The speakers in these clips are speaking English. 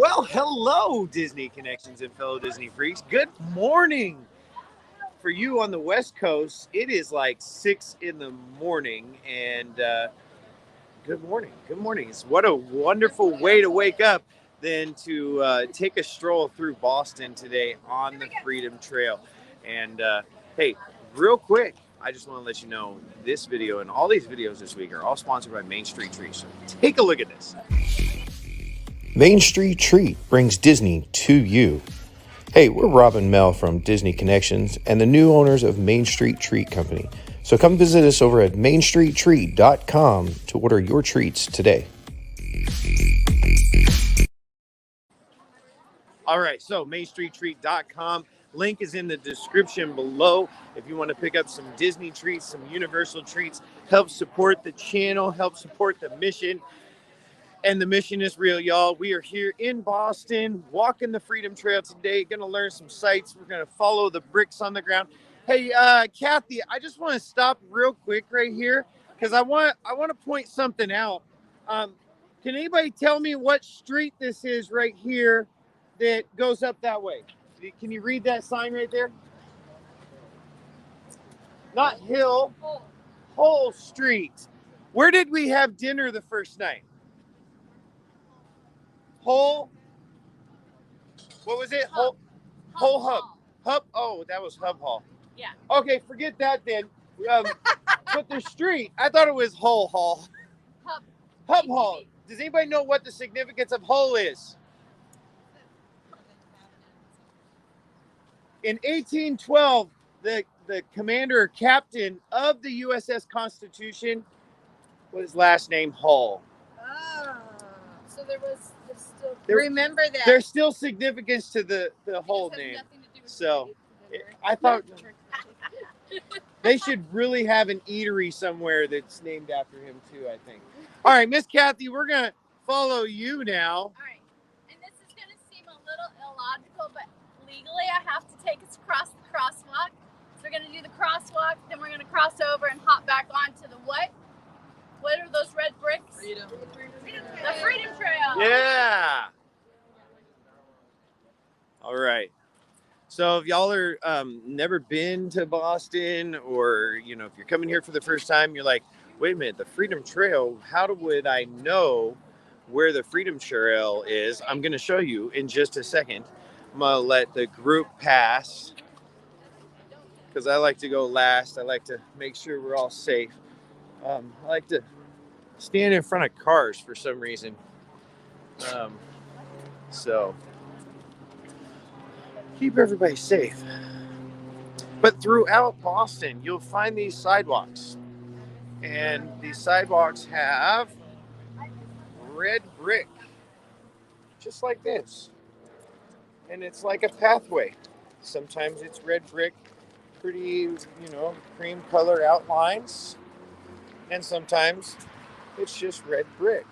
Well, hello, Disney Connections and fellow Disney freaks. Good morning. For you on the West Coast, it is like 6 in the morning, and good morning. Good morning. What a wonderful way to wake up than to take a stroll through Boston today on the Freedom Trail. And hey, real quick, I just want to let you know this video and all these videos this week are all sponsored by Main Street Trees. So take a look at this. Main Street Treat brings Disney to you. Hey, we're Rob and Mel from Disney Connections and the new owners of Main Street Treat Company. So come visit us over at mainstreettreat.com to order your treats today. All right, so mainstreettreat.com. Link is in the description below. If you want to pick up some Disney treats, some Universal treats, help support the channel, help support the mission. And the mission is real, y'all. We are here in Boston, walking the Freedom Trail today. Going to learn some sights. We're going to follow the bricks on the ground. Hey, Kathy, I just want to stop real quick right here because I want to point something out. Can anybody tell me what street this is right here that goes up that way? Can you read that sign right there? Not Hill, Whole Street. Where did we have dinner the first night? Whole, what was it? Whole Hub. Hub. Oh, that was Hub Hall. Yeah. Okay, forget that then. But the street, I thought it was Hull Hall. Hub Hall. Does anybody know what the significance of Hull is? In 1812, the commander or captain of the USS Constitution was his last name Hull. Oh, so there's still Remember that. There's still significance to the whole name. So I thought they should really have an eatery somewhere that's named after him too, I think. All right, Miss Kathy, we're going to follow you now. All right. And this is going to seem a little illogical, but legally I have to take us across the crosswalk. So we're going to do the crosswalk, then we're going to cross over and hop back onto the what? What are those red bricks? Freedom. The Freedom Trail. Yeah. All right. So if y'all are never been to Boston, or if you're coming here for the first time, you're like, wait a minute, the Freedom Trail, how would I know where the Freedom Trail is? I'm going to show you in just a second. I'm going to let the group pass because I like to go last. I like to make sure we're all safe. I like to stand in front of cars for some reason. So keep everybody safe. But throughout Boston, you'll find these sidewalks. And these sidewalks have red brick, just like this. And it's like a pathway. Sometimes it's red brick, pretty, cream color outlines. And sometimes it's just red brick.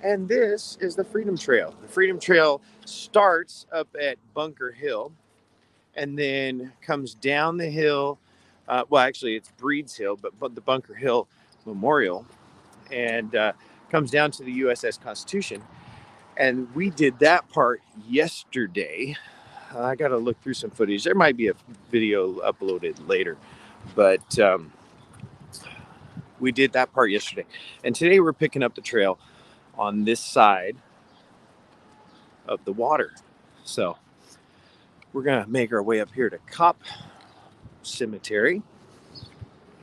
And this is the Freedom Trail. The Freedom Trail starts up at Bunker Hill and then comes down the hill. Well, actually, it's Breed's Hill, but the Bunker Hill Memorial, and comes down to the USS Constitution. And we did that part yesterday. I got to look through some footage. There might be a video uploaded later, but we did that part yesterday. And today we're picking up the trail on this side of the water. So we're going to make our way up here to Cop Cemetery.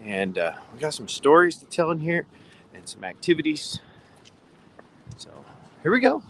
And we got some stories to tell in here and some activities. So here we go.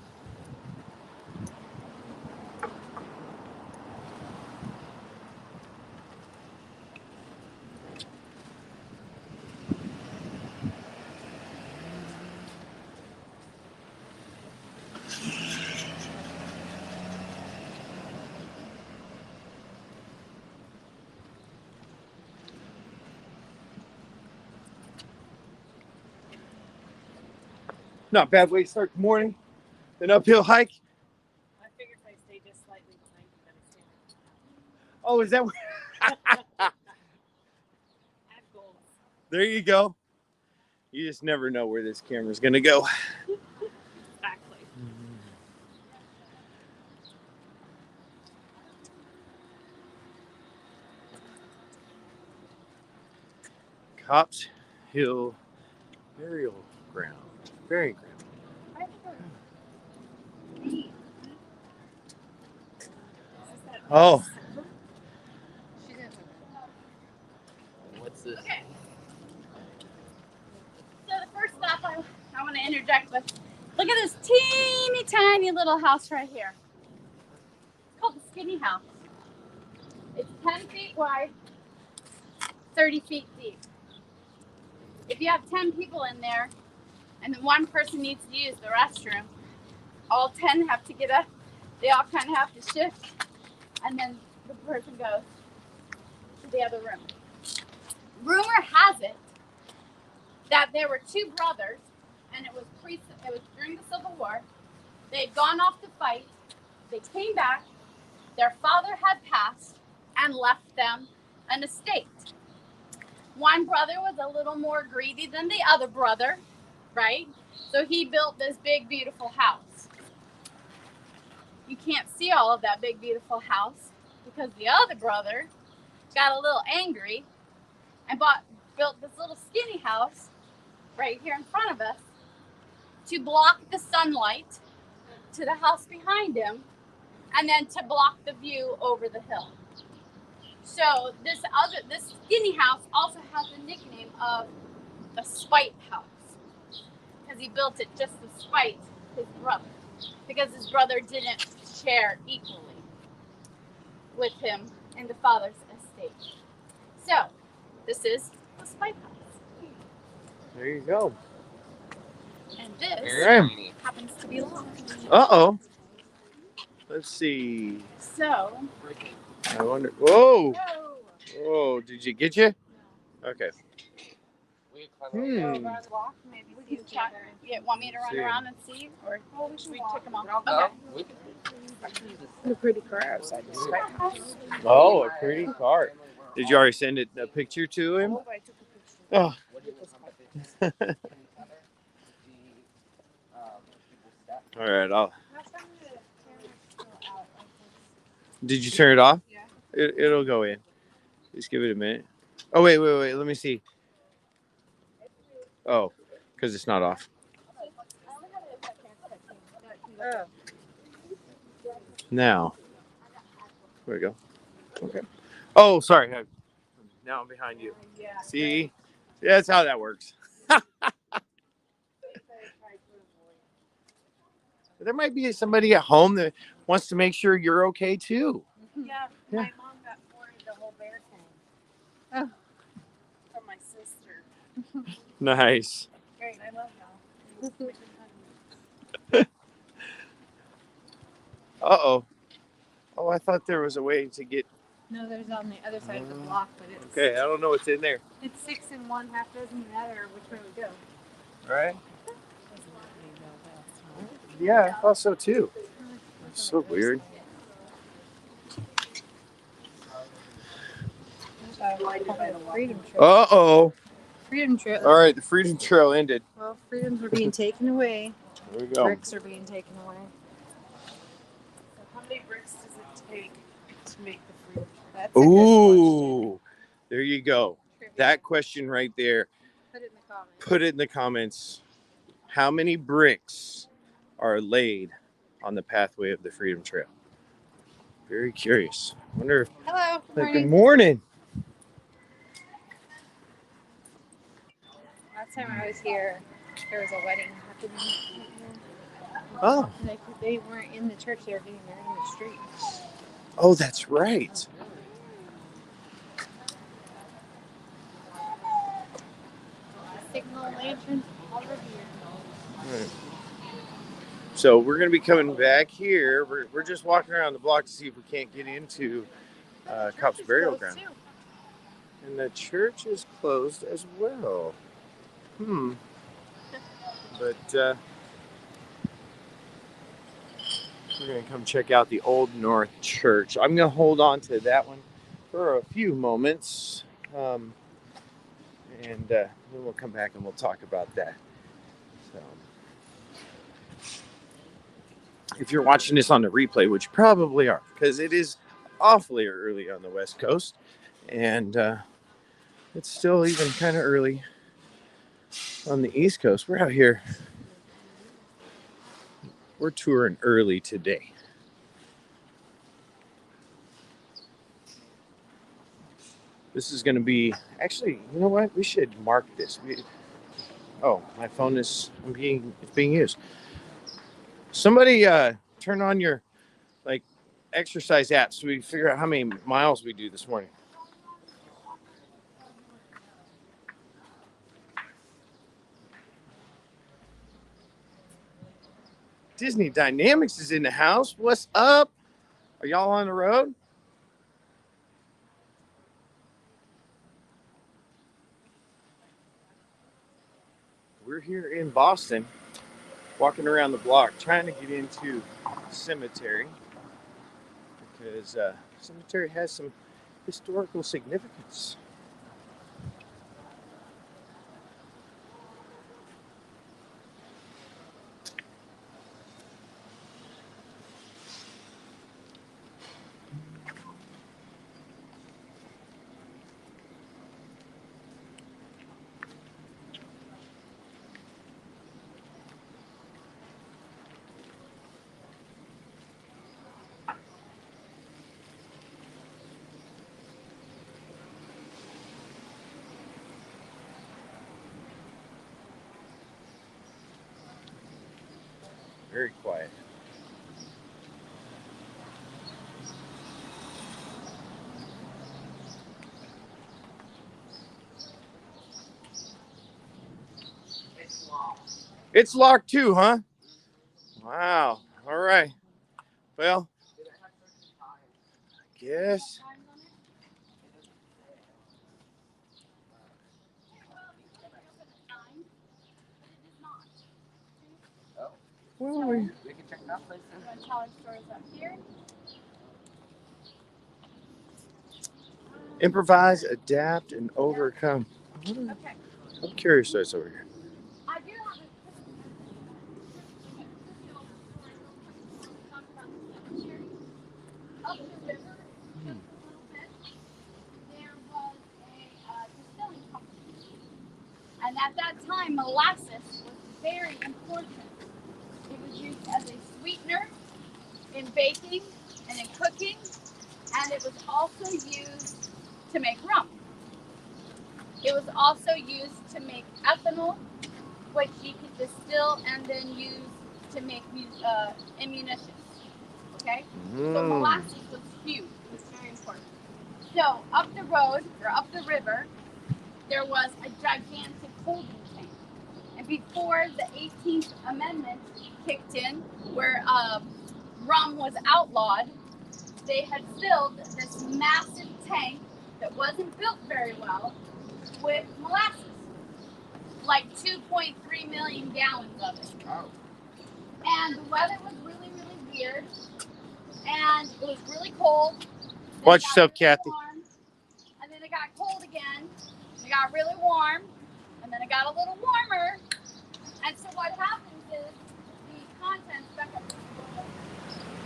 Not a bad way to start the morning. An uphill hike. I figured if I stay just slightly behind you, then it's standing. Oh, is that where? Have goals. There you go. You just never know where this camera's going to go. Exactly. Cops Hill Burial Ground. Burying ground. Oh. What's this? Okay. So the first stop I want to interject with, look at this teeny tiny little house right here. It's called the Skinny House. It's 10 feet wide, 30 feet deep. If you have 10 people in there and then one person needs to use the restroom, all 10 have to get up. They all kind of have to shift, and then the person goes to the other room. Rumor has it that there were two brothers, and it was during the Civil War. They had gone off to fight. They came back. Their father had passed and left them an estate. One brother was a little more greedy than the other brother, right? So he built this big, beautiful house. You can't see all of that big, beautiful house because the other brother got a little angry and built this little skinny house right here in front of us to block the sunlight to the house behind him and then to block the view over the hill. So this skinny house also has the nickname of the spite house because he built it just to spite his brother, because his brother didn't share equally with him in the father's estate. So this is the spite house. There you go. And this Right. happens to be locked. Uh-oh. Let's see. So, I wonder. Whoa. Whoa. Did you get you? Okay. maybe we can chat. Want me to run around and see, or should we take them off? Okay. The pretty crabs. I just Oh, a pretty cart. Did you already send a picture to him? Oh. All right. Did you turn it off? Yeah. It'll go in. Just give it a minute. Oh, wait. Let me see. Oh, because it's not off. Oh. Now. There we go. Okay. Oh, sorry. Now I'm behind you. Yeah. See? Yeah, that's how that works. There might be somebody at home that wants to make sure you're okay too. Yeah, my mom got ordered the whole bear tank. From my sister. Nice. Great, I love y'all. Uh-oh. Oh, I thought there was a way to get... No, there's on the other side of the block, but it's Okay, I don't know what's in there. it's 6 in one, half dozen in the other. Which way we go? All right. Yeah, I thought so too. That's so weird. Freedom Trail. Uh-oh. Freedom Trail. All right, the Freedom Trail ended. Well, freedoms are being taken away. There we go. Bricks are being taken away. So how many bricks does it take to make the Freedom Trail? That's a good Ooh, there you go. question. That question right there. Put it in the comments. Put it in the comments. How many bricks are laid on the pathway of the Freedom Trail? Very curious. Wonder if... Hello. Good morning. Last time I was here, there was a wedding happening. Oh. They weren't in the church, they were getting married in the street. Oh, that's right. Signal lanterns all over here. All right. So we're going to be coming back here. We're just walking around the block to see if we can't get into Cops Burial Ground. Too. And the church is closed as well. But we're going to come check out the Old North Church. I'm going to hold on to that one for a few moments. And then we'll come back and we'll talk about that. So, if you're watching this on the replay, which you probably are, because it is awfully early on the West Coast, and It's still even kind of early on the East Coast. We're out here. We're touring early today. This is going to be, actually, you know what? We should mark this. Oh, my phone is being used. Somebody turn on your like exercise app so we figure out how many miles we do this morning. Disney Dynamics is in the house. What's up? Are y'all on the road? We're here in Boston, walking around the block, trying to get into the cemetery because cemetery has some historical significance. Very quiet. It's locked too, huh? Wow. All right. Well, I guess. Well, we can check that place in. Improvise, adapt, and overcome. Okay. I'm curious what's over here. I do have up the river just a little bit. There was a distilling company, and at that time, molasses was very important. It was used as a sweetener in baking and in cooking, and it was also used to make rum. It was also used to make ethanol, which you could distill and then use to make ammunition. Okay? So molasses was huge. It was very important. So up the road, or up the river, there was a gigantic holding tank. And before the 18th Amendment kicked in, where rum was outlawed, they had filled this massive tank that wasn't built very well with molasses. Like 2.3 million gallons of it. Wow. And the weather was really, really weird. And it was really cold. Watch yourself, really Kathy. Warm, and then it got cold again. It got really warm. And then it got a little warmer. And so what happens is the contents,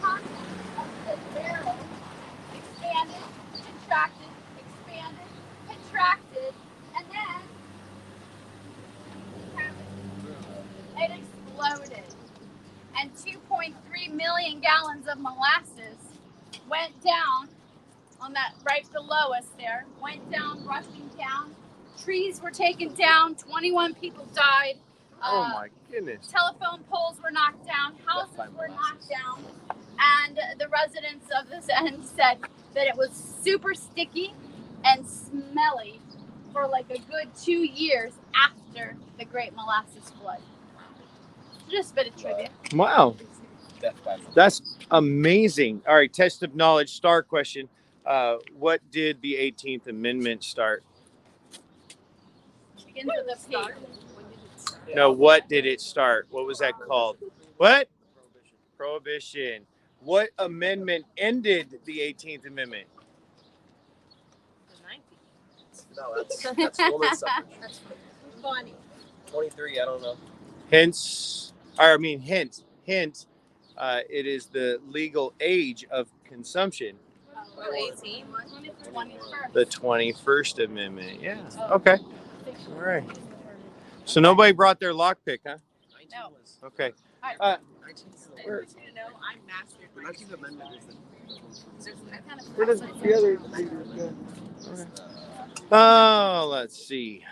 of the barrel expanded, contracted, expanded, contracted, and then it exploded. And 2.3 million gallons of molasses went down on that right below us there, went down, rushing down. Trees were taken down, 21 people died. Oh my goodness. Telephone poles were knocked down, houses were knocked down, and the residents of this end said that it was super sticky and smelly for like a good 2 years after the Great Molasses Flood. Just a bit of trivia. Wow. That's amazing. All right, test of knowledge, star question. What did the 18th Amendment start? Begins with a P. No, what did it start? What was that called? What? Prohibition. What amendment ended the 18th Amendment? The 19th. No, that's woman's suffrage. That's funny. 23, I don't know. Hence, hint, it is the legal age of consumption Well, 18. The 21st Amendment. Yeah. Okay. All right. So nobody brought their lockpick, huh? No. Okay. I want you to know I mastered my 19th Amendment. Where does the other leader go? Okay. Oh, let's see.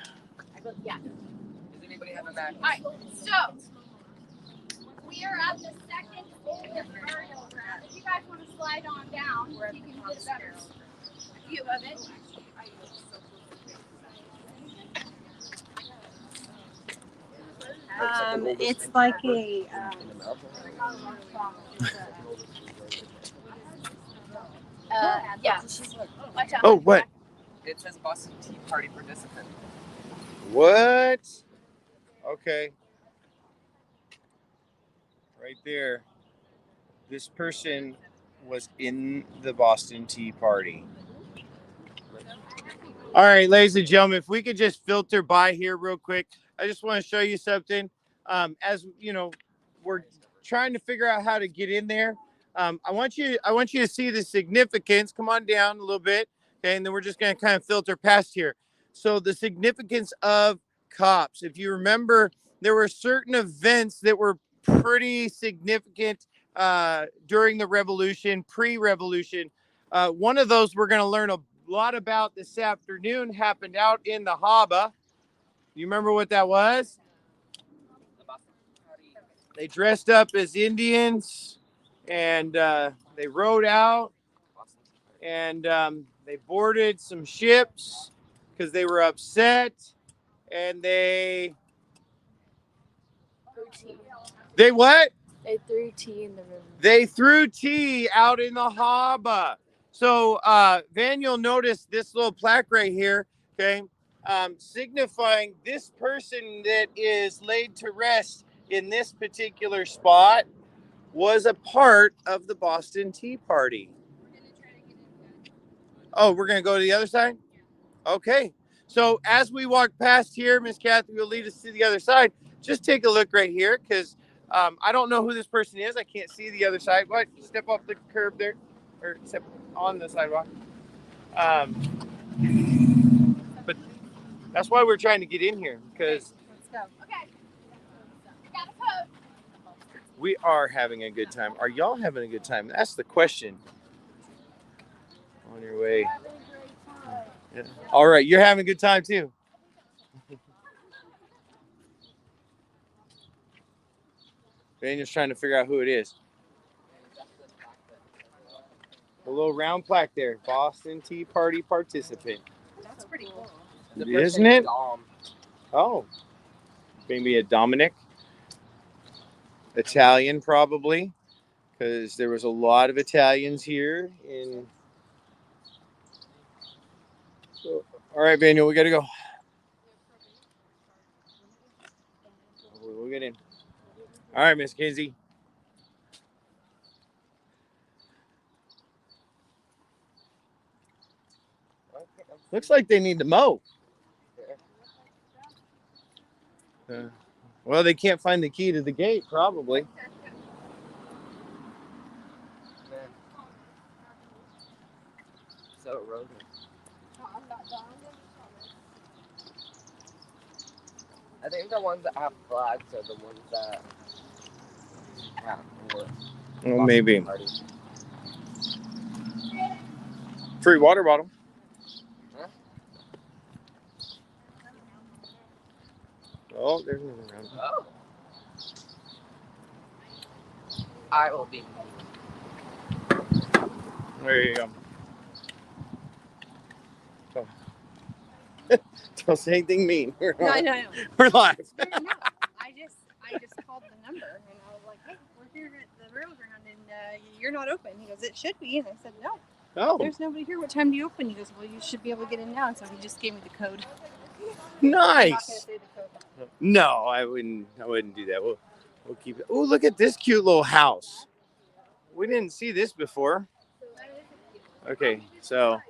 Yeah. Does anybody have a bag? All right. So we are at the second oldest burial ground. If you guys want to slide on down, you can get a better view of it. It's like a Yeah. Watch out. Oh, what? It says Boston Tea Party participant. What? Okay. Right there. This person was in the Boston Tea Party. All right, ladies and gentlemen, if we could just filter by here real quick, I just want to show you something. As you know, we're trying to figure out how to get in there. I want you to see the significance. Come on down a little bit, okay, and then we're just going to kind of filter past here. So the significance of cops. If you remember, there were certain events that were pretty significant during the revolution, pre-revolution. One of those we're going to learn a lot about this afternoon happened out in the Harbor. You remember what that was? They dressed up as Indians and they rode out and they boarded some ships because they were upset and they what? They threw tea in the river. They threw tea out in the harbor. So, Van, you'll notice this little plaque right here, okay, signifying this person that is laid to rest in this particular spot was a part of the Boston Tea Party. Oh, we're going to go to the other side? Okay. So, as we walk past here, Miss Kathy will lead us to the other side. Just take a look right here because I don't know who this person is. I can't see the other side. What? Step off the curb there, or step on the sidewalk. But that's why we're trying to get in here because Let's go. Okay. Got a code. we are having a good time. Are y'all having a good time? That's the question. On your way. Yeah. All right, you're having a good time too. Daniel's trying to figure out who it is. A little round plaque there. Boston Tea Party participant. That's pretty cool. Isn't it? Oh. Maybe a Dominic. Italian, probably. Because there was a lot of Italians here. All right, Daniel, we got to go. We'll get in. All right, Miss Kinsey. Looks like they need to mow. Well, they can't find the key to the gate, probably. So eroded. I think the ones that have flags are the ones that have more. Well, maybe. Free water bottle. Huh? Oh, there's another round. Oh. I will be. There you go. Oh. Don't say anything mean. We're No. live. No. I just called the number and I was like, hey, we're here at the burial ground and you're not open. He goes, it should be. And I said, no. Oh, There's nobody here. What time do you open? He goes, well, you should be able to get in now. And so he just gave me the code. I'm not gonna nice. say the code. No, I wouldn't do that. We'll keep it. Oh, look at this cute little house. We didn't see this before. Okay, so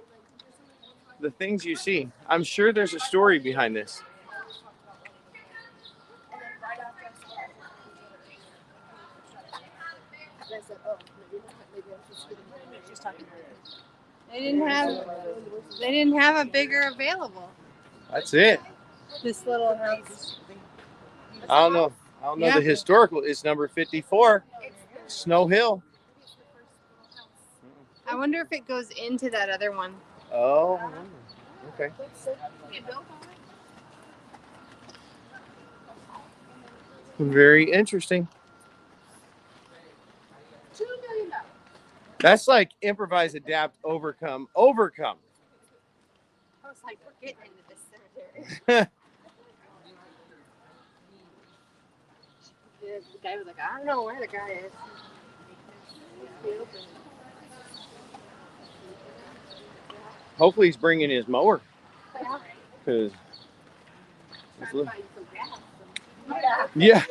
the things you see. I'm sure there's a story behind this. I said, oh, maybe I'm just talking about it. They didn't have a bigger available. That's it. This little house. I don't know. Yeah. The historical is number 54, Snow Hill. I wonder if it goes into that other one. Oh, okay. Very interesting. That's like improvise, adapt, overcome. Overcome. I was like, we're getting into this cemetery. The guy was like, I don't know where the guy is. Hopefully he's bringing his mower. Because yeah.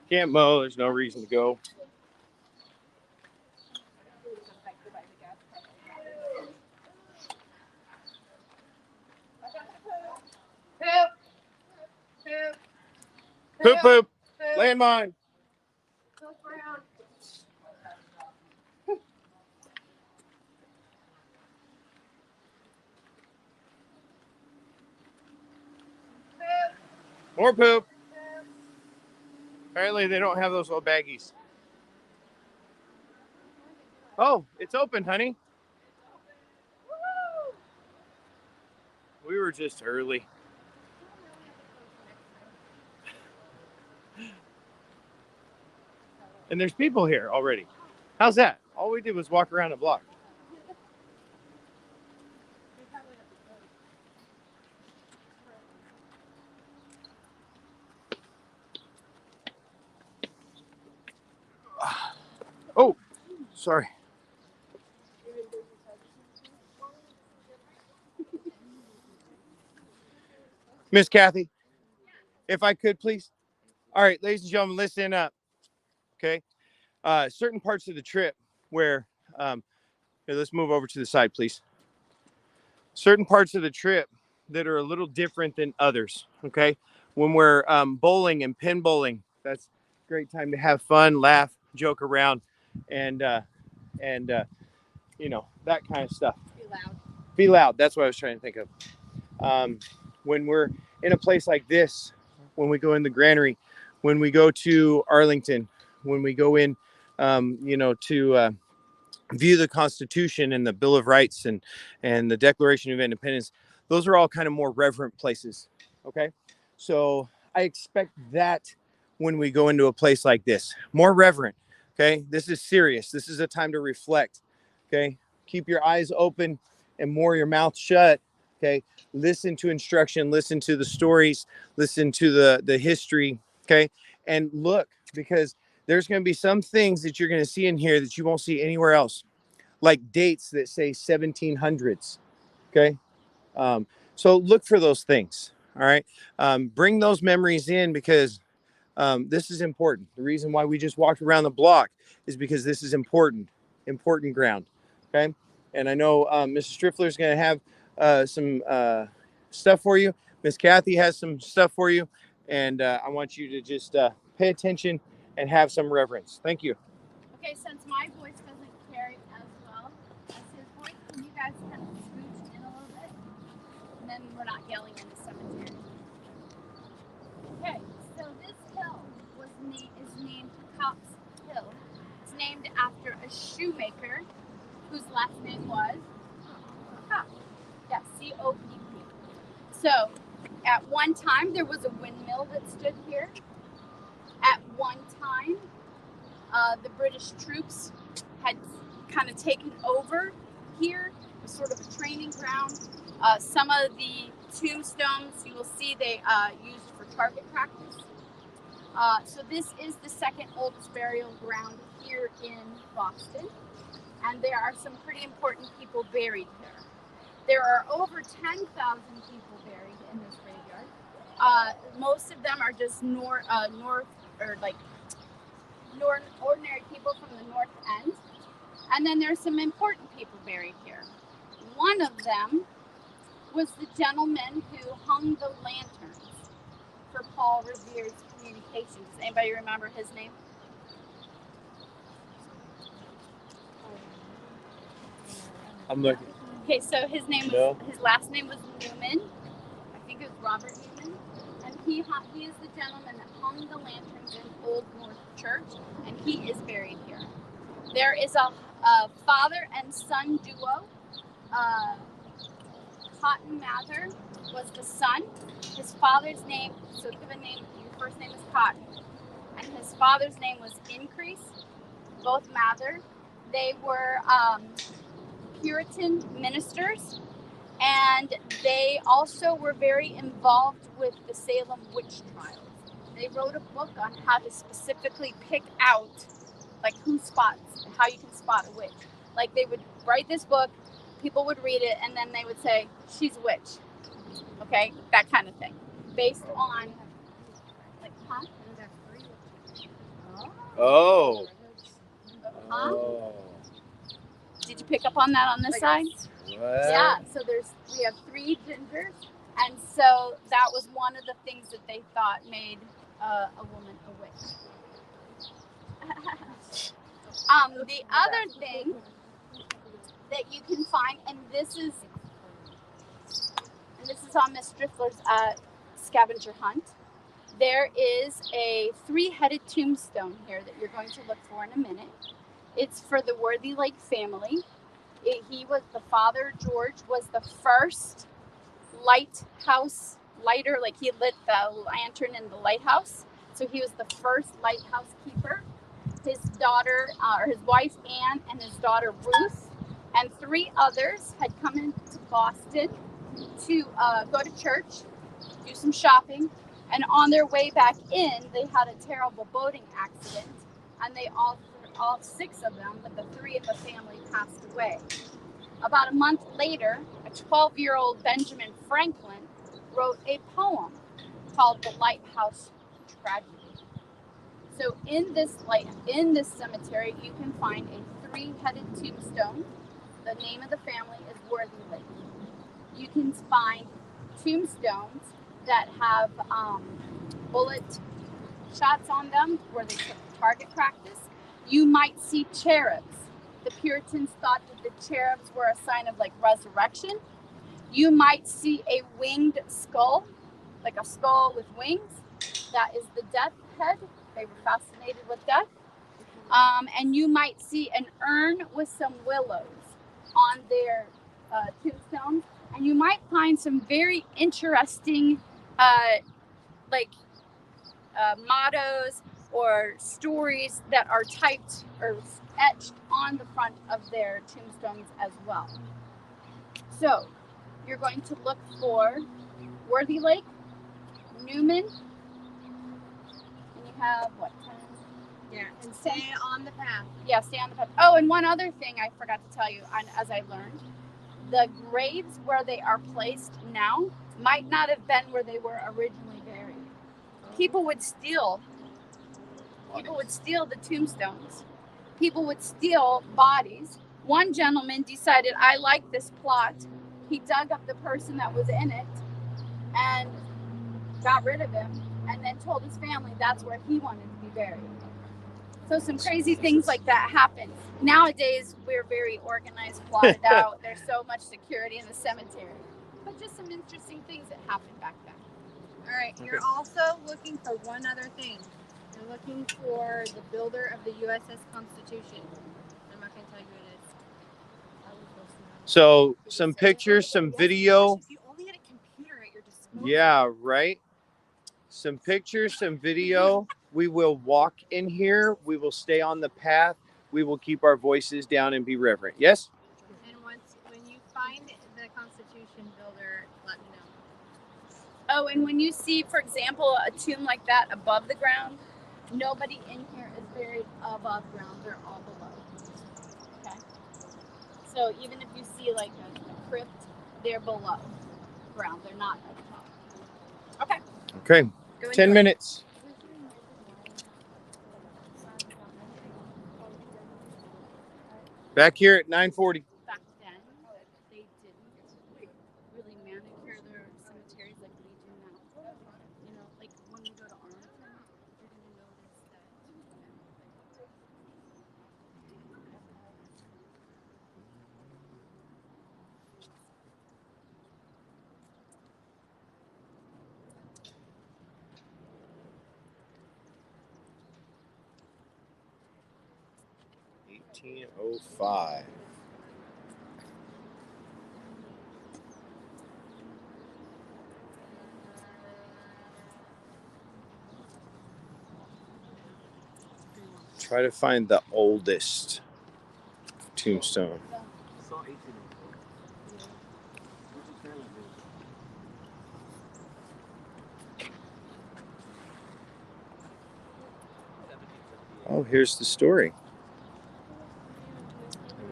Can't mow. There's no reason to go. Poop, poop. Landmine. More poop. Apparently they don't have those little baggies. Oh, it's open, honey. We were just early. And there's people here already. How's that? All we did was walk around the block. Oh, sorry. Miss Kathy, if I could, please. All right, ladies and gentlemen, listen up. Okay. Certain parts of the trip where, here, let's move over to the side, please. Certain parts of the trip that are a little different than others. Okay. When we're bowling and pin bowling, that's a great time to have fun, laugh, joke around, and you know, that kind of stuff. Be loud. Be loud. That's what I was trying to think of. When we're in a place like this, when we go in the granary, when we go to Arlington, when we go in, to view the Constitution and the Bill of Rights and the Declaration of Independence, those are all kind of more reverent places. Okay. So I expect that when we go into a place like this, more reverent. Okay. This is serious. This is a time to reflect. Okay. Keep your eyes open and more your mouth shut. Okay. Listen to instruction, listen to the stories, listen to the history. Okay. And look, because there's going to be some things that you're going to see in here that you won't see anywhere else, like dates that say 1700s. Okay. So look for those things. All right. Bring those memories in because this is important. The reason why we just walked around the block is because this is important ground. Okay. And I know Mrs. Striffler is going to have some stuff for you. Miss Kathy has some stuff for you. And I want you to just pay attention and have some reverence. Thank you. Okay, since my voice doesn't carry as well as his voice, can you guys kind of scooch in a little bit? And then we're not yelling in the cemetery. Okay, so this hill is named Copp's Hill. It's named after a shoemaker whose last name was Copp. Yeah, C-O-P-P. So, at one time, there was a windmill that stood here. At one time, the British troops had kind of taken over here. It was sort of a training ground. Some of the tombstones you will see they used for target practice. So this is the second oldest burial ground here in Boston. And there are some pretty important people buried here. There are over 10,000 people buried in this graveyard. Most of them are just ordinary people from the north end. And then there's some important people buried here. One of them was the gentleman who hung the lanterns for Paul Revere's Communications. Does anybody remember his name? I'm looking. Okay, so his last name was Newman. I think it was Robert Newman. And he is the gentleman that hung the lanterns in Old North Church, and he is buried here. There is a father and son duo. Cotton Mather was the son. His father's name, so give a name, your first name is Cotton. And his father's name was Increase, both Mather. They were Puritan ministers, and they also were very involved with the Salem witch trials. They wrote a book on how to specifically pick out, like, how you can spot a witch. Like, they would write this book, people would read it, and then they would say, she's a witch. Okay? That kind of thing. Based on, like, huh? Oh. Huh? Oh. Did you pick up on that on this side? What? Yeah, so we have 3 gingers, and so that was one of the things that they thought made a woman a witch. The other thing that you can find, and this is on Miss Striffler's scavenger hunt. There is a 3-headed tombstone here that you're going to look for in a minute. It's for the Worthy Lake family. The father, George, was the first lighthouse lighter, like he lit the lantern in the lighthouse. So he was the first lighthouse keeper. His daughter, or his wife Anne, and his daughter Ruth, and 3 others had come into Boston to go to church, do some shopping, and on their way back in, they had a terrible boating accident, and they all 6 of them, but the 3 of the family passed away. About a month later, a 12-year-old Benjamin Franklin wrote a poem called The Lighthouse Tragedy. So in this cemetery, you can find a 3-headed tombstone. The name of the family is Worthy Lake. You can find tombstones that have bullet shots on them where they took target practice. You might see cherubs. The Puritans thought that the cherubs were a sign of, like, resurrection. You might see a winged skull, like a skull with wings. That is the death head. They were fascinated with death. And you might see an urn with some willows on their tombstones. And you might find some very interesting mottos or stories that are typed or etched on the front of their tombstones as well. So you're going to look for Worthy Lake, Newman, and you have what? 10? Yeah, and stay on the path. Yeah, stay on the path. Oh, and one other thing I forgot to tell you, as I learned, the graves where they are placed now might not have been where they were originally buried. People would steal the tombstones. People would steal bodies. One gentleman decided, I like this plot. He dug up the person that was in it and got rid of him, and then told his family that's where he wanted to be buried. So some crazy things like that happen. Nowadays, we're very organized, plotted out. There's so much security in the cemetery. But just some interesting things that happened back then. All right, you're also looking for one other thing. You're looking for the builder of the USS Constitution. I'm not going to tell you who it is. So some pictures, some video. If you only had a computer at your disposal. Yeah, right. Some pictures, some video. We will walk in here. We will stay on the path. We will keep our voices down and be reverent. Yes? And when you find the Constitution builder, let me know. Oh, and when you see, for example, a tomb like that above the ground, nobody in here is buried above ground. They're all below. Okay? So even if you see like a crypt, they're below ground. They're not at the top. Okay. Okay. 10 minutes. Back here at 9:40. Back then, they didn't really manicure their cemeteries like we do now. You know, like when we go to Arlington, you're going to notice that. 1905. Try to find the oldest tombstone. Oh, here's the story.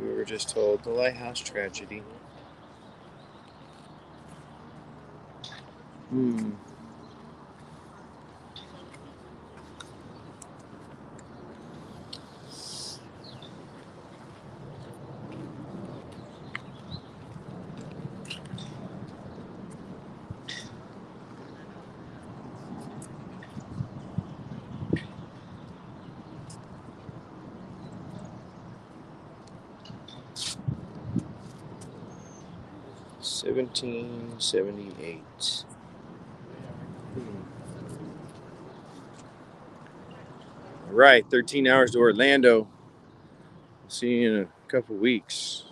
We were just told the lighthouse tragedy. Hmm. $17.78. All right, 13 hours to Orlando. See you in a couple weeks.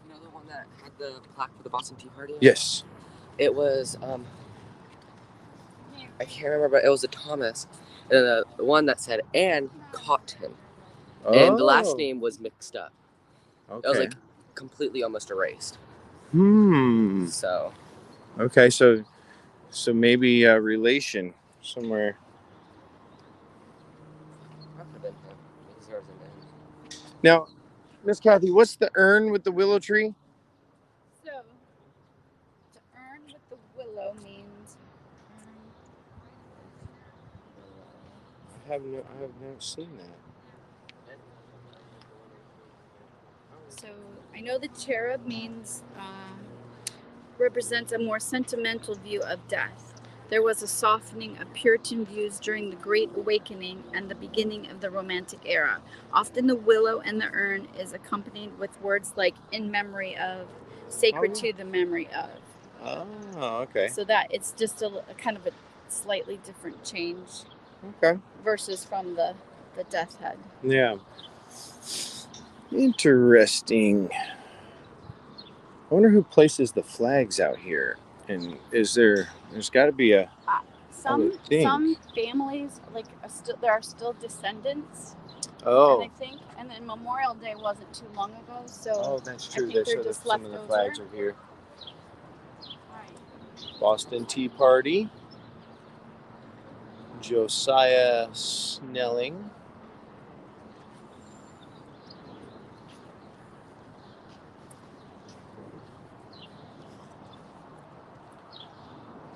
You know the one that had the plaque for the Boston Tea Party? Yes. It was, I can't remember, but it was a Thomas. And the one that said, and Cotton. And the last name was mixed up. Okay. It was like completely almost erased. So. Okay, so maybe a relation somewhere. Now, Miss Kathy, what's the urn with the willow tree? So, to earn with the willow means. I have not seen that. So I know the cherub means represents a more sentimental view of death. There was a softening of Puritan views during the Great Awakening and the beginning of the Romantic era. Often the willow and the urn is accompanied with words like "in memory of," "sacred to the memory of." Oh, okay. So that it's just a kind of a slightly different change. Okay. Versus from the death head. Yeah. Interesting. I wonder who places the flags out here. And there's got to be a some families there are still descendants. Oh. And I think, and then Memorial Day wasn't too long ago, so that's true. I think they're just left some of the over. flags are here. Right. Boston Tea Party. Josiah Snelling.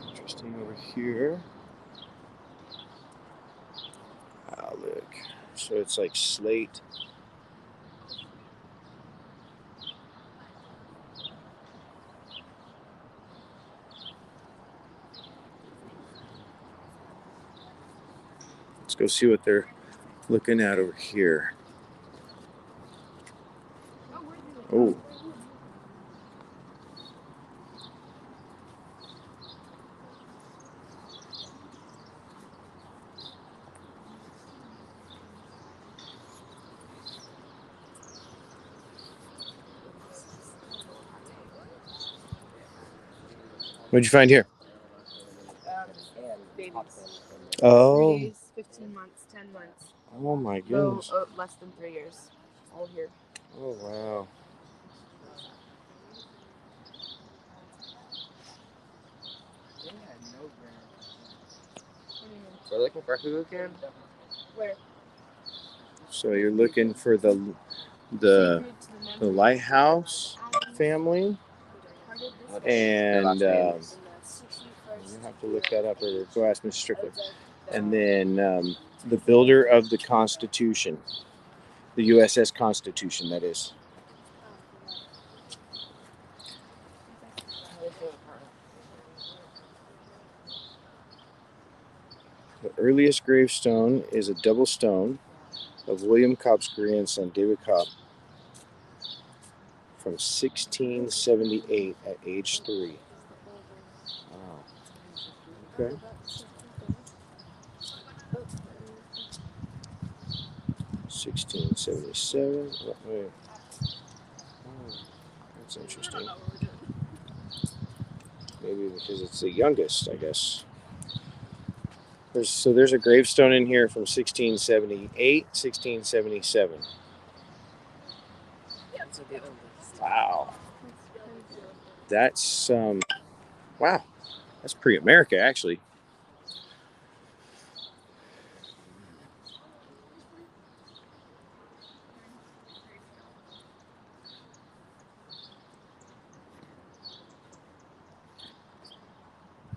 Interesting over here. Oh, look. So it's like slate. Let's go see what they're looking at over here. Oh. What'd you find here? Babies. Oh. 3 days, 15 months, 10 months. Oh my goodness. No, less than 3 years. All here. Oh wow. We're looking for who again? Where? So you're looking for the Lighthouse family, and you have to look that up or go ask Mr. Strickland. And then the builder of the Constitution, the USS Constitution, that is. The earliest gravestone is a double stone of William Cobb's grandson, David Cobb, from 1678 at age 3. Wow. Okay. 1677. Oh, wait. Oh, that's interesting. Maybe because it's the youngest, I guess. There's a gravestone in here from 1678, 1677. Those are the oldest. Wow. That's wow. That's pre-America, actually.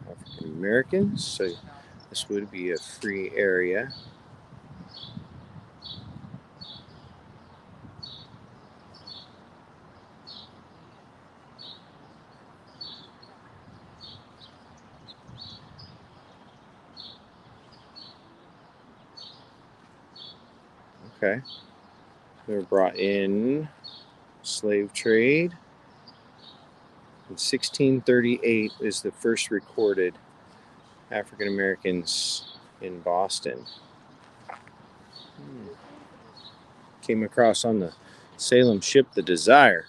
African Americans. So this would be a free area. Okay. They were brought in slave trade. In 1638 is the first recorded African Americans in Boston. Came across on the Salem ship the Desire.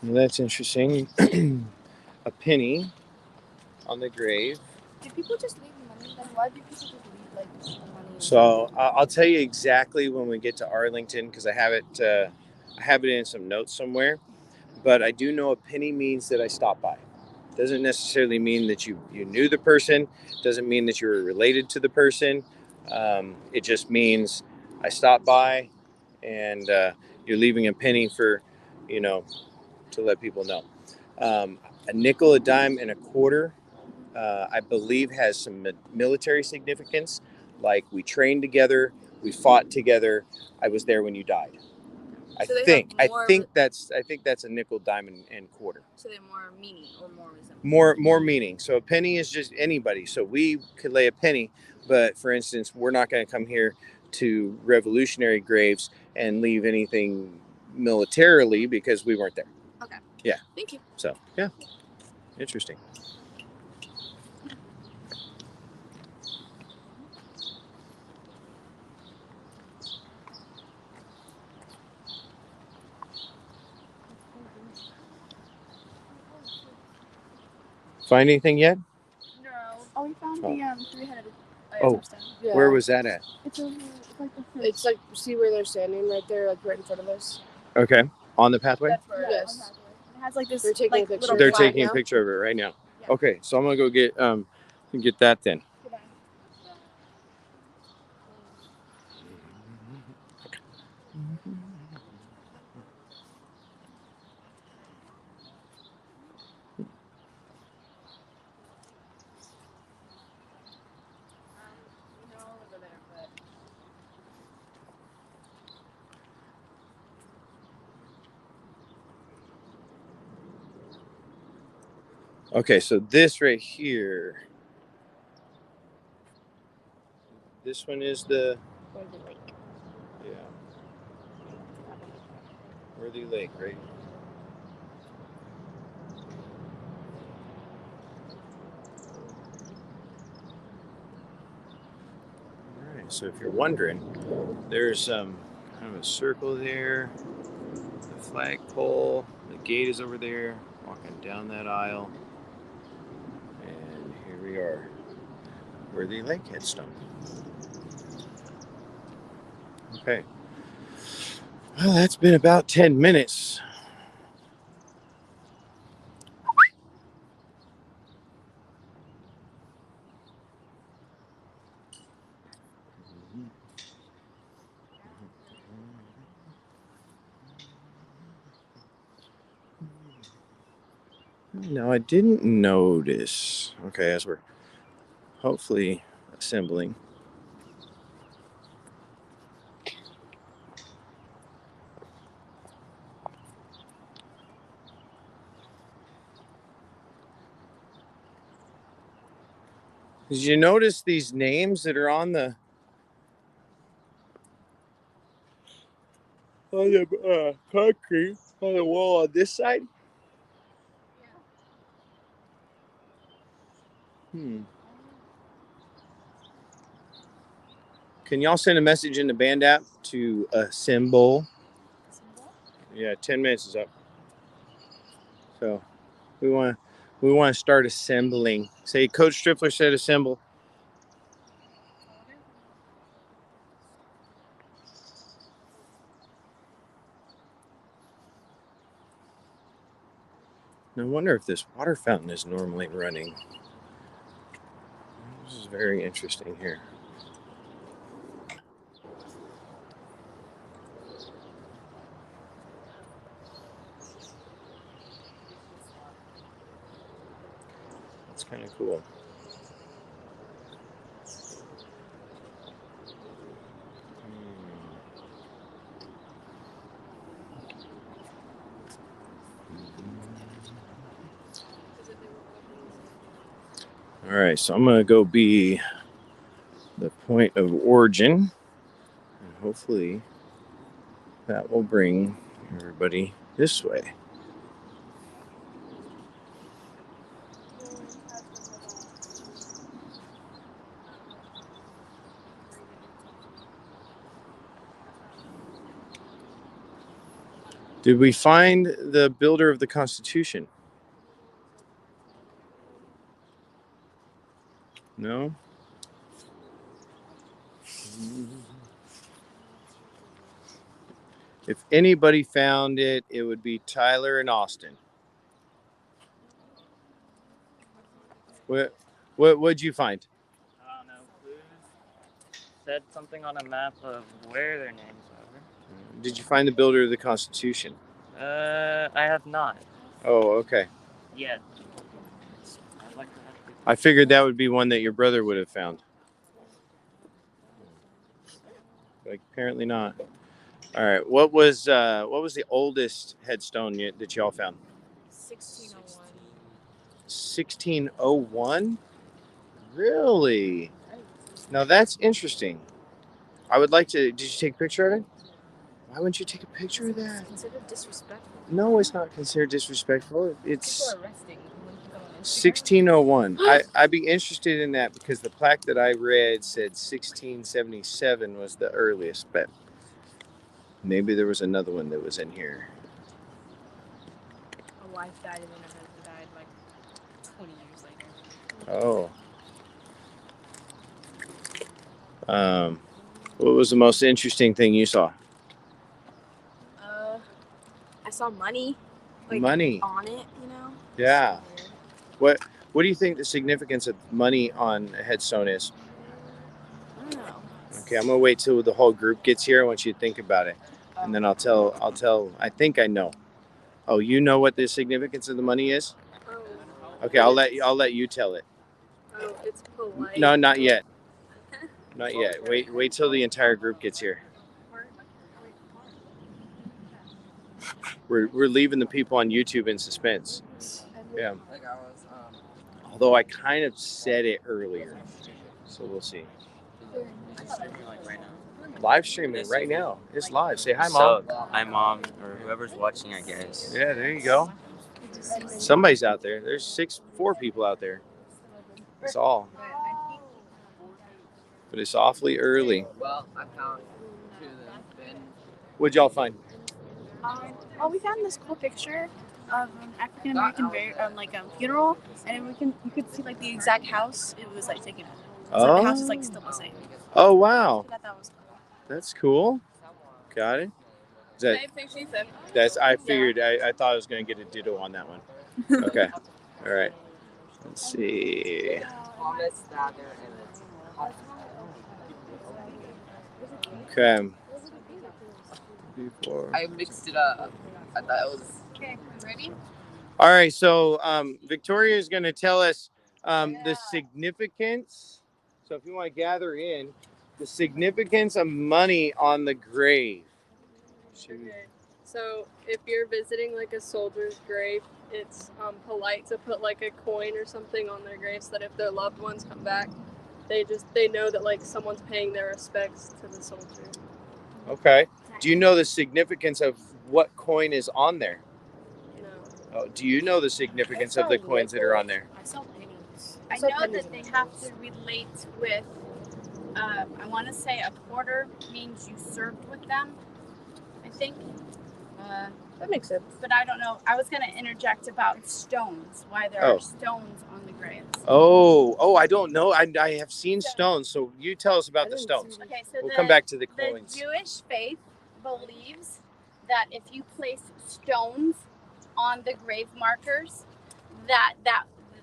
Well, that's interesting. A penny on the grave. Do people just leave money? Then why do people just leave like money? So I'll tell you exactly when we get to Arlington because I have it in some notes somewhere. But I do know a penny means that I stopped by. Doesn't necessarily mean that you knew the person. Doesn't mean that you were related to the person. It just means I stopped by, and you're leaving a penny for, to let people know. A nickel, a dime, and a quarter, I believe, has some military significance. Like we trained together, we fought together. I was there when you died. I think that's a nickel, dime, and quarter. So they're more meaning or more resemblance. More meaning. So a penny is just anybody. So we could lay a penny, but for instance, we're not going to come here to revolutionary graves and leave anything militarily because we weren't there. Okay. Yeah. Thank you. So yeah, interesting. Find anything yet? No. Oh, we found the three-headed. Oh, Yeah. where was that at? It's over. It's like the first. It's like, see where they're standing right there, like right in front of us? Okay, on the pathway. That's where Yes. it has like this. They're taking like, a picture. little They're plaque. taking a now? picture of it right now. Yeah. Okay, so I'm gonna go get that then. Goodbye. Okay, so this right here. This one is the Worthy Lake. yeah. Worthy Lake, right? All right. So if you're wondering, there's kind of a circle there, the flagpole, the gate is over there. Walking down that aisle, and here we are, Worthy Lake headstone. Okay. Well, that's been about 10 minutes. Now, I didn't notice, okay, as we're hopefully assembling. Did you notice these names that are on the on the concrete on the wall on this side. Can y'all send a message in the band app to assemble? Yeah, 10 minutes is up. So we want to start assembling. Say, Coach Striffler said assemble. I wonder if this water fountain is normally running. This is very interesting here. It's kind of cool. All right, so I'm going to go be the point of origin. And hopefully that will bring everybody this way. Did we find the builder of the Constitution? No? If anybody found it, it would be Tyler and Austin. What'd you find? I don't know. Clues said something on a map of where their names are. Did you find the builder of the Constitution? I have not. Oh, okay. Yet. I figured that would be one that your brother would have found. But apparently not. All right. What was the oldest headstone that y'all found? 1601. 1601? Really? Now that's interesting. I would like to. Did you take a picture of it? Why wouldn't you take a picture of that? It's considered disrespectful. No, it's not considered disrespectful. It's People are arresting. 1601. I'd be interested in that because the plaque that I read said 1677 was the earliest, but maybe there was another one that was in here. A wife died and then her husband died like 20 years later. Oh. What was the most interesting thing you saw? I saw money. Money on it, you know? Yeah. What do you think the significance of money on a headstone is? I don't know. Okay, I'm gonna wait till the whole group gets here. I want you to think about it, and then I'll tell. I think I know. Oh, you know what the significance of the money is? Okay, I'll let you tell it. Oh, it's polite. No, not yet. Not yet. Wait till the entire group gets here. We're leaving the people on YouTube in suspense. Yeah. Although I kind of said it earlier, so we'll see. Live streaming right now. It's live. Say hi, Mom. So, hi, Mom, or whoever's watching, I guess. Yeah, there you go. Somebody's out there. There's 4 people out there. That's all. But it's awfully early. Well, I found 2 of them. What'd y'all find? We found this cool picture of an African American funeral, and you could see like the exact house it was like taken. So the house is like still the same. Oh wow. I thought that was cool. That's cool. Got it. I figured. I thought I was gonna get a ditto on that one. Okay. All right. Let's see. Okay. I mixed it up. I thought it was. Okay, ready? All right. So Victoria is going to tell us the significance. So if you want to gather in the significance of money on the grave. Okay. So if you're visiting like a soldier's grave, it's polite to put like a coin or something on their grave so that if their loved ones come back, they know that like someone's paying their respects to the soldier. Okay. To Do you know the significance of what coin is on there? No. Oh, do you know the significance of the coins that are on there? I saw pennies. I know that they have to relate with, I want to say a quarter means you served with them, I think. That makes sense. But I don't know. I was going to interject about stones, why there are stones on the graves. Oh, I don't know. I have seen stones, so you tell us about the stones. Okay, so We'll come back to the coins. The Jewish faith believes that if you place stones on the grave markers, that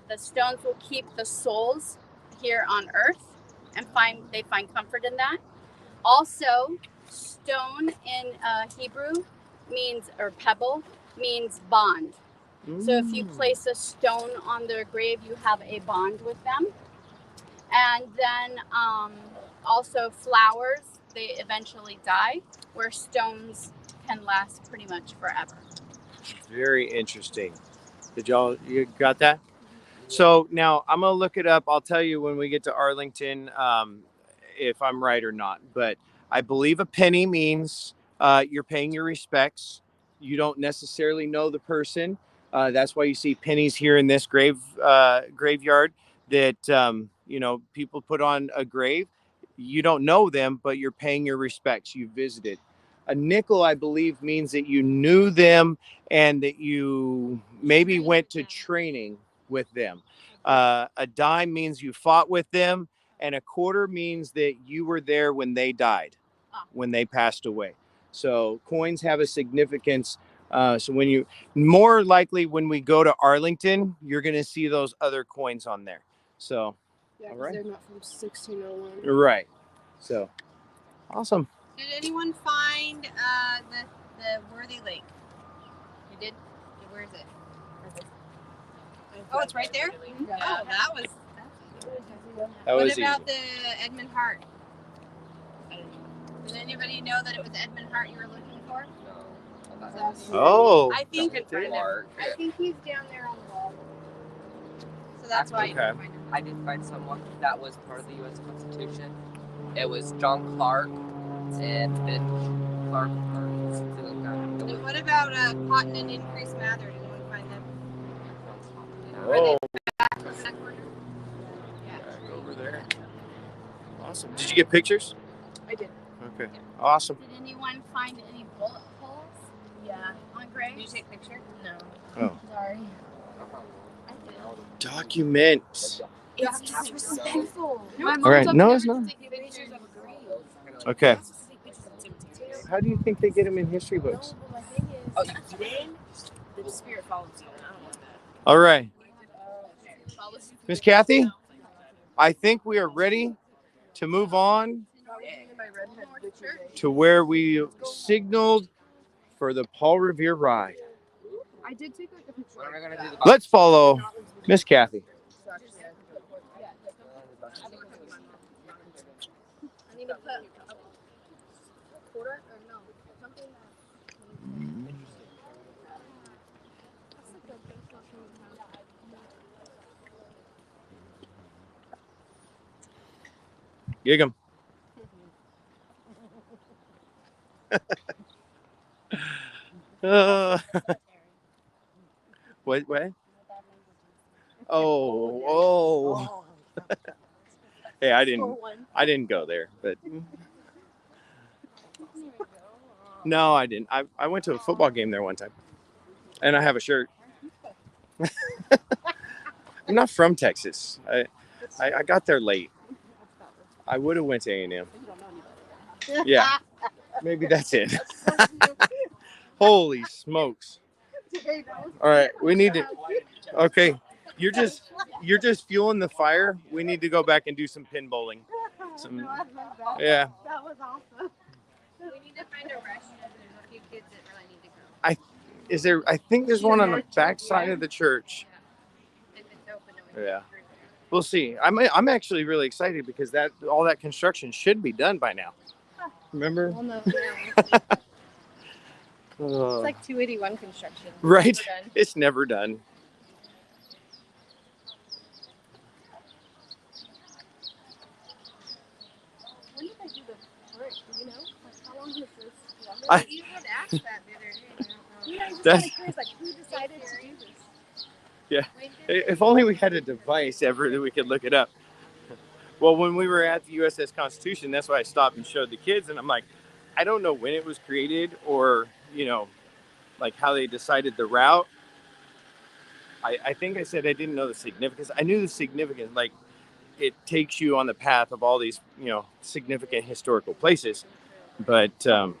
the stones will keep the souls here on earth, and they find comfort in that. Also, stone in Hebrew means, or pebble, means bond. So if you place a stone on their grave, you have a bond with them. And then also flowers, they eventually die, where stones can last pretty much forever. Very interesting. You got that? So now I'm going to look it up. I'll tell you when we get to Arlington if I'm right or not. But I believe a penny means you're paying your respects. You don't necessarily know the person. That's why you see pennies here in this graveyard that, people put on a grave. You don't know them, but you're paying your respects. You visited. A nickel, I believe, means that you knew them and that you maybe went to training with them. A dime means you fought with them, and a quarter means that you were there when they died, when they passed away. So coins have a significance. So more likely when we go to Arlington, you're going to see those other coins on there. So, Yeah, all right. They're not from 1601. Right. So, awesome. Did anyone find the Worthy Lake? You did? Where is it? Oh, it's right there? Yeah. Oh, that was What about the Edmund Hart? Did anybody know that it was Edmund Hart you were looking for? Oh. I think he's down there on the wall. So that's why you didn't find him. I did find someone that was part of the U.S. Constitution. It was John Clark and Ben Clark. And what about Cotton and Increase Mather? Did anyone find them? Oh. Back in that corner? Back over there. Awesome. Did you get pictures? I did. Okay. Awesome. Did anyone find any bullet holes? Yeah. On graves? Did you take a picture? No. Oh. Sorry. Document. It's disrespectful. All right. No, it's not. Okay. How do you think they get them in history books? Oh, the spirit follows you. I don't want that. All right. Miss Kathy, I think we are ready to move on to where we signaled for the Paul Revere ride. I did take like a picture. What am I gonna do? Let's follow Miss Kathy. I need to put a quarter or no, something Gig 'em. What? Oh. Hey, I didn't go there, but no, I didn't. I went to a football game there one time, and I have a shirt. I'm not from Texas. I got there late. I would have went to A&M. Yeah, maybe that's it. Holy smokes! All right, we need to. Okay, you're just fueling the fire. We need to go back and do some pin bowling. Yeah. That was awesome. We need to find a restaurant. There's a few kids that really need to go. I think there's one on the back side of the church. If it's open, then we can Yeah. We'll see. I'm actually really excited because all that construction should be done by now. Remember? Well, no, Uh, it's like 281 construction. right? Never done. It's never done. When did they do the brick? Do you know? Like, how long was this? I- You did ask that the other day. Yeah, I'm just That's- kind of curious, like, who decided to do this? Yeah. If only we had a device ever that we could look it up. Well, when we were at the USS Constitution, that's why I stopped and showed the kids, and I'm like, I don't know when it was created or, like how they decided the route. I think I said I didn't know the significance. I knew the significance, like it takes you on the path of all these, significant historical places, but I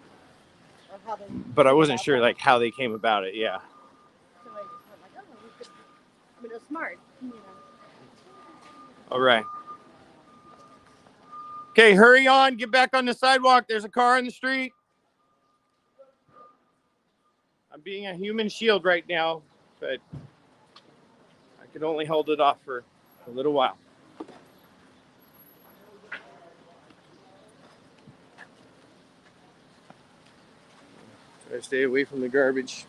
wasn't sure like how they came about it. Yeah. So I just went like, oh, we could, I mean, it was smart, you know. All right. Okay, hurry on. Get back on the sidewalk. There's a car in the street. I'm being a human shield right now, but I could only hold it off for a little while. Try to stay away from the garbage.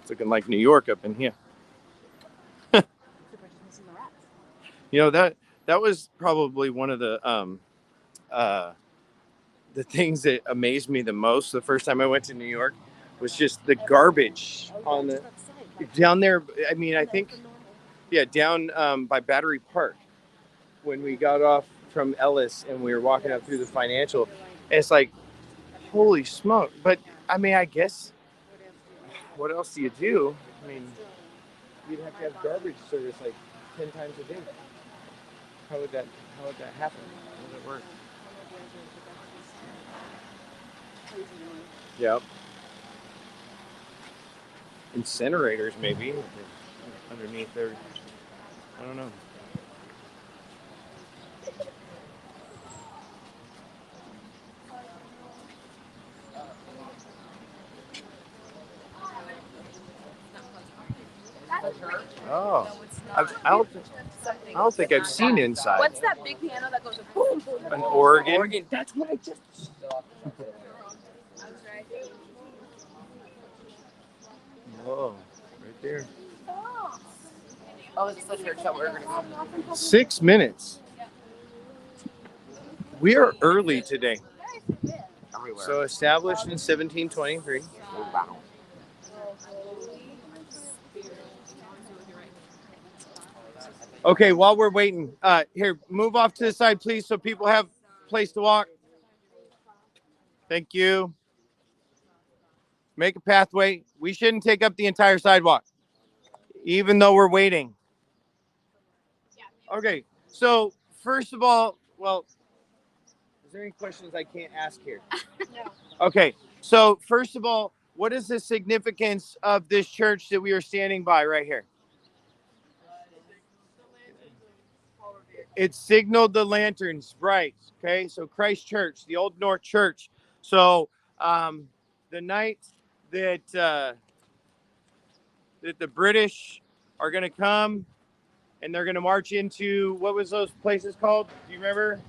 It's looking like New York up in here. That was probably one of the things that amazed me the most the first time I went to New York was just the garbage on the down there. I mean, I think, yeah, down by Battery Park when we got off from Ellis and we were walking up through the Financial. And it's like, holy smoke! But I mean, I guess what else do you do? I mean, you'd have to have garbage service like 10 times a day. How would that happen? How would it work? Yep. Incinerators, maybe, underneath there. I don't know. Oh, I don't think I've seen inside. What's that big piano that goes boom, boom, boom? An organ. That's what I just. Whoa, right there. Oh, is this the church that we're going to go to? 6 minutes. We are early today. Everywhere. So established in 1723. Wow. Okay, while we're waiting, here, move off to the side, please, so people have a place to walk. Thank you. Make a pathway. We shouldn't take up the entire sidewalk, even though we're waiting. Okay, so first of all, well, is there any questions I can't ask here? No. Okay, so first of all, what is the significance of this church that we are standing by right here? It signaled the lanterns, right? Okay, so Christ Church, the Old North Church. So the night that the British are going to come and they're going to march into, what was those places called? Do you remember?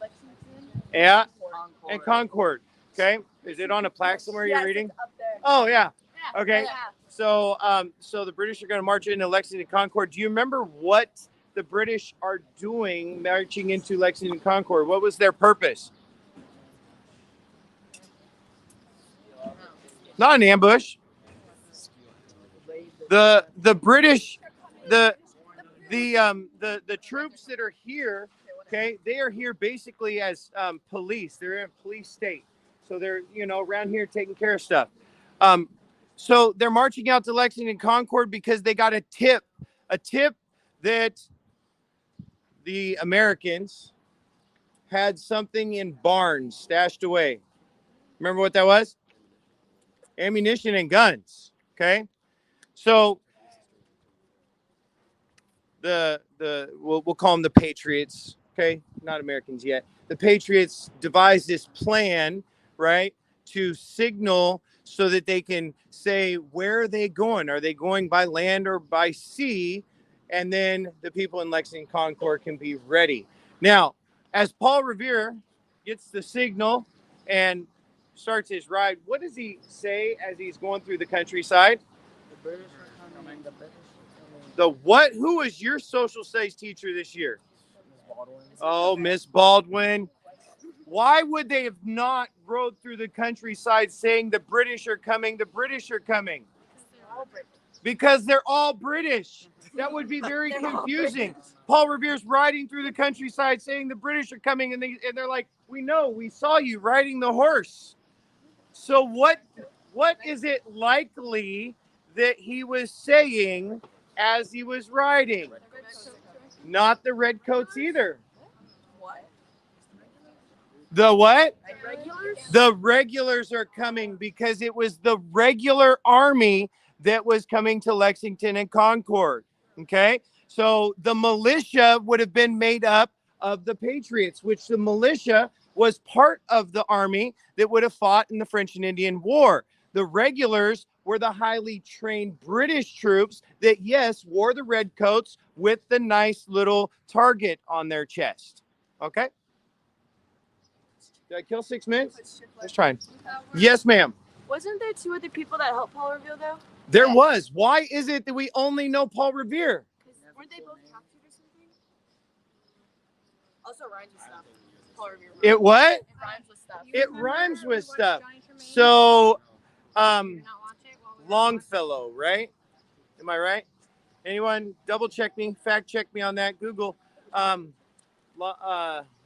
Lexington? Yeah, Concord. and Concord. Okay, is it on a plaque somewhere you're reading? It's up there. Oh yeah. Yeah. Okay. Yeah. So so the British are going to march into Lexington Concord. Do you remember what the British are doing marching into Lexington Concord? What was their purpose? Not an ambush. The British, the troops that are here, okay, they are here basically as police. They're in a police state, so they're around here taking care of stuff. So they're marching out to Lexington Concord because they got a tip that the Americans had something in barns stashed away. Remember what that was? Ammunition and guns. Okay, so we'll call them the Patriots. Okay, not Americans yet. The Patriots devised this plan, right, to signal so that they can say where are they going? Are they going by land or by sea? And then the people in Lexington Concord can be ready. Now, as Paul Revere gets the signal and starts his ride, what does he say as he's going through the countryside? The British are coming. The British are coming. The what? Who was your social studies teacher this year? Miss Baldwin. Oh, Miss Baldwin. Why would they have not rode through the countryside saying the British are coming, the British are coming? Because they're all British. That would be very confusing. Paul Revere's riding through the countryside saying the British are coming, and they're like, we know, we saw you riding the horse. So what is it likely that he was saying as he was riding? Not the redcoats either. What? The what? Regulars? The regulars are coming because it was the regular army that was coming to Lexington and Concord. Okay? So the militia would have been made up of the Patriots, which the militia was part of the army that would have fought in the French and Indian War. The regulars were the highly trained British troops that, yes, wore the red coats with the nice little target on their chest. Okay? Did I kill 6 minutes? Let's try. Yes, ma'am. Wasn't there 2 other people that helped Paul Revere though? There was. Why is it that we only know Paul Revere? Weren't they both captured or something? Also rhymes with stuff. Paul Revere. It what? It rhymes with stuff. It rhymes with stuff. So, Longfellow, right? Am I right? Anyone double check me, fact check me on that? Google.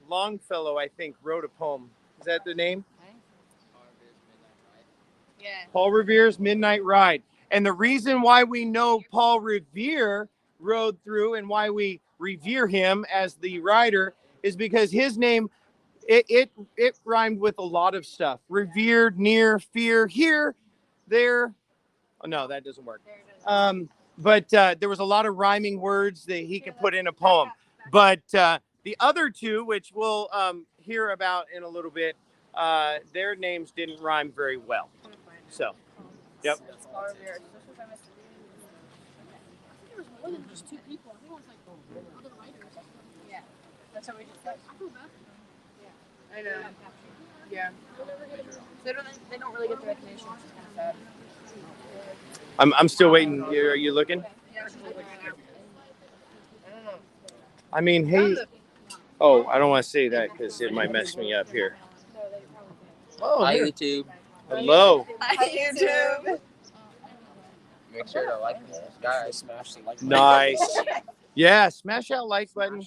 Longfellow, I think, wrote a poem. Is that the name? Yeah. Paul Revere's Midnight Ride. And the reason why we know Paul Revere rode through and why we revere him as the rider is because his name, it rhymed with a lot of stuff. Revered, near, fear, here, there. Oh, no, that doesn't work. But there was a lot of rhyming words that he could put in a poem. But the other 2, which we'll hear about in a little bit, their names didn't rhyme very well. So, yep. There was more than just 2 people. I think it was like other writers. Yeah. That's how we just like. Yeah. I know. Yeah. They don't really get the recognition, which is kind of sad. I'm still waiting. Are you looking? Yeah, she's looking right now. I don't know. I mean, hey. Oh, I don't want to say that because it might mess me up here. Oh, Hi, here. YouTube. Hello. Hi, YouTube. Make sure to like this, guys. Smash the like button. Nice. Yeah, smash that like button.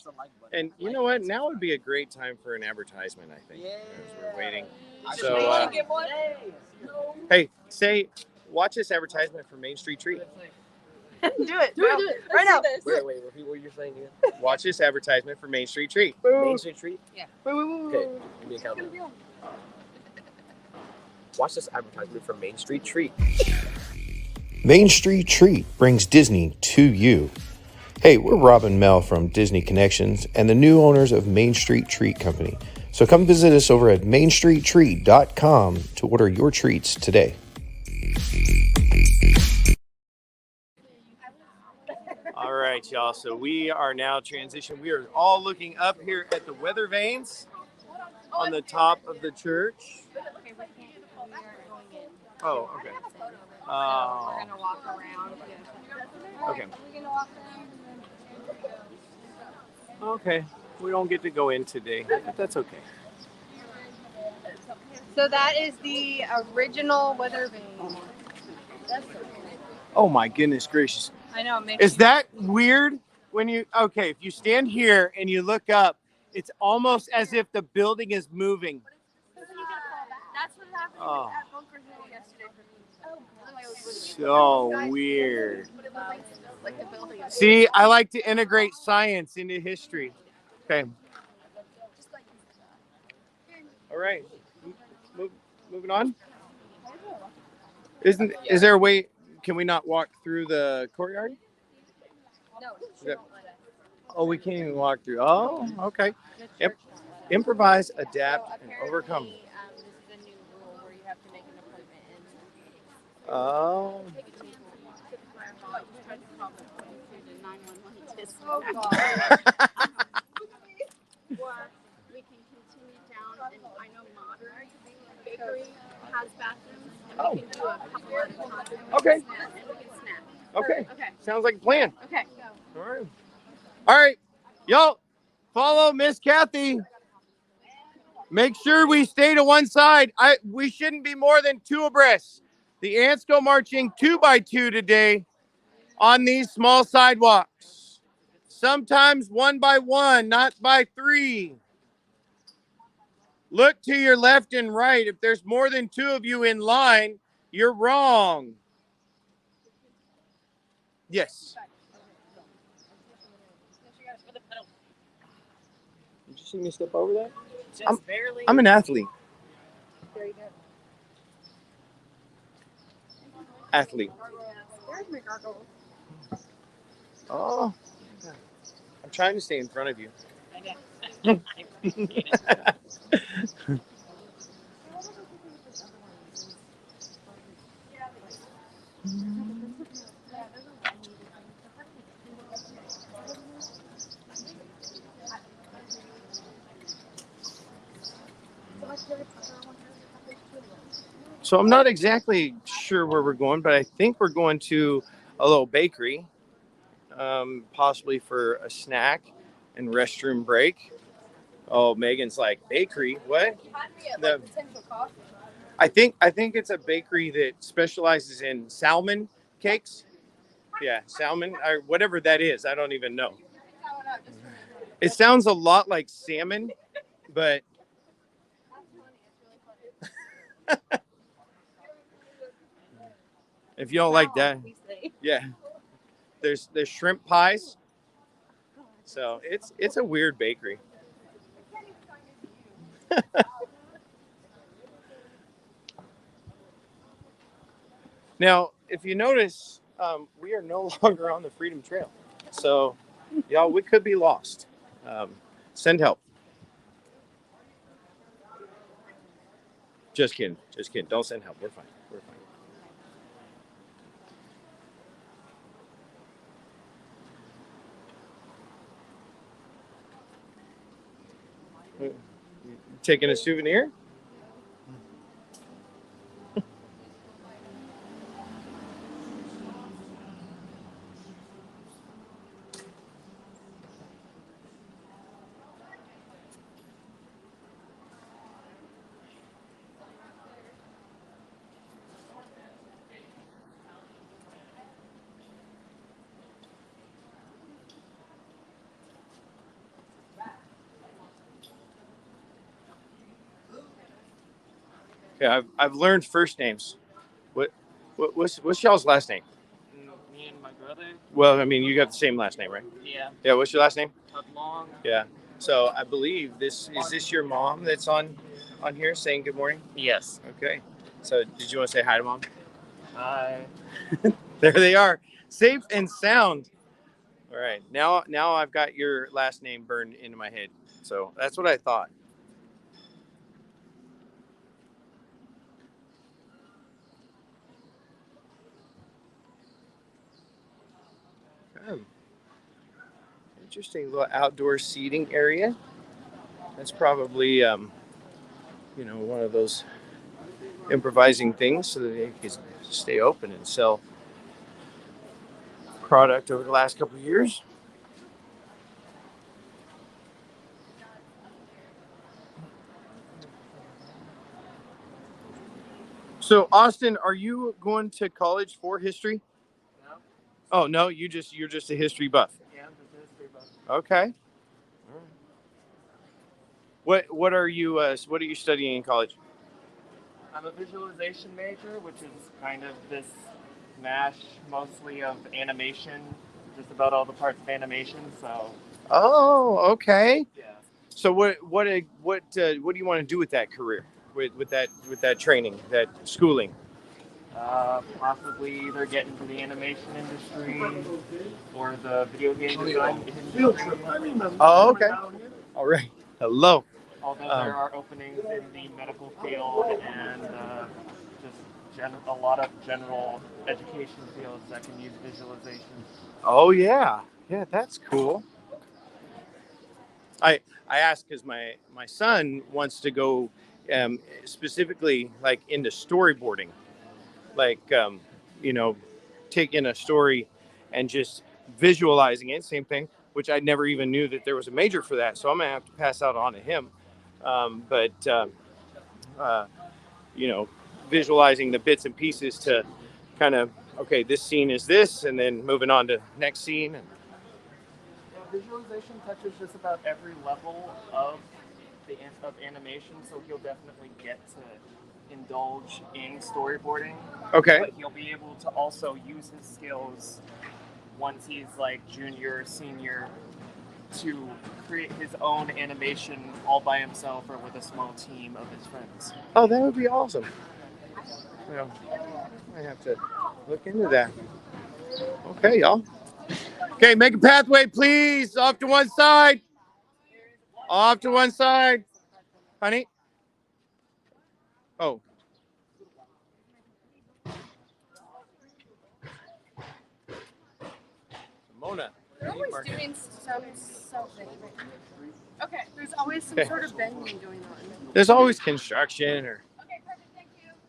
And you know what? Now would be a great time for an advertisement, I think, as we're waiting. So, hey, watch this advertisement for Main Street Treat. Do it. Do it. Right now. Wait, repeat what you're saying again. Watch this advertisement for Main Street Treat. Main Street Treat? Yeah. Okay, give me a count. Watch this advertisement for Main Street Treat. Main Street Treat brings Disney to you. Hey, we're Rob and Mel from Disney Connections and the new owners of Main Street Treat Company. So come visit us over at mainstreettreat.com to order your treats today. All right, y'all. So we are now transitioning. We are all looking up here at the weather vanes on the top of the church. Oh, okay. We're gonna walk around. Okay. Okay. We don't get to go in today, but that's okay. So that is the original weather vane. Oh my goodness gracious. I know. Is that weird when you, okay, if you stand here and you look up, it's almost as if the building is moving. That's what happened at Bunker Hill yesterday for me. So weird. See, I like to integrate science into history. Okay. All right. Moving on. Is there a way? Can we not walk through the courtyard? No. Oh, we can't even walk through. Oh, okay. Yep. Improvise, adapt, and overcome. This is a new rule where you have to make an appointment. Oh. Oh, God. Or we can continue down, and I know Modern Bakery has bathrooms, and we can do a couple at a time. Okay. And we can snack. Okay. Okay. Sounds like a plan. Okay. All right. All right. Y'all, follow Miss Kathy. Make sure we stay to one side. We shouldn't be more than 2 abreast. The ants go marching 2 by 2 today on these small sidewalks. Sometimes 1 by 1, not by 3. Look to your left and right. If there's more than 2 of you in line, you're wrong. Yes. Did you see me step over that? I'm an athlete. Very good. Athlete. There's my gargoyle. Oh. I'm trying to stay in front of you. So I'm not exactly sure where we're going, but I think we're going to a little bakery, possibly for a snack and restroom break. Oh, Megan's like, bakery? What? The, I think it's a bakery that specializes in salmon cakes. Yeah, salmon or whatever that is. I don't even know. It sounds a lot like salmon, but if you don't like that, yeah. There's shrimp pies. So it's a weird bakery. Now, if you notice, we are no longer on the Freedom Trail. So, y'all, we could be lost. Send help. Just kidding. Just kidding. Don't send help. We're fine. We're fine. Taking a souvenir? Yeah, I've learned first names. What's y'all's last name? Me and my brother. Well, I mean, you got the same last name, right? Yeah. Yeah. What's your last name? Long. Yeah. So I believe this your mom that's on here saying good morning? Yes. Okay. So did you want to say hi to mom? Hi. There they are, safe and sound. All right. Now I've got your last name burned into my head. So that's what I thought. Interesting little outdoor seating area. That's probably one of those improvising things so that they can stay open and sell product over the last couple of years. So Austin, are you going to college for history? No. Oh no, you're just a history buff. Yeah, I'm just a history buff. Okay. What are you studying in college? I'm a visualization major, which is kind of this mash mostly of animation, just about all the parts of animation. So. Oh, okay. Yeah. So what do you want to do with that career, with that training, that schooling? Possibly either get into the animation industry or the video game design industry. Oh, okay. All right. Hello. Although there are openings in the medical field and just a lot of general education fields that can use visualization. Oh yeah, that's cool. I asked because my son wants to go specifically like into storyboarding, like taking a story and just visualizing it. Same thing, which I never even knew that there was a major for that. So I'm gonna have to pass out on to him. But you know, visualizing the bits and pieces to kind of, okay, this scene is this, and then moving on to next scene. And visualization touches just about every level of animation, so he'll definitely get to indulge in storyboarding. Okay. But he'll be able to also use his skills once he's like junior, senior, to create his own animation all by himself or with a small team of his friends. Oh, that would be awesome. Well, I have to look into that. Okay, y'all. Okay, make a pathway, please. Off to one side. Off to one side. Honey? Oh. Mona. They're always doing something. Okay, there's always some sort of bending going on. There's always construction or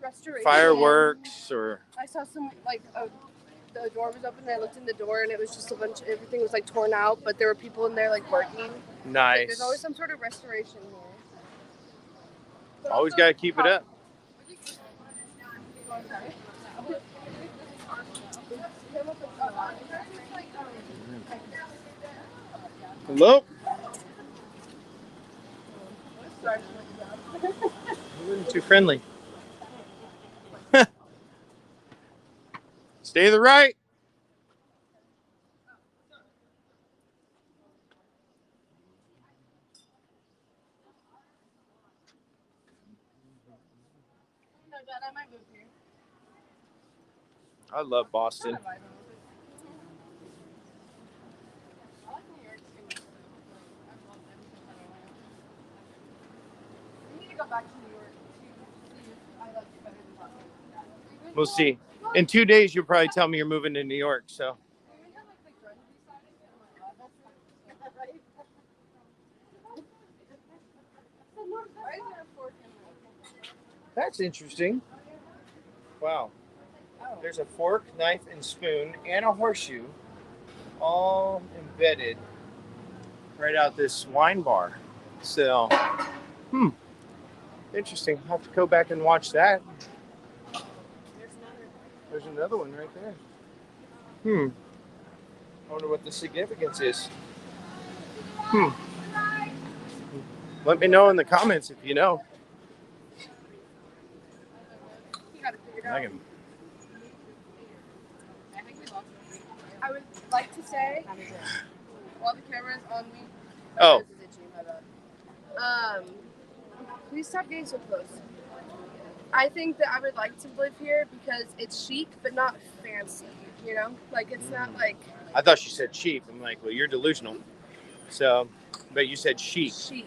Restoration. fireworks or... I saw some, like, the door was open and I looked in the door and it was just a bunch, everything was like torn out, but there were people in there like working. Nice. Like, there's always some sort of restoration here. Always got to keep it up. Hello? You weren't too friendly. Stay to the right. I love Boston. We'll see. In 2 days, you'll probably tell me you're moving to New York. So. That's interesting. Wow. There's a fork, knife, and spoon, and a horseshoe, all embedded right out this wine bar. So, interesting. I'll have to go back and watch that. There's another one right there. I wonder what the significance is. Let me know in the comments if you know. I would like to say, while the camera is on me, Oh. Please stop getting so close. I think that I would like to live here because it's chic, but not fancy. You know, like it's not like. I thought she said cheap. I'm like, well, you're delusional. So, but you said chic. Chic.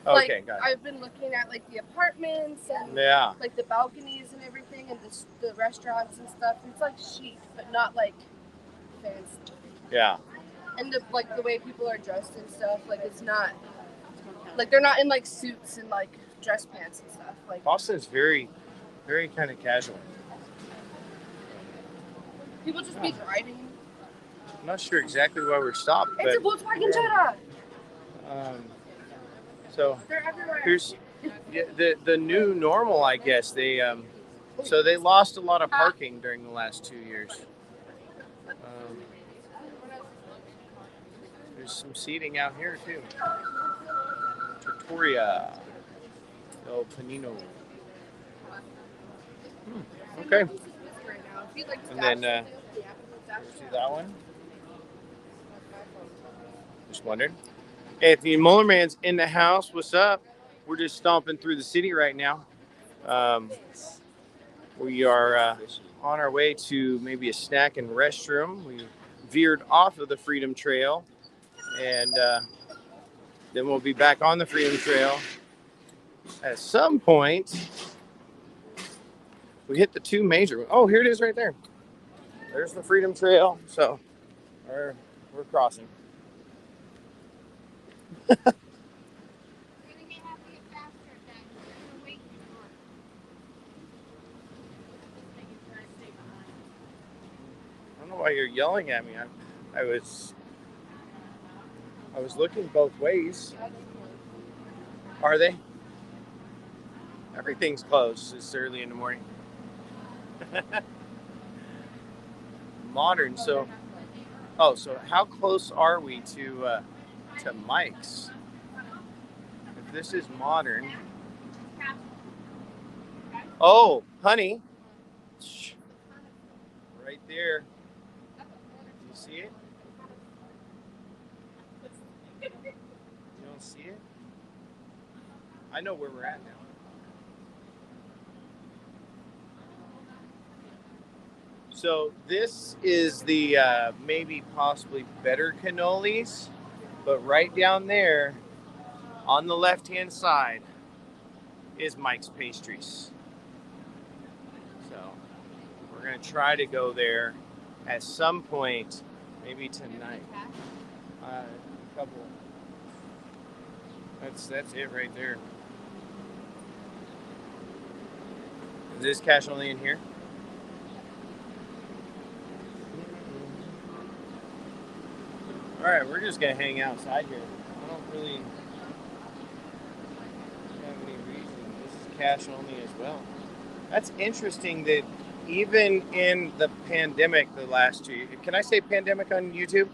Okay, like, got it. I've been looking at like the apartments and like the balconies and everything, and the restaurants and stuff. It's like chic, but not like fancy. Yeah. And like the way people are dressed and stuff, like it's not like they're not in like suits and like dress pants and stuff. Like Boston's very, very kind of casual. People just be driving. I'm not sure exactly why we're stopped. It's a Volkswagen Jetta. So they're everywhere. Here's the new normal, I guess. They so they lost a lot of parking during the last 2 years. There's some seating out here too. Trattoria El Panino. Okay. And then see that one. Just wondering. Anthony Mullerman's in the house. What's up? We're just stomping through the city right now. We are on our way to maybe a snack and restroom. We veered off of the Freedom Trail, and then we'll be back on the Freedom Trail. At some point, we hit the two major. Oh, here it is right there. There's the Freedom Trail. So we're crossing. I don't know why you're yelling at me. I was looking both ways. Are they? Everything's closed this early in the morning. Modern. So how close are we to Mike's? If this is modern. Oh, honey. Right there. You see it? You don't see it? I know where we're at now. So this is the maybe possibly better cannolis, but right down there on the left-hand side is Mike's Pastries. So we're gonna try to go there at some point, maybe tonight. A couple. That's it right there. Is this cash only in here? All right, we're just gonna hang outside here. I don't really have any reason. This is cash only as well. That's interesting that even in the pandemic, the last 2 years, can I say pandemic on YouTube?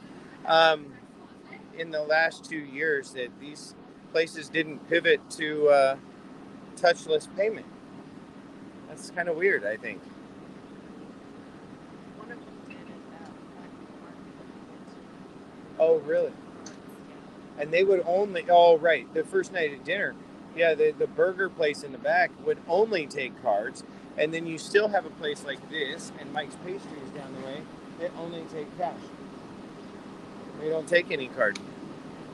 In the last 2 years, that these places didn't pivot to touchless payment. That's kind of weird, I think. Oh, really? And they would only, oh, right, the first night at dinner, yeah, the burger place in the back would only take cards. And then you still have a place like this, and Mike's Pastries down the way, that only take cash. They don't take any card.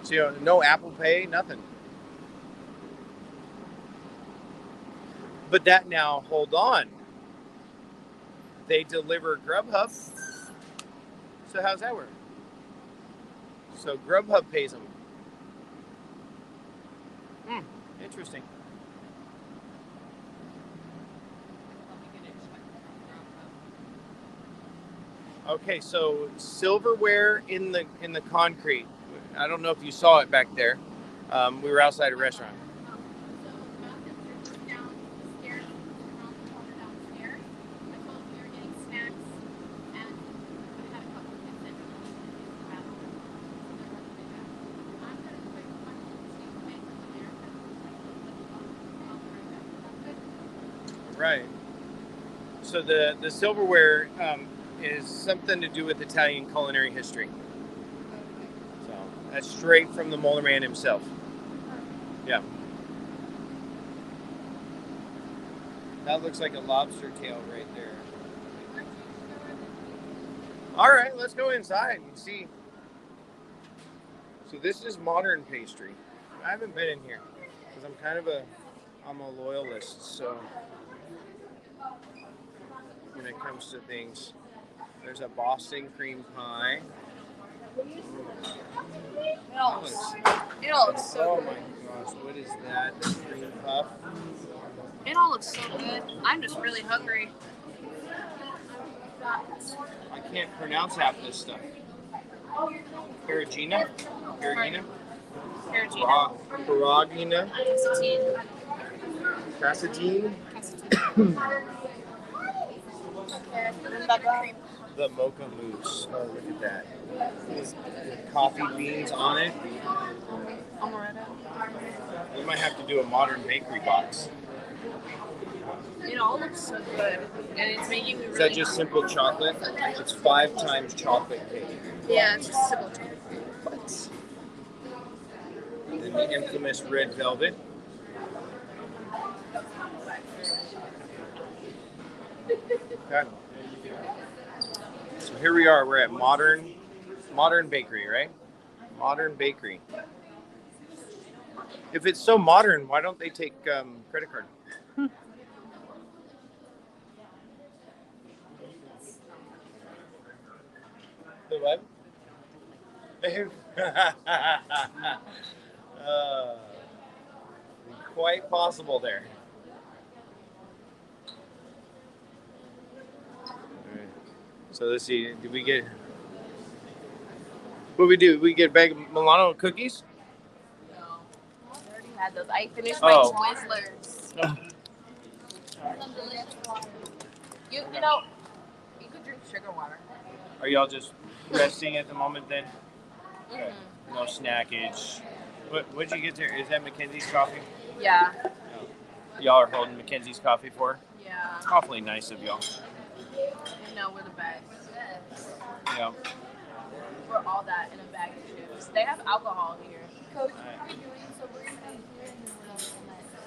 So, you know, no Apple Pay, nothing. But that now, hold on. They deliver Grubhub. So how's that work? So Grubhub pays them. Interesting. Okay, so silverware in the concrete. I don't know if you saw it back there. We were outside a restaurant. Right. So the silverware is something to do with Italian culinary history. So that's straight from the Molar Man himself. Yeah. That looks like a lobster tail right there. All right, let's go inside and see. So this is modern pastry. I haven't been in here because I'm a loyalist. So when it comes to things, there's a Boston cream pie. It all looks so Oh good. my gosh, what is that? The cream puff? It all looks so good. I'm just really hungry. I can't pronounce half this stuff. Perugina? Perugina? Perugina. Perugina? Casatine. Casatine? The mocha mousse. Oh, look at that. With coffee beans on it. Amaretto. We might have to do a modern bakery box. It all looks so good. And it's making me really... Is that just simple chocolate? It's 5 times chocolate cake. Yeah, it's just simple chocolate. And then the infamous red velvet. Okay. So here we are. We're at Modern Bakery, right? Modern Bakery. If it's so modern, why don't they take credit card? The what? Quite possible there. So let's see. Did we get? What we do? We get a bag of Milano cookies. No, I already had those. I finished my Twizzlers. You know, you could drink sugar water. Are y'all just resting at the moment then? Okay. No snackage. What'd you get there? Is that Mackenzie's coffee? Yeah. No. Y'all are holding Mackenzie's coffee for her? Yeah. It's awfully nice of y'all. You know, we're the best. Yeah. We're all that in a bag of chips. They have alcohol here. Coach,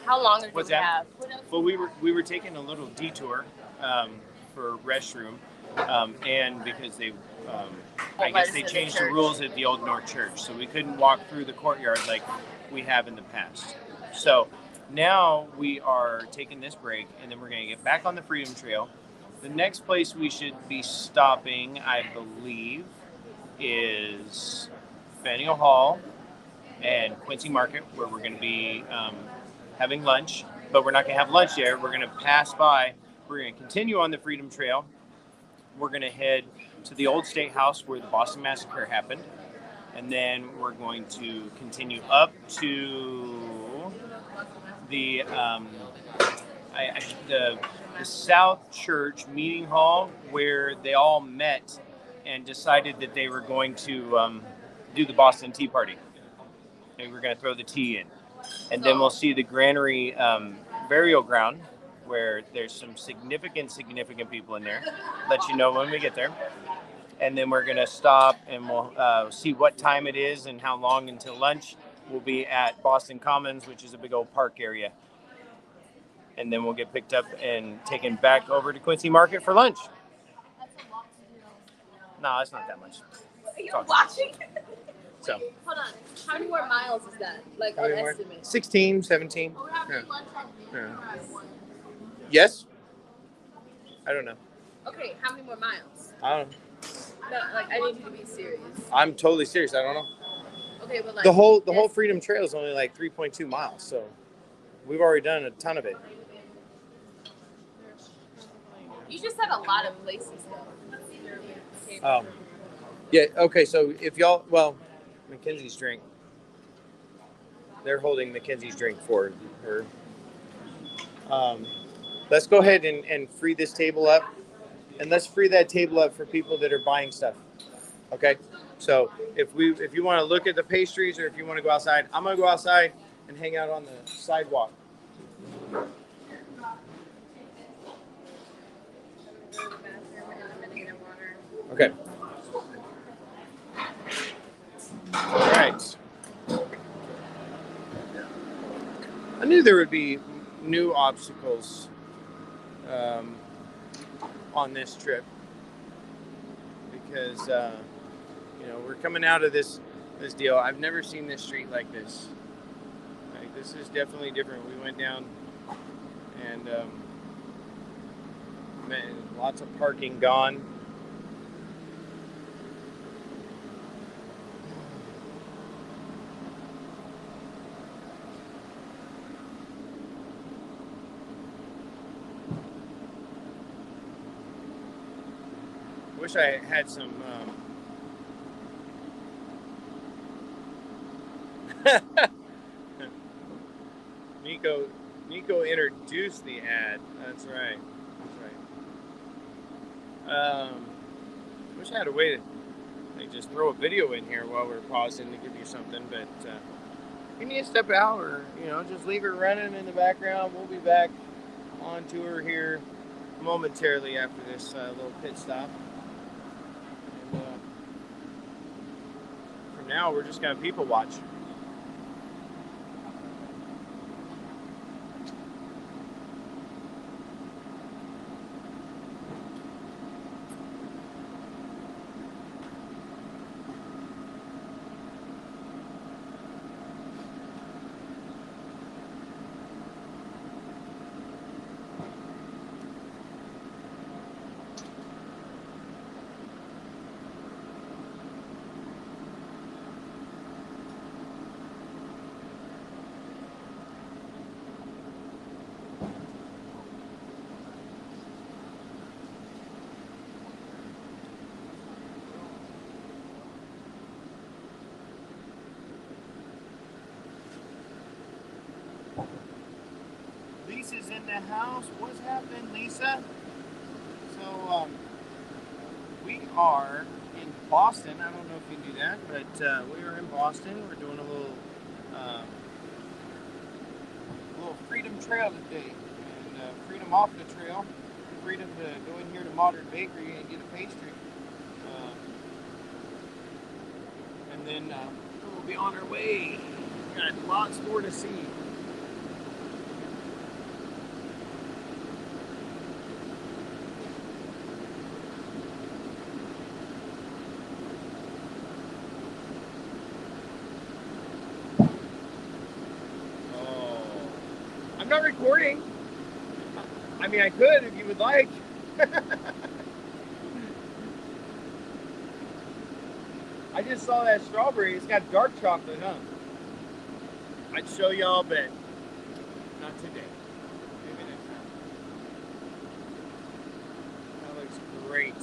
how long do What's we that? have? Well, we were taking a little detour for restroom, and because they, I guess they changed the rules at the Old North Church, so we couldn't walk through the courtyard like we have in the past. So now we are taking this break, and then we're going to get back on the Freedom Trail. The next place we should be stopping, I believe, is Faneuil Hall and Quincy Market, where we're going to be having lunch. But we're not going to have lunch there. We're going to pass by. We're going to continue on the Freedom Trail. We're going to head to the old State House where the Boston Massacre happened. And then we're going to continue up to the South Church Meeting Hall, where they all met and decided that they were going to do the Boston Tea Party. And we're going to throw the tea in. And then we'll see the Granary burial ground, where there's some significant people in there. Let you know when we get there. And then we're going to stop and we'll see what time it is and how long until lunch. We'll be at Boston Commons, which is a big old park area. And then we'll get picked up and taken back over to Quincy Market for lunch. No, it's not that much. Are you watching? So. Hold on. How many more miles is that? Like, on estimate? 16, 17. Oh, we're having Yeah. lunch on Yeah. one. Yes? I don't know. Okay, how many more miles? I don't know. No, like, I need you to be serious. I'm totally serious. I don't know. Okay, but like... The whole Freedom Trail is only like 3.2 miles, so we've already done a ton of it. You just said a lot of places, though. Yeah, okay, so if y'all... Well, Mackenzie's drink. They're holding Mackenzie's drink for her. Let's go ahead and free this table up. And let's free that table up for people that are buying stuff. Okay? So if you want to look at the pastries or if you want to go outside, I'm going to go outside and hang out on the sidewalk. Okay. All right. I knew there would be new obstacles on this trip because we're coming out of this deal. I've never seen this street like this. Like, this is definitely different. We went down and man, lots of parking gone. Wish I had some Nico introduced the ad. That's right. Wish I had a way to just throw a video in here while we're pausing to give you something, but you need to step out or just leave it running in the background. We'll be back on tour here momentarily after this little pit stop. For now, we're just going to people watch. in the house. What's happening, Lisa? So, we are in Boston. I don't know if you knew that, but we are in Boston. We're doing a little freedom trail today, and freedom off the trail, freedom to go in here to Modern Bakery and get a pastry, and then we'll be on our way. We got lots more to see. I'm not recording. I mean, I could if you would like. I just saw that strawberry. It's got dark chocolate, huh? I'd show y'all, but not today. Maybe next time. That looks great.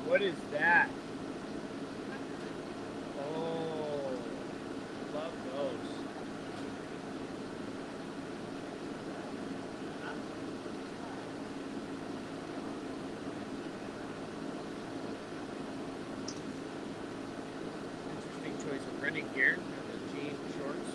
What is that? Oh, love those. Interesting choice of running gear. The jean shorts.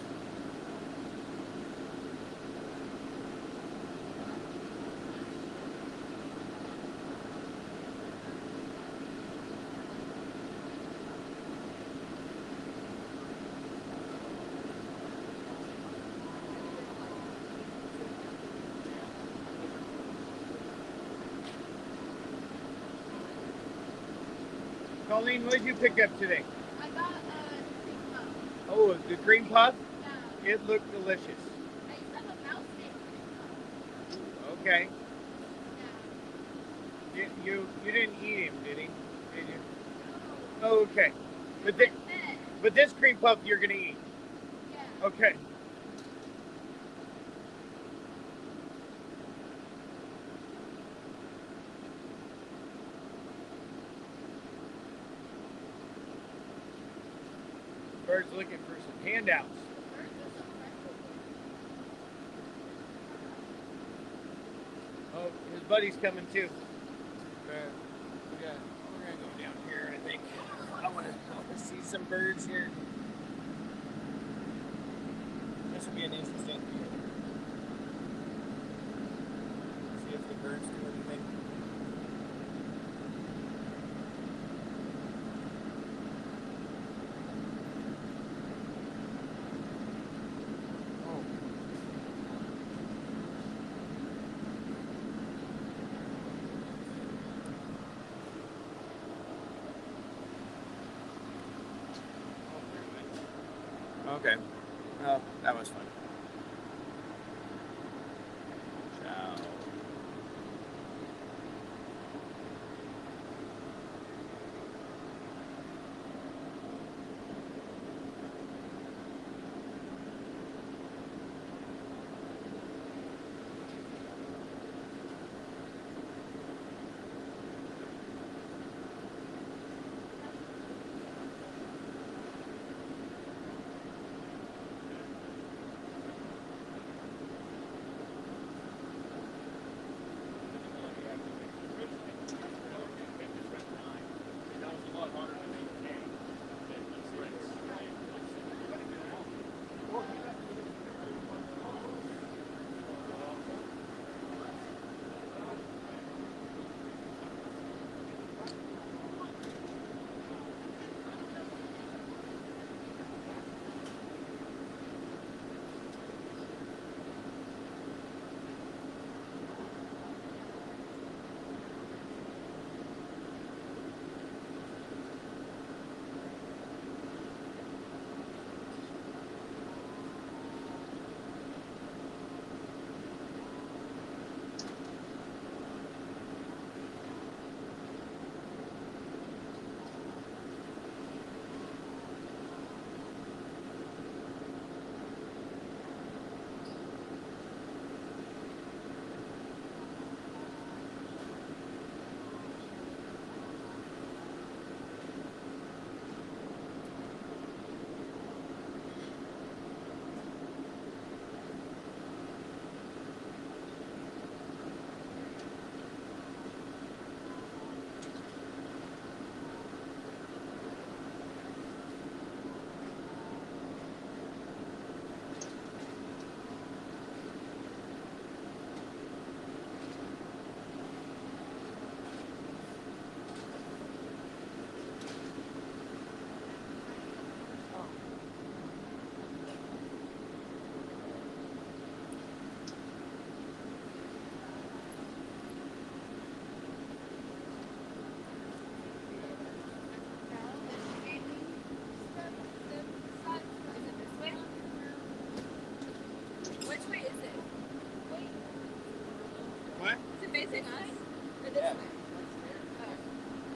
Colleen, what did you pick up today? I got cream puff. Oh, the cream puff? Yeah. It looked delicious. I used to have a mouse named Cream Puff. Okay. Yeah. You didn't eat him, did he? Did you? No. Oh, okay. But this cream puff you're gonna eat. Yeah. Okay. Bird's looking for some handouts. Oh, his buddy's coming too. We're gonna go down here. I think I want to see some birds here. This will be an interesting view. See if the birds do anything. Okay. Well, that was fun. Ciao.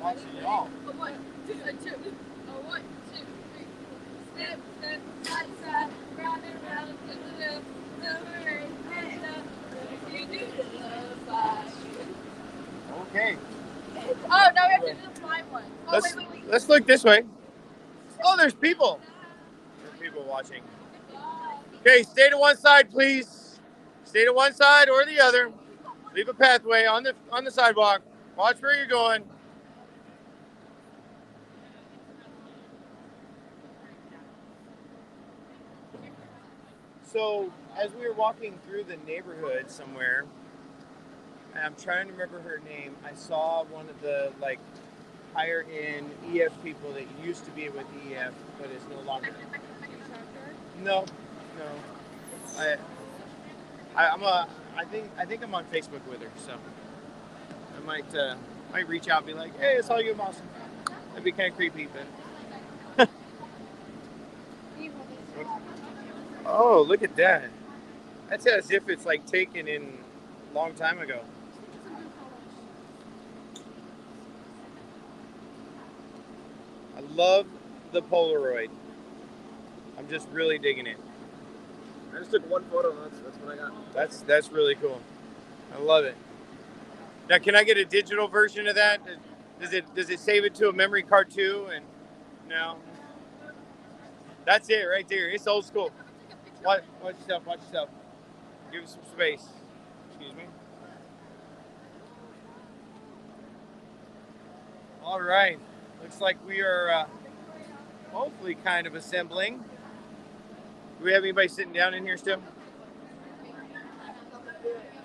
watching it all. A 1, 2, a 2. A 1, 2, 3. Step, step, side, side, round and round, to the left, to the right, and up. If you do the love slide. Okay. Oh, now we have to do the fly one. Oh, wait. Let's look this way. Oh, there's people. There's people watching. Okay, stay to one side, please. Stay to one side or the other. Leave a pathway on the sidewalk. Watch where you're going. So, as we were walking through the neighborhood somewhere, and I'm trying to remember her name, I saw one of the higher end EF people that used to be with EF, but is no longer. No. I think I'm on Facebook with her, so I might reach out and be like, hey, I saw you in Boston. That'd be kind of creepy, but. Oh, look at that. That's as if it's taken in a long time ago. I love the Polaroid. I'm just really digging it. I just took one photo. That's what I got. That's really cool. I love it. Now, can I get a digital version of that? Does it save it to a memory card too? And no, that's it right there. It's old school. Watch yourself. Watch yourself. Give it some space. Excuse me. All right. Looks like we are hopefully kind of assembling. Do we have anybody sitting down in here still?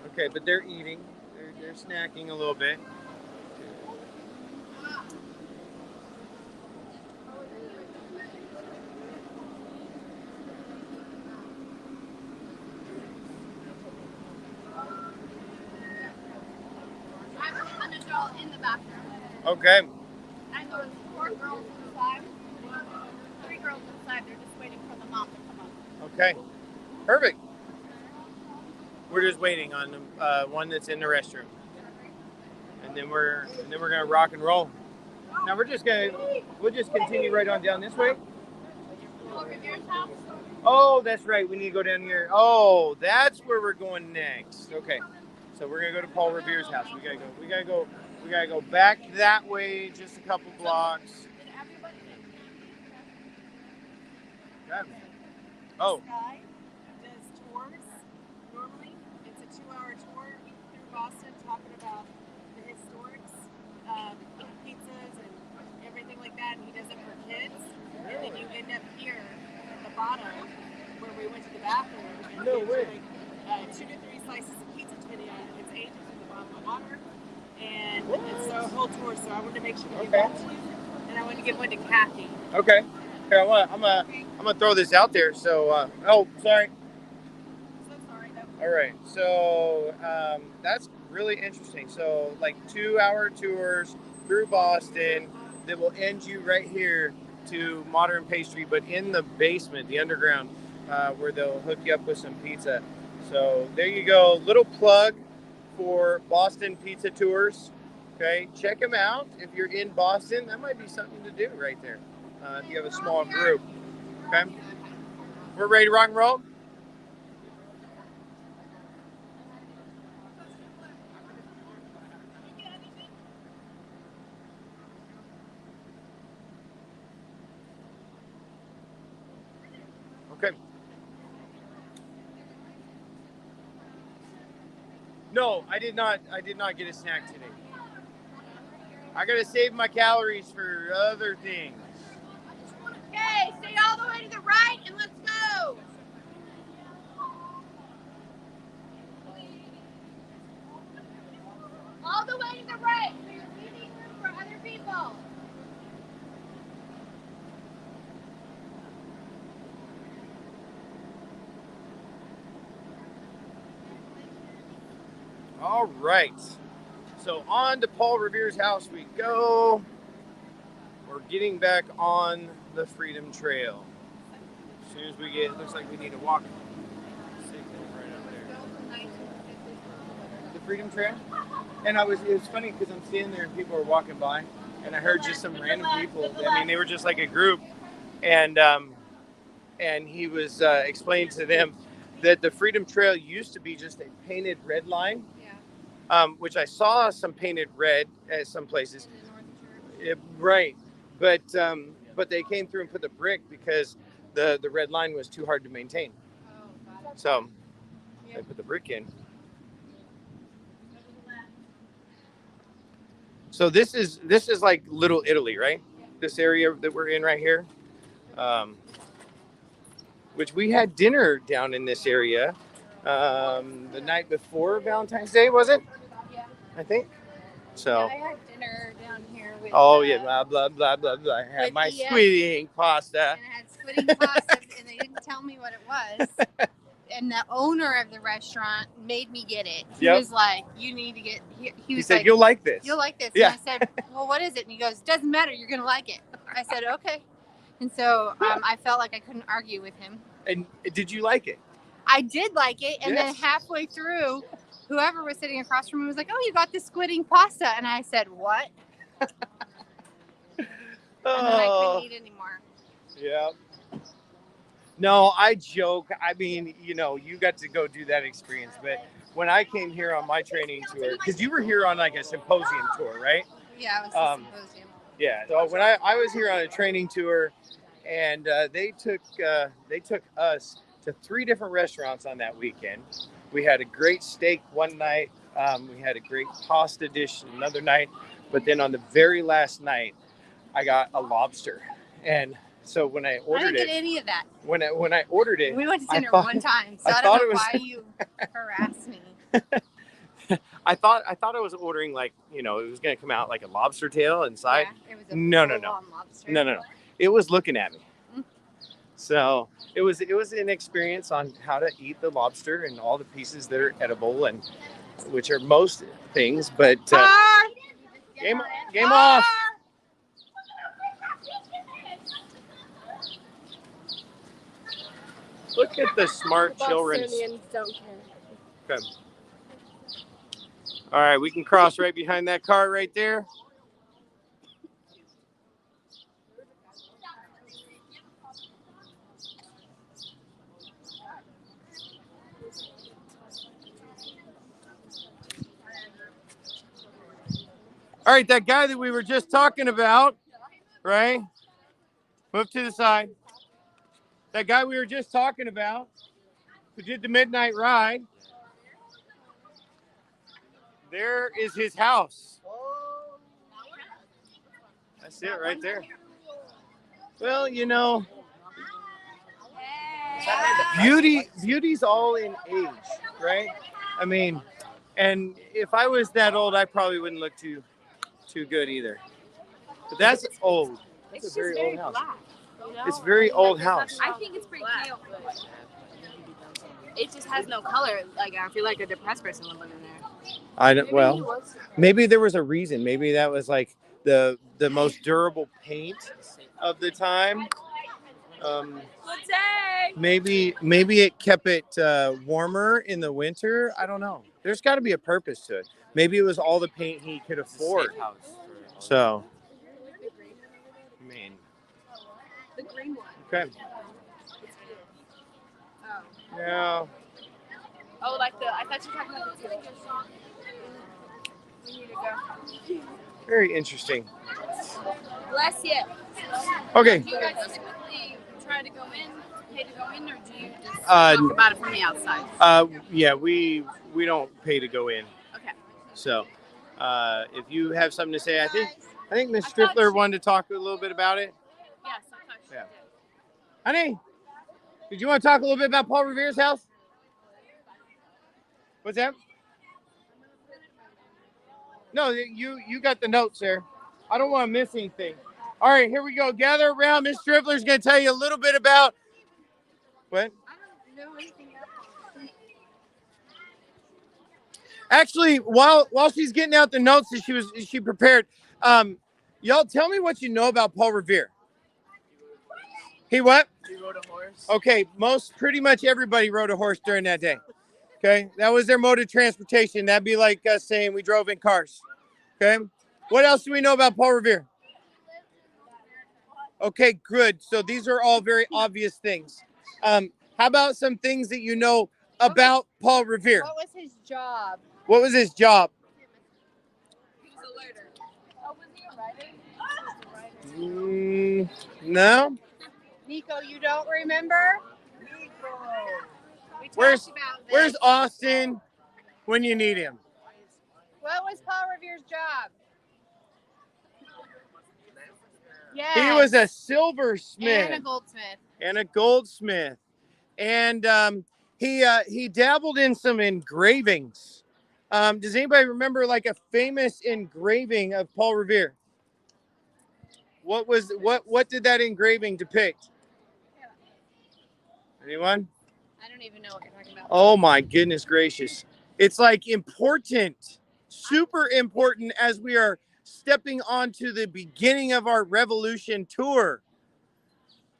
Okay, but they're eating. They're snacking a little bit. I'm an adult in the bathroom. Okay. And there's 4 girls inside. 3 girls inside. They're just waiting for the mom to come up. Okay. Perfect. We're just waiting on the one that's in the restroom, and then we're gonna rock and roll. Now we'll just continue right on down this way. Oh, that's right. We need to go down here. Oh, that's where we're going next. Okay. So we're gonna go to Paul Revere's house. We gotta go back that way just a couple blocks. Okay. Oh. This guy does tours. Normally, it's a 2-hour tour through Boston talking about the historics, pizzas and everything like that. And he does it for kids. And then you end up here at the bottom where we went to the bathroom. And No way. 2 to 3 slices of pizza depending on its age in the bottom of the water. And it's a whole tour, so I wanted to make sure to give that to you. And I wanted to give one to Kathy. Okay. Here, I'm gonna throw this out there. So, oh, sorry. So sorry, though. All right. So that's really interesting. So 2-hour tours through Boston that will end you right here to Modern Pastry, but in the basement, the underground, where they'll hook you up with some pizza. So there you go. Little plug for Boston Pizza Tours. Okay, check them out. If you're in Boston, that might be something to do right there. If you have a small group. Okay, we're ready to rock and roll. Okay. No, I did not get a snack today. I gotta save my calories for other things. Okay, stay all the way to the right and let's go. All the way to the right, so you're leaving room for other people. All right. So on to Paul Revere's house we go. We're getting back on the Freedom Trail. As soon as we get, it looks like we need to walk. Right up there. The Freedom Trail. And it was funny because I'm standing there and people are walking by, and I heard just some random people. I mean, they were just like a group, and he was explaining to them that the Freedom Trail used to be just a painted red line, which I saw some painted red at some places. Right, but they came through and put the brick because the red line was too hard to maintain. So they put the brick in. So this is like Little Italy, right? This area that we're in right here, which we had dinner down in this area the night before Valentine's Day, was it? Yeah. I think. So. Yeah, I had dinner down here with. Oh yeah, blah blah blah blah blah. I had my squid pasta. And I had squid pasta, and they didn't tell me what it was. And the owner of the restaurant made me get it. He was like, "You need to get." He said, like, "You'll like this. You'll like this." Yeah. And I said, "Well, what is it?" And he goes, "Doesn't matter. You're gonna like it." I said, "Okay." And so I felt like I couldn't argue with him. And did you like it? I did like it, and then halfway through, whoever was sitting across from me was like, "Oh, you got the squidding pasta," and I said, "What?" And then I couldn't eat anymore. Yeah. No, I joke. I mean, you know, you got to go do that experience, but when I came here on my training tour, because you were here on like a symposium tour, right? Yeah, it was a symposium. Yeah. So when I was here on a training tour, and they took us to 3 different restaurants on that weekend. We had a great steak one night. We had a great pasta dish another night, but then on the very last night, I got a lobster. And so when I ordered I didn't get any of that. When I ordered it, we went to dinner one time, so I don't know why you harassed me. I thought I was ordering, like, you know, it was gonna come out like a lobster tail inside. Yeah, it was a No. lobster. No. It was looking at me. So it was an experience on how to eat the lobster and all the pieces that are edible, and which are most things. But game off. Look at the smart children. Don't care. Okay. All right, we can cross right behind that car right there. All right, that guy that we were just talking about, right? Move to the side. That guy we were just talking about, who did the midnight ride, there is his house. That's it right there. Well, you know, beauty's all in age, right? I mean, and if I was that old, I probably wouldn't look too good either. But that's old. It's a very old house. Black, you know? It's very old house. I think it's pretty cute. It just has no color. Like, I feel like a depressed person would live in there. I don't. Well, maybe there was a reason. Maybe that was like the most durable paint of the time. Maybe it kept it warmer in the winter. I don't know. There's got to be a purpose to it. Maybe it was all the paint he could afford. So, I mean, The green one. okay. Oh. Yeah. Oh, like I thought you were talking about the We need to go. Very interesting. Bless you. Okay. Do you guys typically try to go in, pay to go in, or do you just talk about it from the outside? Yeah, we don't pay to go in. Okay. So, if you have something to say, I think Miss Striffler wanted to talk a little bit about it. Yes, I thought she did. Honey, did you want to talk a little bit about Paul Revere's house? What's that? No, you got the notes there. I don't want to miss anything. All right, here we go. Gather around. Miss Striffler's going to tell you a little bit about what? I don't know anything else. Actually, while she's getting out the notes that she prepared, y'all tell me what you know about Paul Revere. He what? He rode a horse. Okay, pretty much everybody rode a horse during that day. Okay, that was their mode of transportation. That'd be like us saying we drove in cars. Okay, what else do we know about Paul Revere? Okay, good. So these are all very obvious things. How about some things that you know about Paul Revere? What was his job? What was his job? He was a writer. Oh, was he a writer? No. Nico, you don't remember? We Where's talked about this. Where's Austin when you need him? What was Paul Revere's job? Yes. He was a silversmith and a goldsmith. and a goldsmith, and he dabbled in some engravings. Does anybody remember like a famous engraving of Paul Revere? What did that engraving depict? Anyone? I don't even know what you're talking about. Oh my goodness gracious. It's like important, super important as we are stepping onto the beginning of our Revolution tour.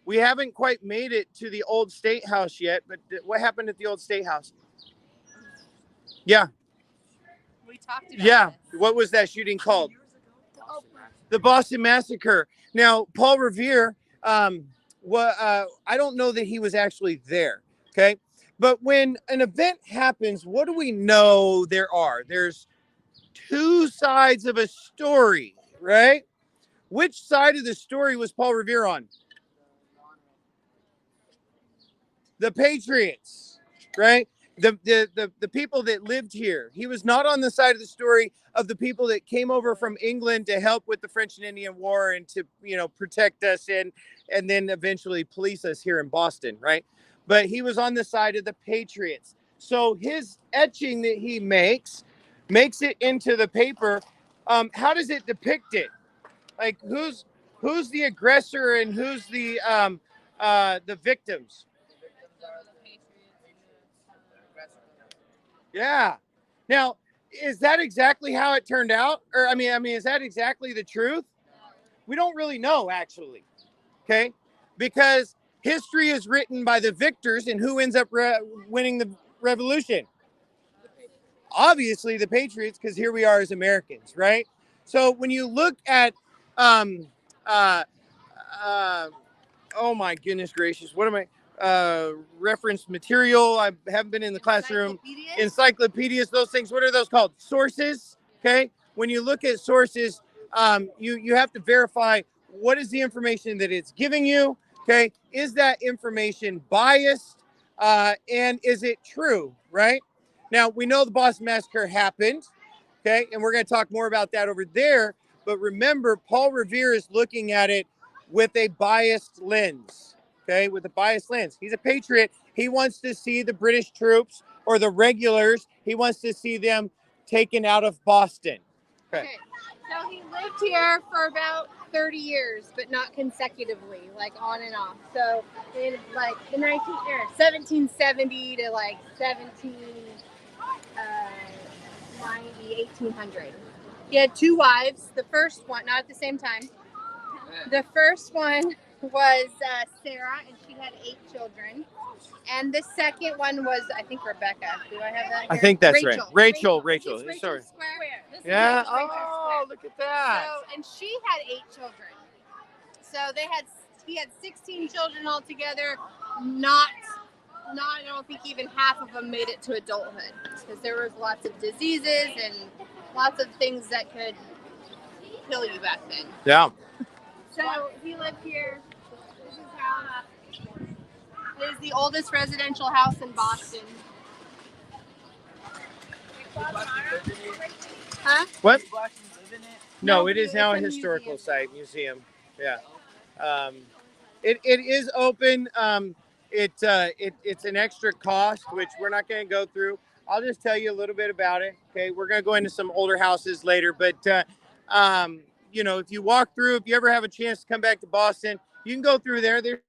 We haven't quite made it to the old State House yet, but what happened at the old State House? Yeah. We talked about Yeah. this. What was that shooting called? The Boston Massacre. Now, Paul Revere, I don't know that he was actually there. Okay. But when an event happens, what do we know there are? There's two sides of a story, right? Which side of the story was Paul Revere on? The Patriots, right? The people that lived here. He was not on the side of the story of the people that came over from England to help with the French and Indian War and to, protect us and then eventually police us here in Boston, right? But he was on the side of the Patriots. So his etching that he makes it into the paper. How does it depict it? Like who's the aggressor and who's the victims? Yeah. Now, is that exactly how it turned out? Or I mean, is that exactly the truth? We don't really know, actually. Okay, because history is written by the victors, and who ends up winning the revolution? Obviously, the Patriots, because here we are as Americans, right? So when you look at, oh my goodness gracious, what am I? Reference material. I haven't been in the classroom. Encyclopedias, those things. What are those called? Sources. Okay. When you look at sources, you have to verify what is the information that it's giving you. Okay. Is that information biased? And is it true? Right. Now we know the Boston Massacre happened. Okay. And we're going to talk more about that over there. But remember, Paul Revere is looking at it with a biased lens. Okay, with a biased lens. He's a patriot. He wants to see the British troops or the regulars. He wants to see them taken out of Boston. Okay. So he lived here for about 30 years, but not consecutively, like on and off. So in like the 1770 to like 1790, 1800. He had two wives. The first one, not at the same time. The first one was Sarah, and she had 8 children. And the second one was, I think, Rebecca. Do I have that here? I think that's Rachel. right. Rachel. This Sorry. Square. This Yeah. is Rachel Oh, Square. look at that. So, and she had 8 children. So he had 16 children altogether. Not, I don't think even half of them made it to adulthood because there was lots of diseases and lots of things that could kill you back then. Yeah. So he lived here. This is how it is the oldest residential house in Boston. Huh? What? No, No, it is now a it's a historical museum. Yeah. It is open. It's an extra cost, which we're not going to go through. I'll just tell you a little bit about it. Okay, we're going to go into some older houses later, but if you walk through, if you ever have a chance to come back to Boston, you can go through there. There's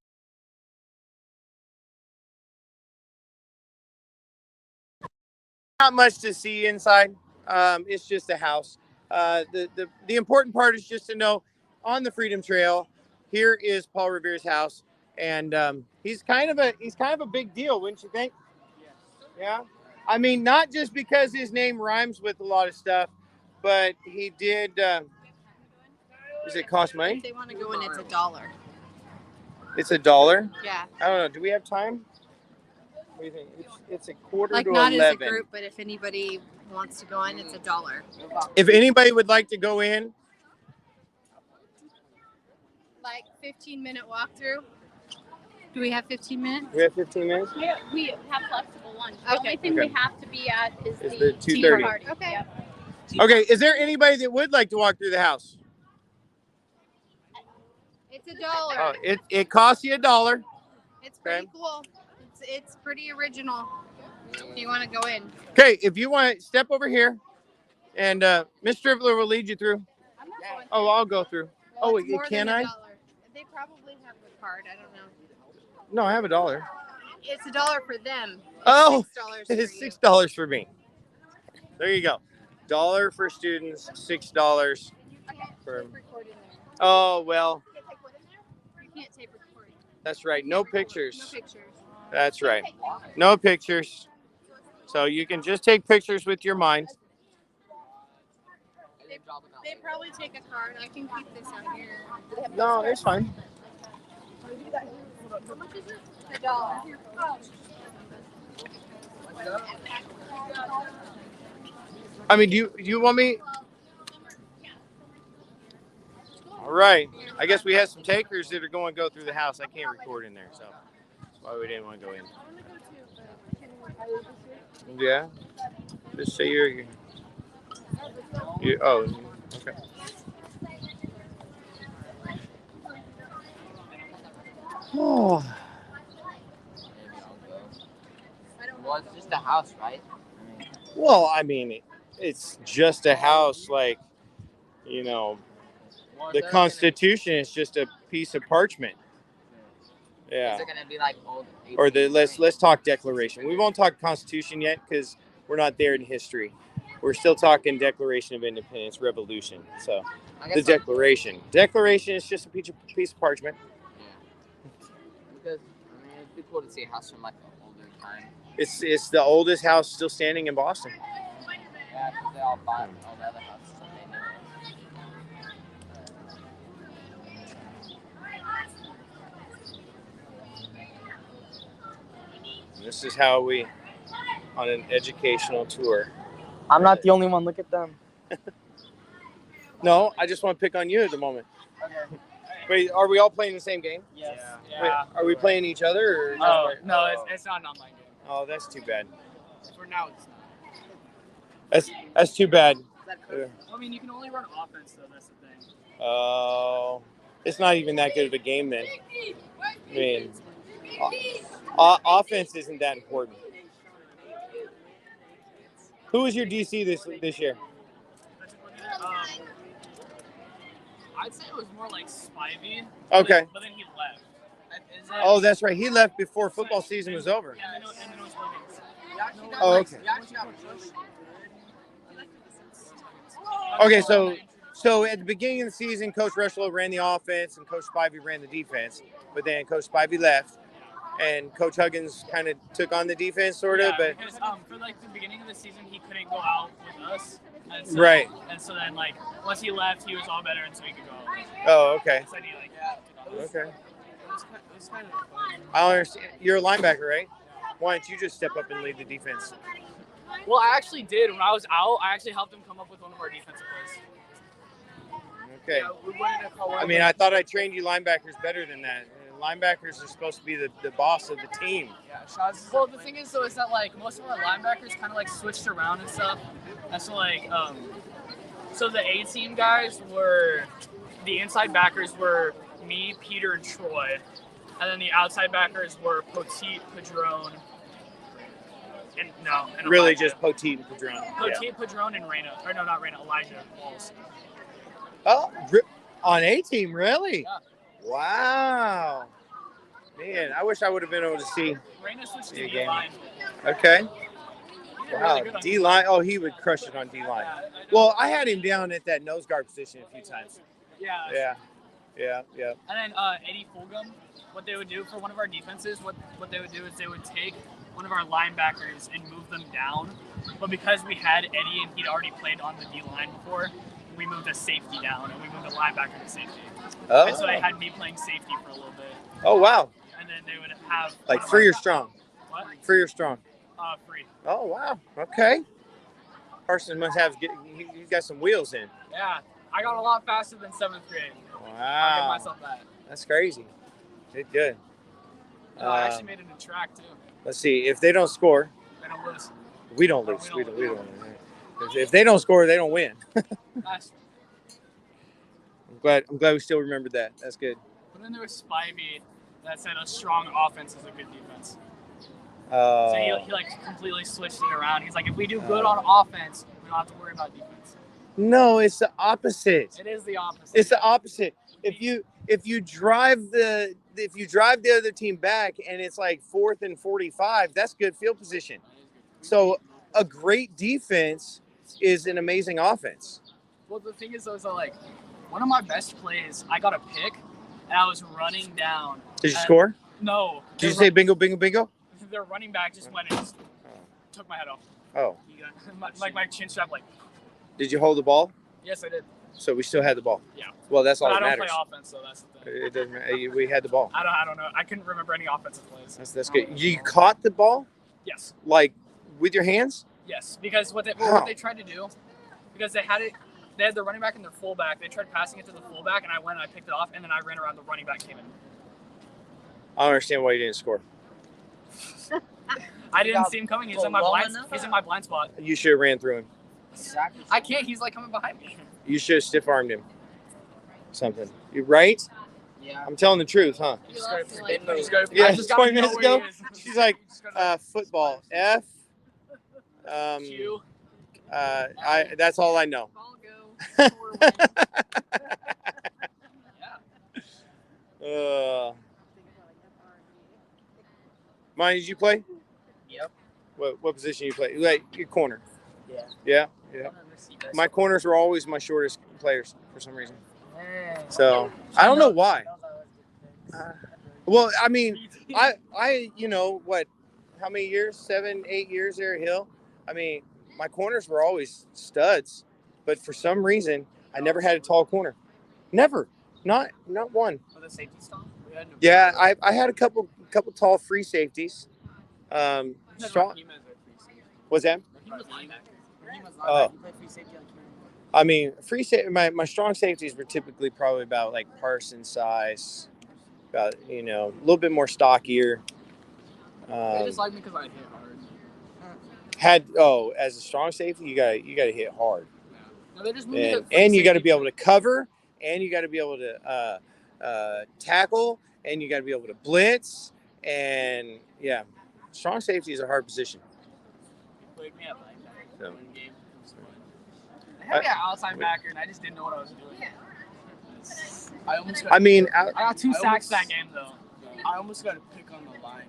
not much to see inside. It's just a house. The important part is just to know on the Freedom Trail, here is Paul Revere's house, and he's kind of a big deal, wouldn't you think? Yeah. I mean, not just because his name rhymes with a lot of stuff, but he did. Does it cost money? If they want to go in, it's $1. It's $1. Yeah. I don't know. Do we have time? What do you think? It's a quarter Like to not 11. as a group, but if anybody wants to go in, it's $1. If anybody would like to go in, Like 15-minute walkthrough. Do we have 15 minutes? we have 15 minutes. We have flexible lunch. The Okay. only thing Okay. we have to be at is It's the the tea 2:30. party. Okay. Yep. Okay, is there anybody that would like to walk through the house? It's $1. Oh, it costs you $1. It's pretty cool. It's pretty original. If you want to go in. Okay, if you want to step over here, and Miss Strivler will lead you through. I'm not going Oh, I'll go through. Well, Oh, it's more can than I? $1. They probably have the card. I don't know. No, I have $1. It's $1 for them. Oh, $6 it's for you. $6 for me. There you go. $1 for students, $6 for. Tape recording there. Oh well, You can't tape recording. that's right. No No pictures. pictures. That's right. No pictures. So you can just take pictures with your mind. They probably take a card. I can keep this out here. No, it's fine. $1. I mean, do you want me? All right. I guess we have some takers that are going to go through the house. I can't record in there, so that's why we didn't want to go in. Yeah. Just say you're oh, okay. Oh. Well, it's just a house, right? Well, I mean, it's just a house, like, you know, the Constitution is just a piece of parchment. Yeah. Is it gonna be like old? Or let's talk Declaration. We won't talk Constitution yet because we're not there in history. We're still talking Declaration of Independence, Revolution. So the Declaration. Declaration is just a piece of parchment. Yeah. Because I mean, it'd be cool to see a house from like the older time. It's the oldest house still standing in Boston. Yeah, because they all bought all the other houses that they knew. This is how we, on an educational tour. I'm not the only one. Look at them. No, I just want to pick on you at the moment. Okay. Wait, are we all playing the same game? Yes. Yeah. Wait, are we playing each other? Or just Oh like- no, it's not an online game. Oh, that's too bad. For now, it's not. That's too bad. I mean, you can only run offense though. That's the thing. Oh, it's not even that good of a game then. I mean, offense isn't that important. Who was your DC this year? I'd say it was more like Spivey. Okay. But then he left. Oh, that's right. He left before football season was over. Yeah, and then it was Wiggins. Oh, okay. Okay, so at the beginning of the season, Coach Rushlow ran the offense and Coach Spivey ran the defense. But then Coach Spivey left, and Coach Huggins kind of took on the defense, sort of. But because for like the beginning of the season, he couldn't go out with us. And so, right. And so then like once he left, he was all better, and so he could go out. Oh, okay. So then he like Okay. It was kind of fun. I don't understand. You're a linebacker, right? Why don't you just step up and lead the defense? Well, I actually did. When I was out, I actually helped him come up with one of our defensive plays. Okay. Yeah, we wanted to call I mean, I thought I trained you linebackers better than that. Linebackers are supposed to be the boss of the team. Yeah, well, the thing is, though, is that like most of our linebackers kind of like switched around and stuff. And so like, so the A team guys were, the inside backers were me, Peter, and Troy, and then the outside backers were Poteet, Padron, and Really, Elijah. just Poteet and Padron. Poteet, Padron, and Reyna. Or no, not Reyna, Elijah Walls. Oh, on A team, really? Yeah. Wow. Man, I wish I would have been able to see. Reyna switched to the D game. line. Okay. He did Wow, really good on D line. Oh, he would crush it on D line. Well, I had him down at that nose guard position a few times. Yeah. Yeah. And then Eddie Fulgham, what they would do for one of our defenses, what they would do is they would take one of our linebackers and move them down. But because we had Eddie and he'd already played on the D line before, we moved a safety down, and we moved a linebacker to safety. Oh. And so they had me playing safety for a little bit. Oh, wow. And then they would have Like free or strong? What? Free or strong? Free. Oh, wow. Okay. Carson must have, he's got some wheels in. Yeah, I got a lot faster than 7th grade. Wow. I'll give myself that. That's crazy. Good. No, I actually made it in track too. Let's see. If they don't score, They don't lose. we don't lose. We don't lose. If they don't score, they don't win. That's I'm glad we still remembered that. That's good. But then there was Spivey that said a strong offense is a good defense. So he like completely switched it around. He's like, if we do good on offense, we don't have to worry about defense. No, it's the opposite. It is the opposite. It's the opposite. If you drive the other team back and it's like 4th and 45, that's good field position. So a great defense is an amazing offense. Well, the thing is, though, so like one of my best plays, I got a pick and I was running down. Did you score? No. Did you say bingo, bingo, bingo? Their running back just went and just took my head off. Oh. My chin strap, like. Did you hold the ball? Yes, I did. So we still had the ball. Yeah. Well, that's all but that I matters. don't play offense, so that's the thing. It doesn't matter. We had the ball. I don't know. I couldn't remember any offensive plays. That's good. You caught the ball? Yes. Like with your hands? Yes, because what they tried to do, because they had the running back and their fullback. They tried passing it to the fullback, and I went and I picked it off, and then I ran around. The running back came in. I don't understand why you didn't score. I didn't see him coming. He's in my blind spot. You should have ran through him. I can't. He's like coming behind me. You should have stiff armed him. Something. You right? Yeah. I'm telling the truth, huh? Yeah, 20 minutes ago. She's like, football. F. Q. That's all I know. Mine, did you play? Yep. What position you play? Like your corner. Yeah. Yeah. My corners were always my shortest players for some reason. So I don't know why. Well, I mean, I you know what? How many years? 7, 8 years there at Hill. I mean, my corners were always studs, but for some reason, I never had a tall corner. Never. Not one. For the safety stop? Yeah, I had a couple tall free safeties. Strong. What's that? Oh. I mean, free safety. My strong safeties were typically probably about like Parson size, about a little bit more stockier. They just like me because I hit hard. As a strong safety, you gotta hit hard. No, they just moved and you got to be able to cover, and you got to be able to tackle, and you got to be able to blitz, and yeah, strong safety is a hard position. Played me up like that. So. They had me at outside backer, and I just didn't know what I was doing. I almost got. I got 2 sacks that game though. I almost got a pick on the line.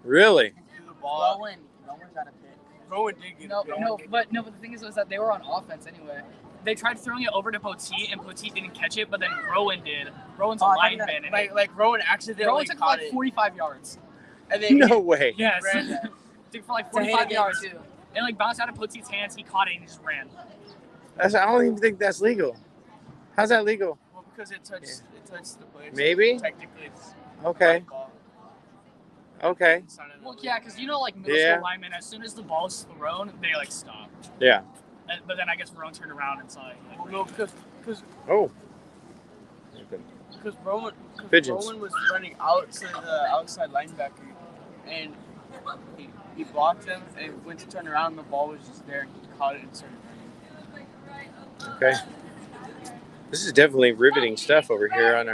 Really? The ball. No one got a pick. Rowan did get a pick. But the thing is that they were on offense anyway. They tried throwing it over to Poteet, and Poteet didn't catch it, but then Rowan did. Rowan's a lineman. Like Rowan accidentally Rowan took caught like it. 45 yards. And then No way. Yes. Ran. Took for like 45 yards. And like bounced out of Poteet's hands, he caught it and he just ran. I don't even think that's legal. How's that legal? Well, because it touched the play. Maybe? Technically, it's Okay. Okay. Well, yeah, because like middle school linemen, as soon as the ball's thrown, they like stop. Yeah. But then I guess Rowan turned around and saw it. Well, no, because Oh. Rowan was running out to the outside linebacker, and he blocked him and went to turn around. And the ball was just there, and he caught it and started running. Okay. This is definitely riveting stuff over here on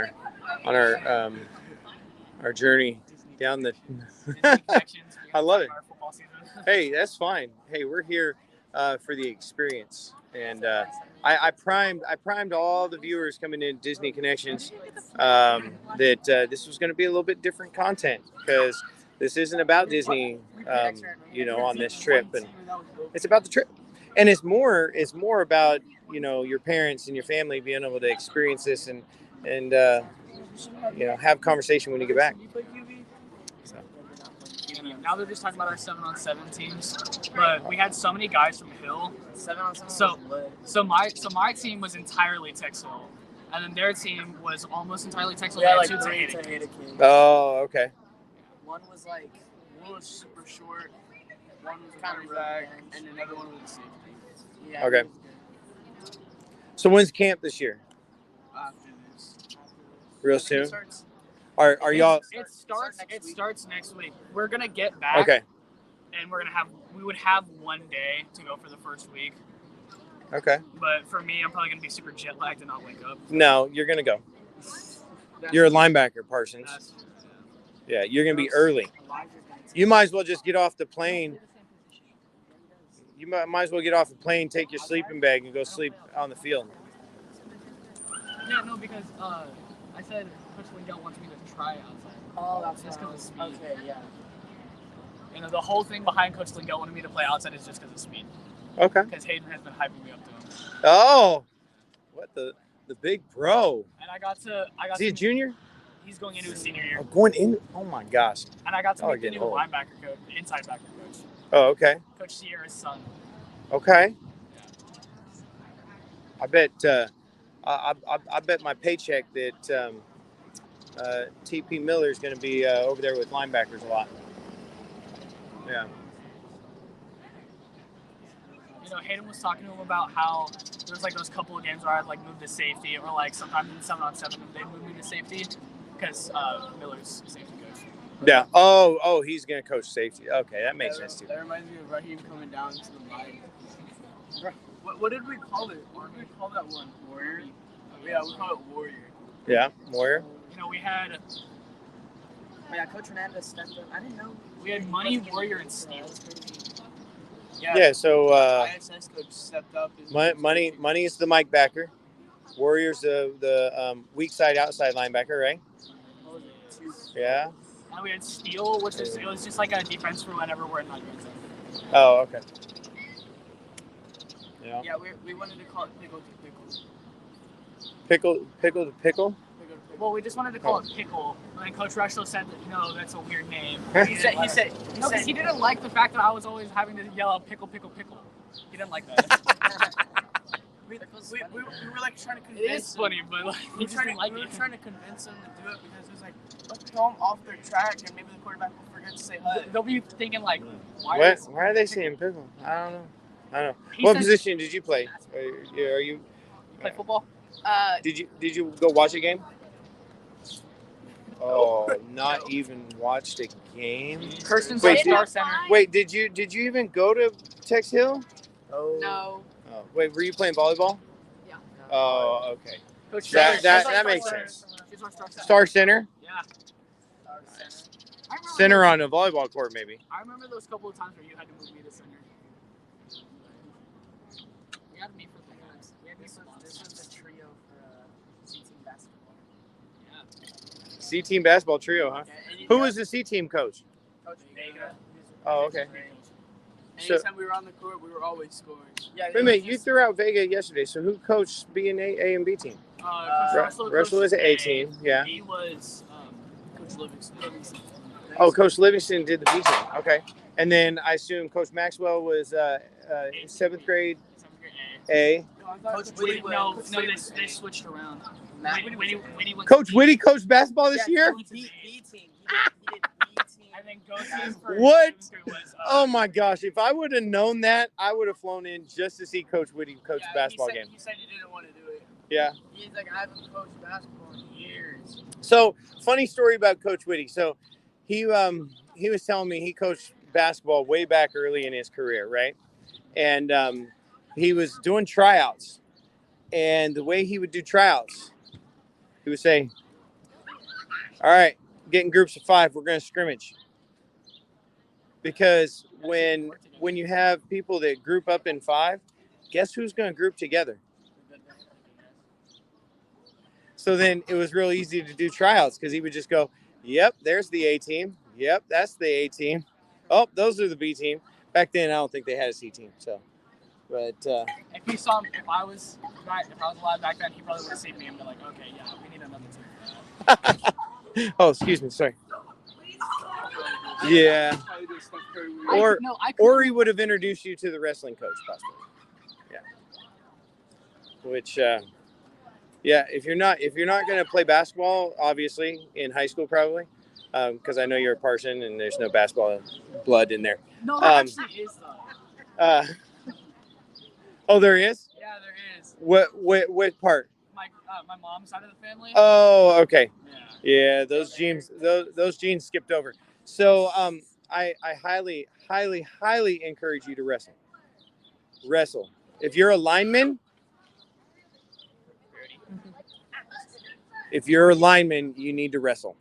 our journey down the. I love it. Hey, that's fine. Hey, we're here for the experience, and I primed all the viewers coming in Disney Connections that this was going to be a little bit different content because this isn't about Disney, on this trip, and it's about the trip, and it's more about your parents and your family being able to experience this and have conversation when you get back. So. And now they're just talking about our 7-on-7 teams. But we had so many guys from Hill. 7-on-7. So my team was entirely Tex Hill. And then their team was almost entirely Tex Hill. We had like two 3 Tahiti Tahiti kids. kids. Oh, okay. One was super short, one was kind of back, and another one was a safety. Yeah. Okay. So when's camp this year? After this. Real soon? Starts, Are y'all? It starts next week. We're gonna get back. Okay. And we would have 1 day to go for the first week. Okay. But for me, I'm probably gonna be super jet lagged and not wake up. No, you're gonna go. You're a linebacker, Parsons. Yeah, you're gonna be early. You might as well just get off the plane. You might as well get off the plane, take your sleeping bag, and go sleep on the field. Yeah, no, because I said Coach Lindell wants me to try outside. Oh, that's just because of speed. Okay, yeah. You know, the whole thing behind Coach Lindell wanting me to play outside is just because of speed. Okay. Because Hayden has been hyping me up to him. Oh, what the big bro? And I got Is he a junior? He's going into his senior year. Oh, going in? Oh my gosh. And I got to meet the getting new old. linebacker coach, inside backer coach. Oh, okay. Coach Sierra's son. Okay. I bet. I bet my paycheck that T.P. Miller is going to be over there with linebackers a lot. Yeah. You know, Hayden was talking to him about how there was like those couple of games where I'd like move to safety, or like sometimes in 7-on-7 they move me to safety because Miller's a safety coach. Yeah. Oh, he's going to coach safety. Okay, that makes sense too. That reminds me of Raheem coming down to the line. What did we call it? What did we call that one? Warrior? Yeah, we call it Warrior. Yeah, Warrior. You know, we had. Yeah, Coach Hernandez stepped up. I didn't know. We had Money, Warrior, and Steel. Yeah. So ISS coach stepped up. Money is the Mike backer. Warrior's the weak side outside linebacker, right? Yeah. And we had Steel, which is it was just like a defense for whenever we're not doing something. Oh, okay. Yeah. Yeah, we wanted to call it Pickle. Pickle to pickle. Well, we just wanted to call it Pickle, and then Coach Rushlow said that no, that's a weird name. He said he didn't like the fact that I was always having to yell out pickle, pickle, pickle. He didn't like that. we were like trying to convince It is funny, but like he just didn't like we it. were trying to convince them to do it because it was like, let's throw them off their track and maybe the quarterback will forget to say hi. They'll be thinking like, why are they saying pickle? I don't know. What position did you play? Are you play football? Did you go watch a game? Oh, not even watched a game. Kirsten's Wait, Star Center. Wait, did you even go to Tex Hill? No. Oh, wait, were you playing volleyball? Yeah. Oh, okay. Coach That makes sense. Star Center? Yeah. Center on a volleyball court, maybe. I remember those couple of times where you had to move me to center. We had me for the games. We had me for This was the trio for C-team basketball. Yeah. C-team basketball trio, huh? Who was the C-team coach? Coach Vega. Oh, okay. Anytime we were on the court, we were always scoring. Yeah, Wait a minute, you threw out Vega yesterday, so who coached B and A and B team? Russell was an A team, yeah. He was Coach Livingston. Oh, Coach Livingston did the B team. Okay. And then I assume Coach Maxwell was 7th grade A. Coach Whitty, no, they switched around. Whitty went Coach Whitty coached basketball this year? B team. He did B team. And then go team for What? was, Oh my gosh! If I would have known that, I would have flown in just to see Coach Whitty coach a basketball game. He said he didn't want to do it. Yeah. He's like, I haven't coached basketball in years. So funny story about Coach Whitty. So he was telling me he coached basketball way back early in his career, right? And he was doing tryouts, and the way he would do tryouts, he would say, "All right, getting groups of 5, we're going to scrimmage." Because when you have people that group up in 5, guess who's going to group together? So then it was real easy to do tryouts because he would just go, "Yep, there's the A team. Yep, that's the A team. Oh, those are the B team." Back then, I don't think they had a C team. So, but if he saw, if I was alive back then, he probably would have seen me and be like, "Okay, yeah, we need another team for that." oh, excuse me, sorry. Yeah. Probably the Steph Curry we Or he would have introduced you to the wrestling coach, possibly. Yeah. Which, yeah, if you're not going to play basketball, obviously in high school probably, because I know you're a parson and there's no basketball blood in there. No, there actually is though. Oh, there is? Yeah, there is. What part? My mom's side of the family. Oh, okay. Yeah, those genes skipped over. So I highly encourage you to wrestle. Wrestle. If you're a lineman, you need to wrestle.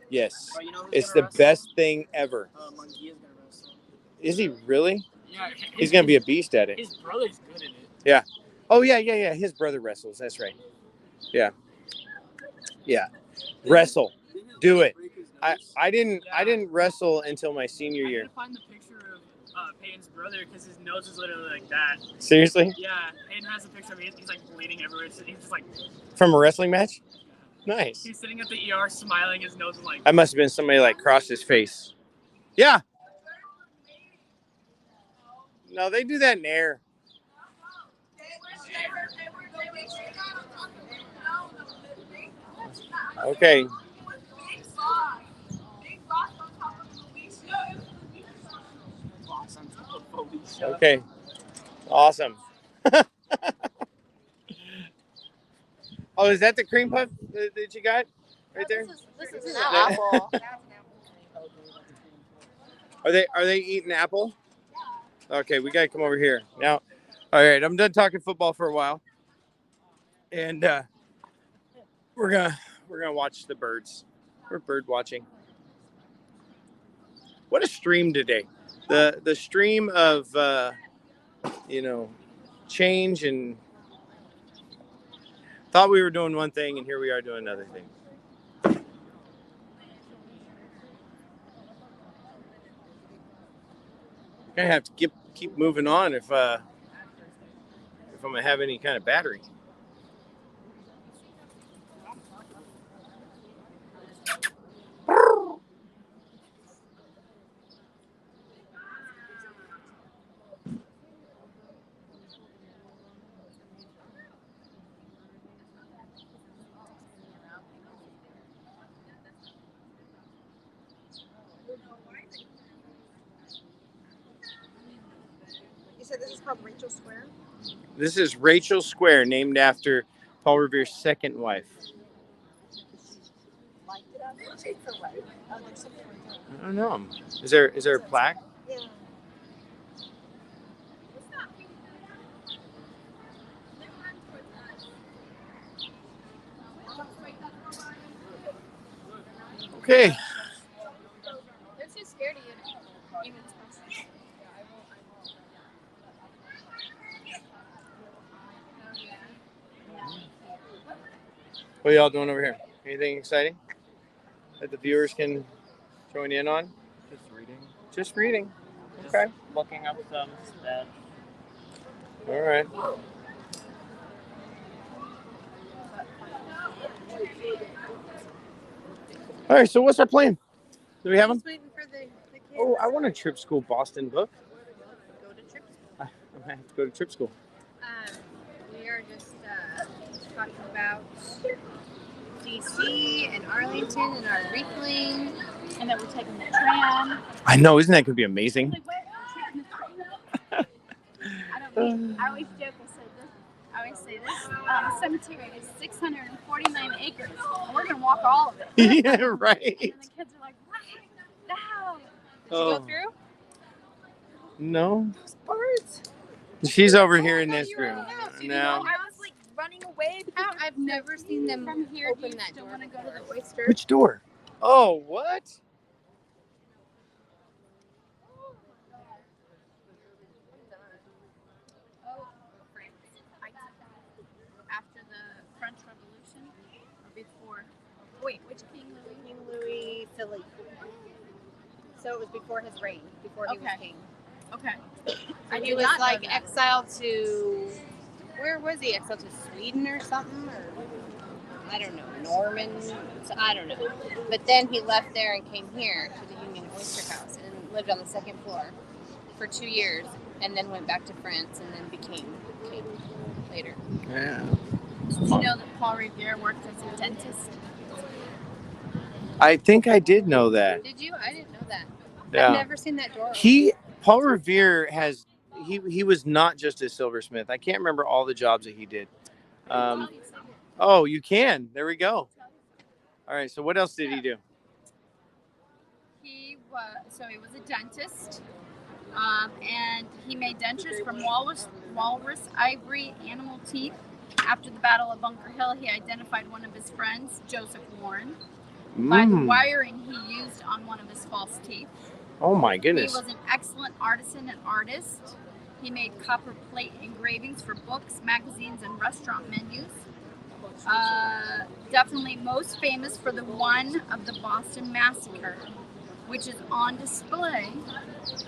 Yes. Oh, you know It's the best thing ever. Monkey is gonna wrestle. Is he really? Yeah. He's gonna be a beast at it. His brother's good at it. Yeah. Oh yeah. His brother wrestles. That's right. Yeah. Wrestle. Do it. I didn't wrestle until my senior year. I had to find the picture of Peyton's brother because his nose is literally like that. Seriously? Yeah. Peyton has a picture of him. He's like bleeding everywhere. So he's just like. From a wrestling match? Nice. He's sitting at the ER smiling. His nose is like. That must have been somebody like crossed his face. Yeah. No, they do that in air. Okay. Okay. Awesome. Oh, is that the cream puff that you got right there? This is an apple. Are they eating apple? Okay, we gotta come over here now. All right, I'm done talking football for a while, and we're gonna watch the birds. We're bird watching. What a stream today! The stream of change, and thought we were doing one thing, and here we are doing another thing. Gonna have to keep moving on if I'm gonna have any kind of battery. You said this is called Rachel Square? This is Rachel Square, named after Paul Revere's second wife. I don't know. Is there a plaque? Yeah. Okay. They're too scared of you. Even supposed What are y'all doing over here? Anything exciting that the viewers can join in on? Just reading. Just reading. Okay. Just looking up some stats. All right. All right. So what's our plan? Do we have them? Just waiting for the kids. Oh, I want a Trip School Boston book. Go to trip school. I'm gonna have to go to Trip School. We are just talking about DC and Arlington and our Reefling, and then we're taking the tram. I know. Isn't that gonna be amazing? I always joke. I always say this. Cemetery is 649 acres. And we're gonna walk all of it. Yeah, right. And the kids are like, "What? No!" Did you Oh. go through? No. Birds. She's over here in this room. No. No. I was like running away. Because I've never seen them from here. open Do you that still door want to go to before. the oyster? Which door? Oh, what? After the French Revolution or before? Wait, which King Louis? King Louis Philippe. So it was before his reign, before he was Okay. king. Okay. And he was like exiled to, where was he? Exiled to Sweden or something? Or I don't know, Normans. I don't know. But then he left there and came here to the Union Oyster House and lived on the second floor for 2 years, and then went back to France and then became king later. Yeah. Did you know that Paul Revere worked as a dentist? I think I did know that. Did you? I didn't know that. Yeah. I've never seen that door. Paul Revere has he was not just a silversmith. I can't remember all the jobs that he did. Oh, you can. There we go. All right. So what else did he do? He was a dentist, and he made dentures from walrus, ivory, animal teeth. After the Battle of Bunker Hill, he identified one of his friends, Joseph Warren, by the wiring he used on one of his false teeth. Oh my goodness. He was an excellent artisan and artist. He made copper plate engravings for books, magazines, and restaurant menus. Definitely most famous for the one of the Boston Massacre, which is on display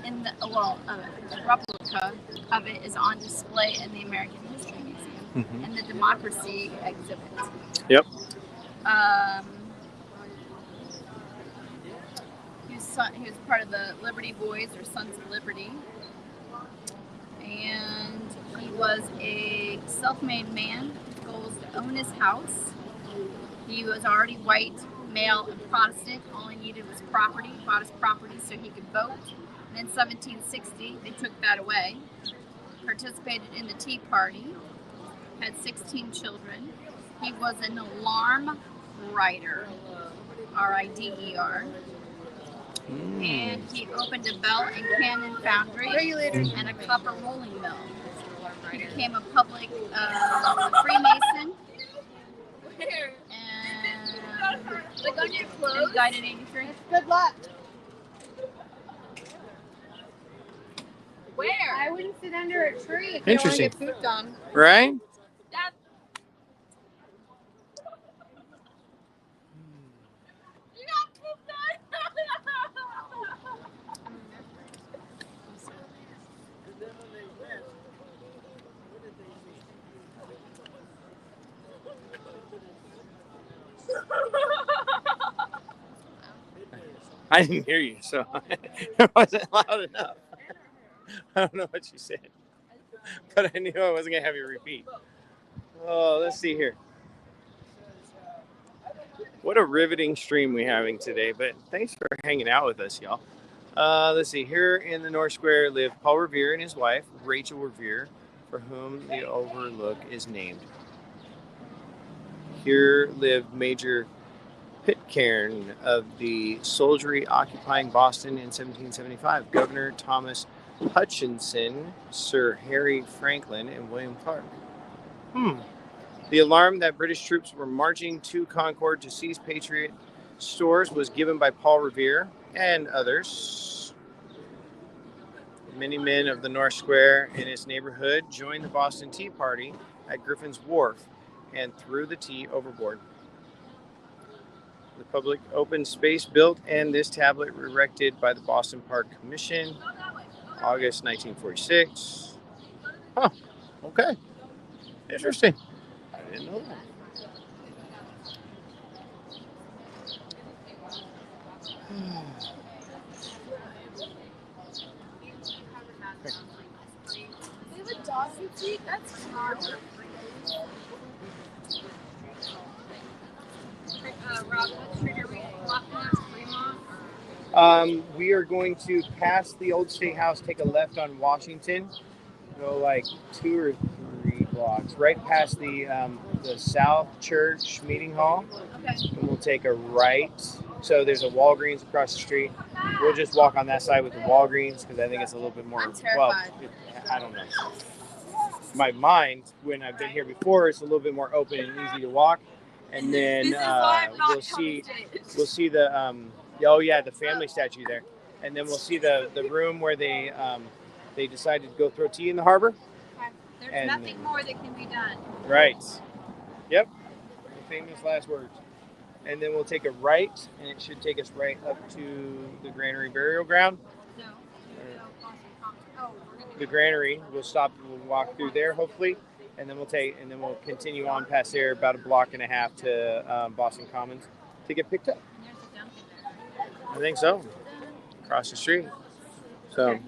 in the a replica of it is on display in the American History Museum in the Democracy exhibit. Yep. He was part of the Liberty Boys or Sons of Liberty, and he was a self-made man with goals to own his house. He was already white, male, and Protestant. All he needed was property. He bought his property so he could vote. And in 1760, they took that away. Participated in the Tea Party. Had 16 children. He was an alarm writer, R-I-D-E-R. And he opened a bell and cannon foundry and a copper rolling mill. He became a public Freemason. And Look on your clothes. he died in 83. Good luck. Where? I wouldn't sit under a tree if Interesting. you want to get pooped on. Right? Dad. You got pooped I didn't hear you, so it wasn't loud enough. I don't know what you said, but I knew I wasn't going to have you repeat. Oh, let's see here. What a riveting stream we're having today, but thanks for hanging out with us, y'all. Let's see. Here in the North Square live Paul Revere and his wife, Rachel Revere, for whom the overlook is named. Here lived Major Pitcairn of the soldiery occupying Boston in 1775, Governor Thomas Hutchinson, Sir Harry Franklin, and William Clark. The alarm that British troops were marching to Concord to seize Patriot stores was given by Paul Revere and others. Many men of the North Square and its neighborhood joined the Boston Tea Party at Griffin's Wharf and threw the tea overboard. The public open space built and this tablet erected by the Boston Park Commission, August 1946. Huh. Okay. Interesting. I didn't know that. They have a Dawson seat? That's hard. Rob, what street are we walking on? Fremont? We are going to pass the old State House, take a left on Washington, go like 2 or 3 blocks, right past the South Church Meeting Hall. Okay. And we'll take a right. So there's a Walgreens across the street. We'll just walk on that side with the Walgreens because I think it's a little bit more. I'm terrified. I don't know. My mind, when I've been here before, it's a little bit more open and easy to walk. And then we'll see the the family statue there, and then we'll see the room where they decided to go throw tea in the harbor. There's nothing more that can be done. Right. Yep. The famous last words. And then we'll take a right, and it should take us right up to the Granary Burial Ground. No. The Granary. We'll stop. We'll walk through there, hopefully, and then we'll continue on past there about a block and a half to Boston Commons to get picked up. I think so. Across the street. So.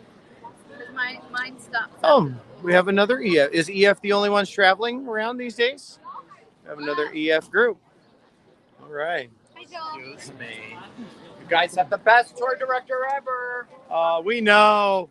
Mine stops. Oh, we have another EF. Is EF the only ones traveling around these days? We have another EF group. All right. Excuse me. You guys have the best tour director ever. We know.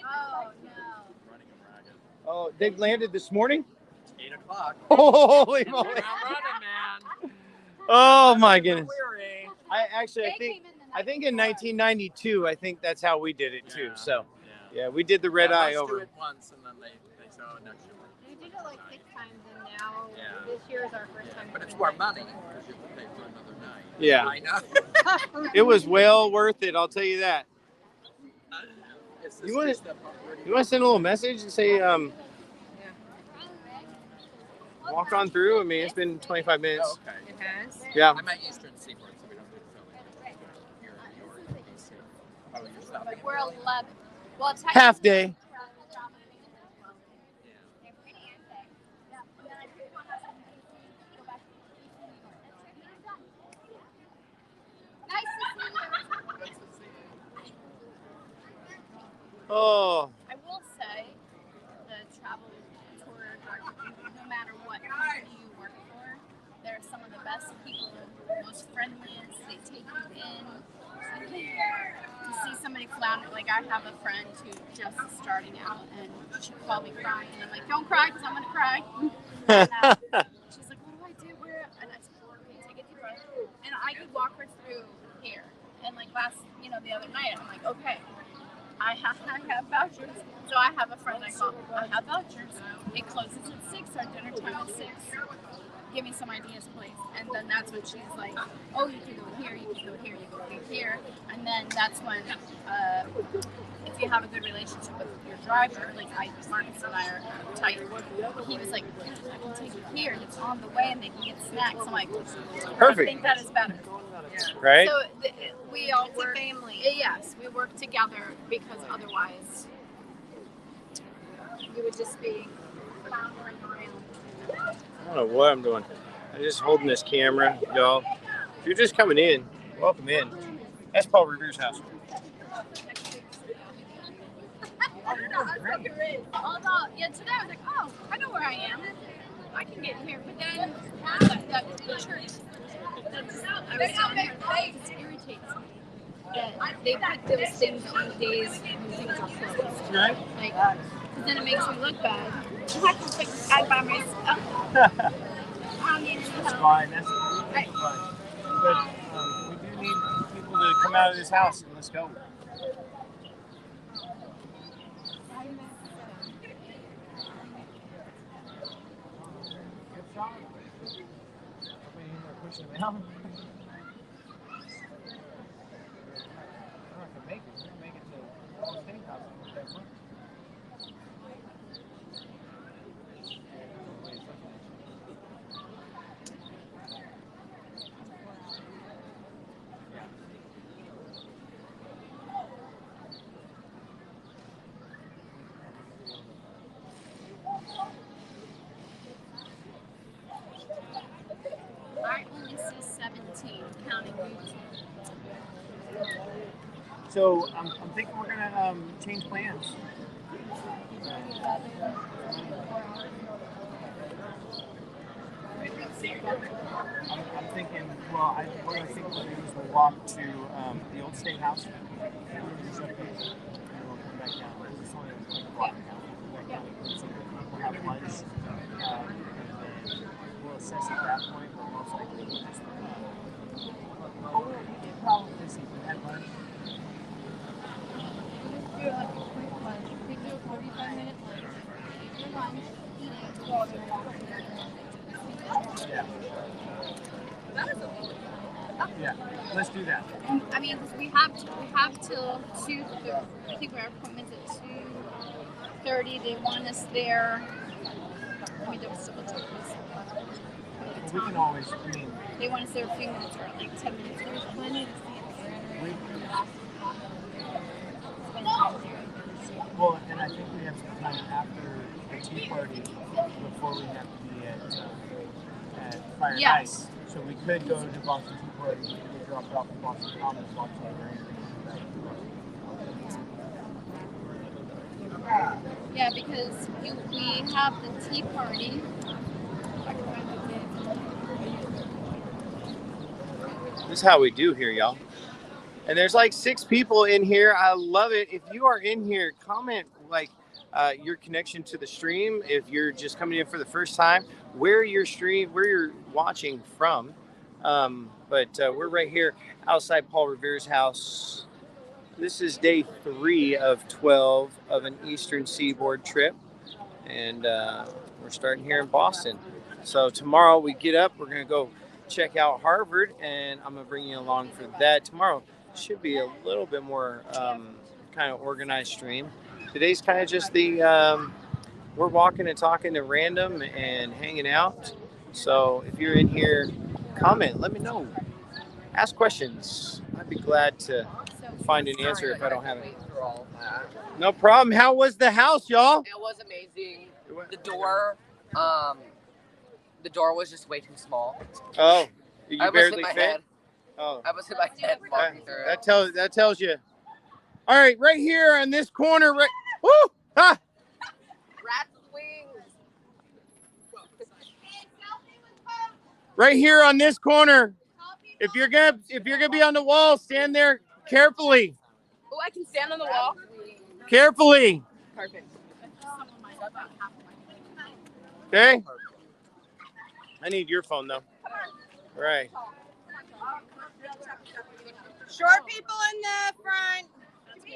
Oh no. Oh, they landed this morning? 8 o'clock. Holy moly. I'm running, man. Oh my goodness. Weary. I think in 1992, I think that's how we did it too. So, yeah, we did the red eye let's over. do it once, and then they say, oh, next year. We did it like 6 times, and now this year is our first time. But it's more money because you have to pay for another night. Yeah. I know. It was well worth it, I'll tell you that. You want to send a little message and say, walk on through? I mean, it's been 25 minutes. Oh, okay. It has? Yeah. I'm at Eastern Seaboard, so we don't do Philly. You're DC. Oh, you're stopping. We're 11. Well, it's Half day. Oh. I will say, the travel tour director, no matter what company you work for, they're some of the best people, most friendliest. They take you in. You see somebody flounder. Like I have a friend who just is starting out, and she called me crying, and I'm like, "Don't cry, because I'm gonna cry." And, she's like, "What do I do? Where?" And I said, "Okay, take a deep breath." And I could walk her through here. And like the other night, I'm like, "Okay." I have vouchers. So I have a friend I call. I have vouchers. It closes at 6. Our dinner time is 6. Give me some ideas, please. And then that's when she's like, oh, you can go here, you can go here, you go here. And then that's when, if you have a good relationship with your driver, like Marcus and I are tight. He was like, I can take you here, and it's on the way, and they can get snacks. I'm like, perfect. I think that is better. Right? So we all It's work. a family. Yes, we work together because otherwise we would just be floundering around. I don't know what I'm doing. I'm just holding this camera, y'all. If you're just coming in, welcome in. That's Paul Revere's house. Yeah, today I was like, oh, I know where I am. I can get here. But then that church, I was telling her that it just irritates me. That they put those things on days when things are closed. Right. Like, because then it makes me look bad. I'm not going to take this guy by myself. I mean, That's fine. That's fine. But we do need people to come out of this house and let's go. Good job. Pushing them out. I can make it. We're gonna make it to the state house. I only see 17 counting YouTube. So I'm thinking we're gonna change plans. I'm thinking. Well, what I think we'll do is we'll walk to the old state house, and we'll come back down. It's only like a block now. We'll come back down. So we'll have lunch, and then we'll assess at that point. But most likely we'll just probably see if we had lunch. Do like a quick lunch. We do a 45-minute lunch. Take your lunch, eat it, go and walk. Yeah. Yeah, let's do that. And, I mean, we have till 2. I think our appointment's at 2:30. They want us there I mean, there was still a time. Well, we can always, I mean, They want to serve a few minutes early, like 10 minutes early. There's plenty of seats. we, Spend time there. well, and I think we have some time after the tea party before we have to be at Fire Yes. Ice. So we could go to Boston Tea Party, we could get dropped off at Boston Commons, watch the rain. Yeah, because we have the tea party. This is how we do here, y'all. And there's like 6 people in here. I love it. If you are in here, comment like your connection to the stream. If you're just coming in for the first time, where you're watching from. But we're right here outside Paul Revere's house. This is day 3 of 12 of an Eastern Seaboard trip. And we're starting here in Boston. So tomorrow we get up, we're going to go check out Harvard, and I'm going to bring you along for that. Tomorrow should be a little bit more kind of organized stream. Today's kind of just the, we're walking and talking to random and hanging out. So if you're in here, comment, let me know. Ask questions. I'd be glad to find an answer if I don't have it. No problem. How was the house, y'all? It was amazing. The door was just way too small. Oh, you I barely was hit my fit? Head. Oh, I was hit my head walking through it. that tells you. All right, right here on this corner, right. Woo! Ah! Rat's wings. Right here on this corner. If you're gonna be on the wall, stand there carefully. Oh, I can stand on the wall. Carefully. Perfect. Okay. I need your phone though. Right. Short people in the front.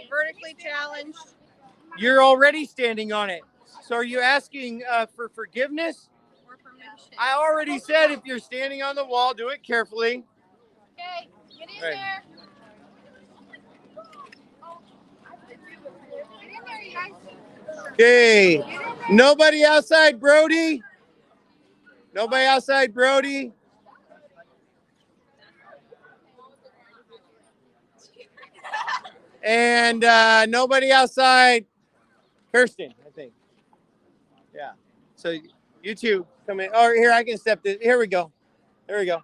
Vertically challenged. You're already standing on it. So are you asking for forgiveness? Or permission. I already said if you're standing on the wall, do it carefully. Okay, get in Right. there. Get in there, you guys. Okay. Nobody outside, Brody. Nobody outside, Brody. And nobody outside, Kirsten, I think. Yeah. So you two come in. Oh, here, I can step this. Here we go. There we go.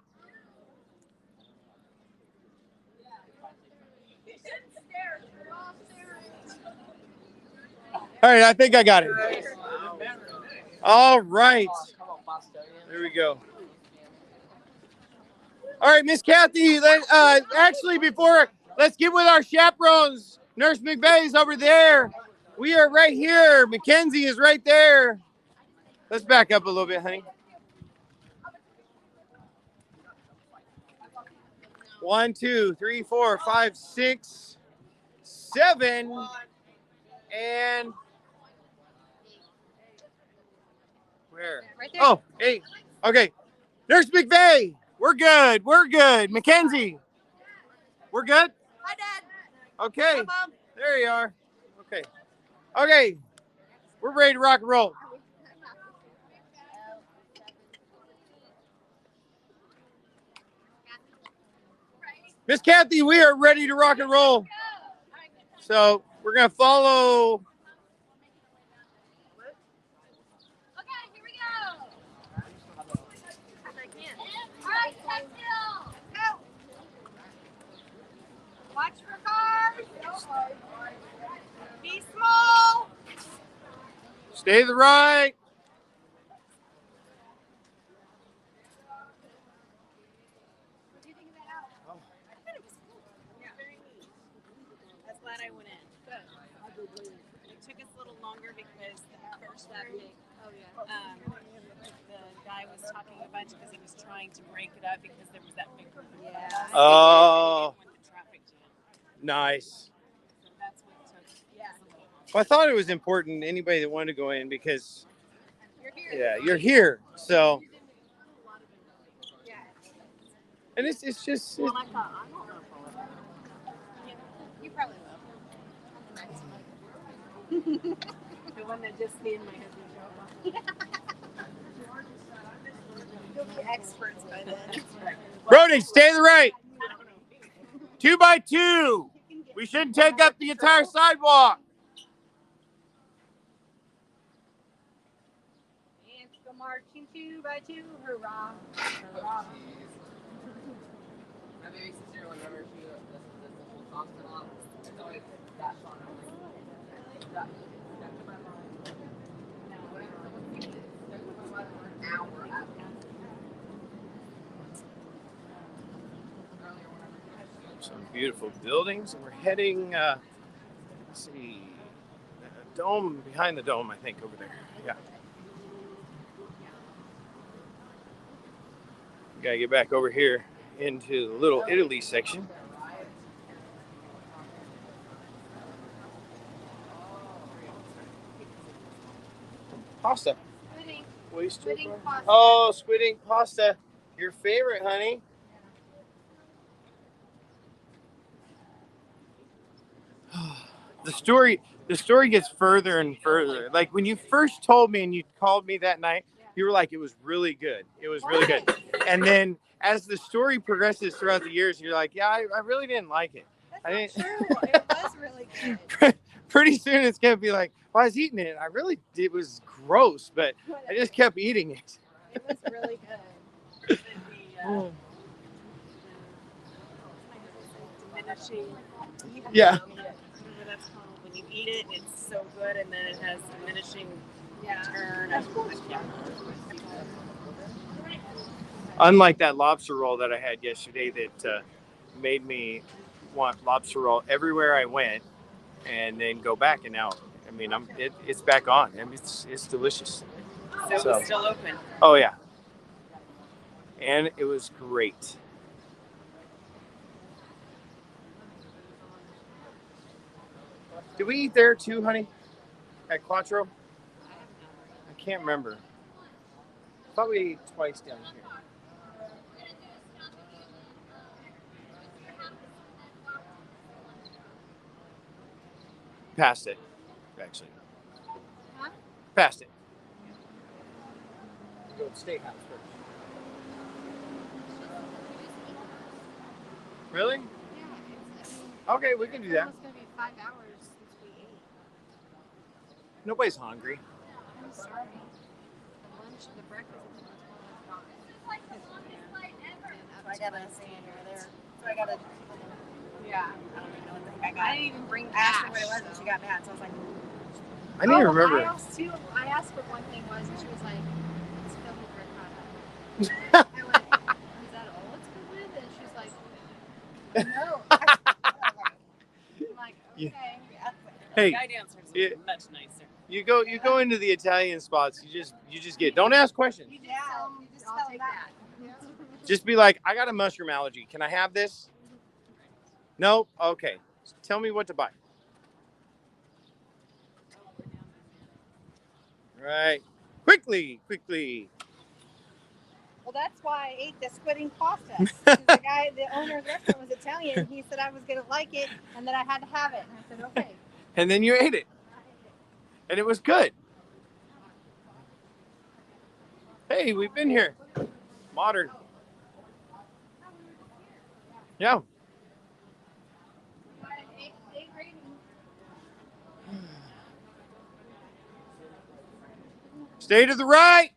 All right, I think I got it. All right. There we go. All right, Miss Kathy, actually, let's get with our chaperones. Nurse McVeigh's over there. We are right here. Mackenzie is right there. Let's back up a little bit, honey. 1, 2, 3, 4, 5, 6, 7, and where? Right there. Oh, 8. Okay. Nurse McVeigh, we're good. We're good. Mackenzie, we're good? Hi, Dad. Okay. Hi, Mom. There you are. Okay. Okay. We're ready to rock and roll. Miss Kathy, we are ready to rock and roll. So we're going to follow. Okay, here we go. All right, Texel. Go. Watch for cars. Be small. Stay to the right. What do you think of that out? I thought it was cool. Yeah, very neat. I was glad I went in. Good. It took us a little longer because the first room, the guy was talking a bunch because he was trying to break it up because there was that big group of cars. Oh. And he didn't want the traffic jam. Nice. So that's what took. Yeah. Well, I thought it was important, anybody that wanted to go in, because, You're here. yeah, you're here. So, Yeah. and it's just, Well, I thought, I don't know if I'll ever. Yeah, you probably will. The one that just me and my husband drove on. You'll be experts by then. Brody, stay to the right. 2 by 2. We shouldn't take up the entire sidewalk. And go marching 2 by 2. Hurrah. Hurrah. My baby sister, whenever she listens to the whole song come out, it's always that song. I'm like, that to my mom. Whenever someone sings it, it's stuck in my mind for an hour after. Some beautiful buildings, and we're heading, let's see, a dome, behind the dome, I think, over there. Yeah. We gotta get back over here into the Little Italy section. Pasta. Oyster. Squid ink pasta. Oh, squid ink pasta. Your favorite, honey. The story gets further and further. Like when you first told me and you called me that night, you were like, it was really good. It was really good. And then as the story progresses throughout the years, you're like, yeah, I really didn't like it. That's not true. It was really good. Pretty soon it's gonna be like, well, I was eating it. It was gross, but I just kept eating it. It was really good. Diminishing. Yeah. Whatever that's called. When you eat it, it's so good, and then it has diminishing return. Unlike that lobster roll that I had yesterday that made me want lobster roll everywhere I went, and then go back. And now, I mean, it's back on. I mean, it's delicious. So it's still open. Oh yeah, and it was great. Did we eat there too, honey? At Quattro? I can't remember. I thought we ate twice down here. Past it, actually. Huh? Past it. Go to the steakhouse first. Really? Yeah. Okay, we can do that. It's almost going to be 5 hours since we ate. Nobody's hungry. I'm starving. The lunch, the breakfast is gone. So I gotta stand over there. So I gotta. Yeah. I don't even know what the heck I got. I didn't even bring. I asked her what it was, and she got mad. So I was like, I didn't even remember. I asked what one thing was, and she was like, it's filled with ricotta. I went, is that all it's filled with? And she's like, no. I'm like, okay. Hey, the guy downstairs is much nicer. you go into the Italian spots. You just get. Don't ask questions. You just tell take that. Just be like, I got a mushroom allergy. Can I have this? No? Okay. Tell me what to buy. Right. Quickly. Well, that's why I ate the squid ink pasta. The owner of the restaurant was Italian. He said I was going to like it and that I had to have it. And I said, okay. And then you ate it. And it was good. Hey, we've been here. Modern. Yeah. Stay to the right.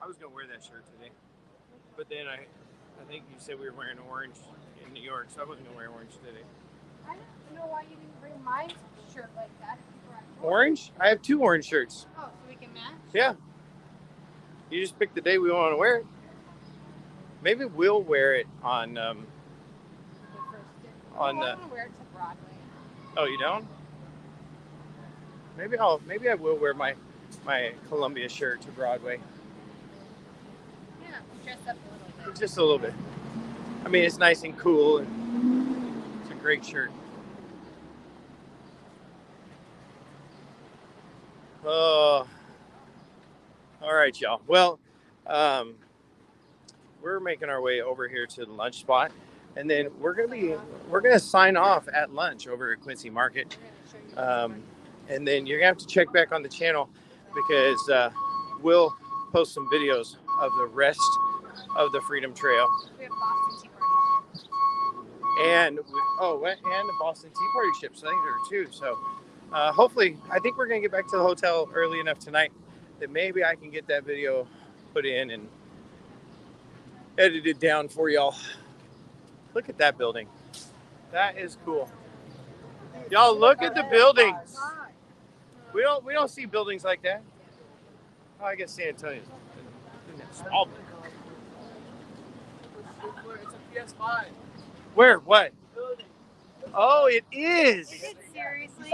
I was going to wear that shirt today. But then I think you said we were wearing orange in New York, so I wasn't going to wear orange today. I don't know why you didn't bring my shirt like that. Orange? I have 2 orange shirts. Oh, so we can match? Yeah. You just pick the day we want to wear it. Maybe we'll wear it on I want to wear it to Broadway. Oh, you don't? Maybe I will wear my Columbia shirt to Broadway. Yeah, dress up a little bit. Just a little bit. I mean, it's nice and cool, and it's a great shirt. Oh, all right, y'all. Well, we're making our way over here to the lunch spot, and then we're gonna sign off at lunch over at Quincy Market, And then you're going to have to check back on the channel because we'll post some videos of the rest of the Freedom Trail. We have Boston Tea Party. And the Boston Tea Party ships. I think there are two. So hopefully, I think we're going to get back to the hotel early enough tonight that maybe I can get that video put in and edited down for y'all. Look at that building. That is cool. Y'all look at the buildings. We don't see buildings like that. Oh, I guess San Antonio's small. It's a PS5. Where? What? Oh, it is. Is it seriously?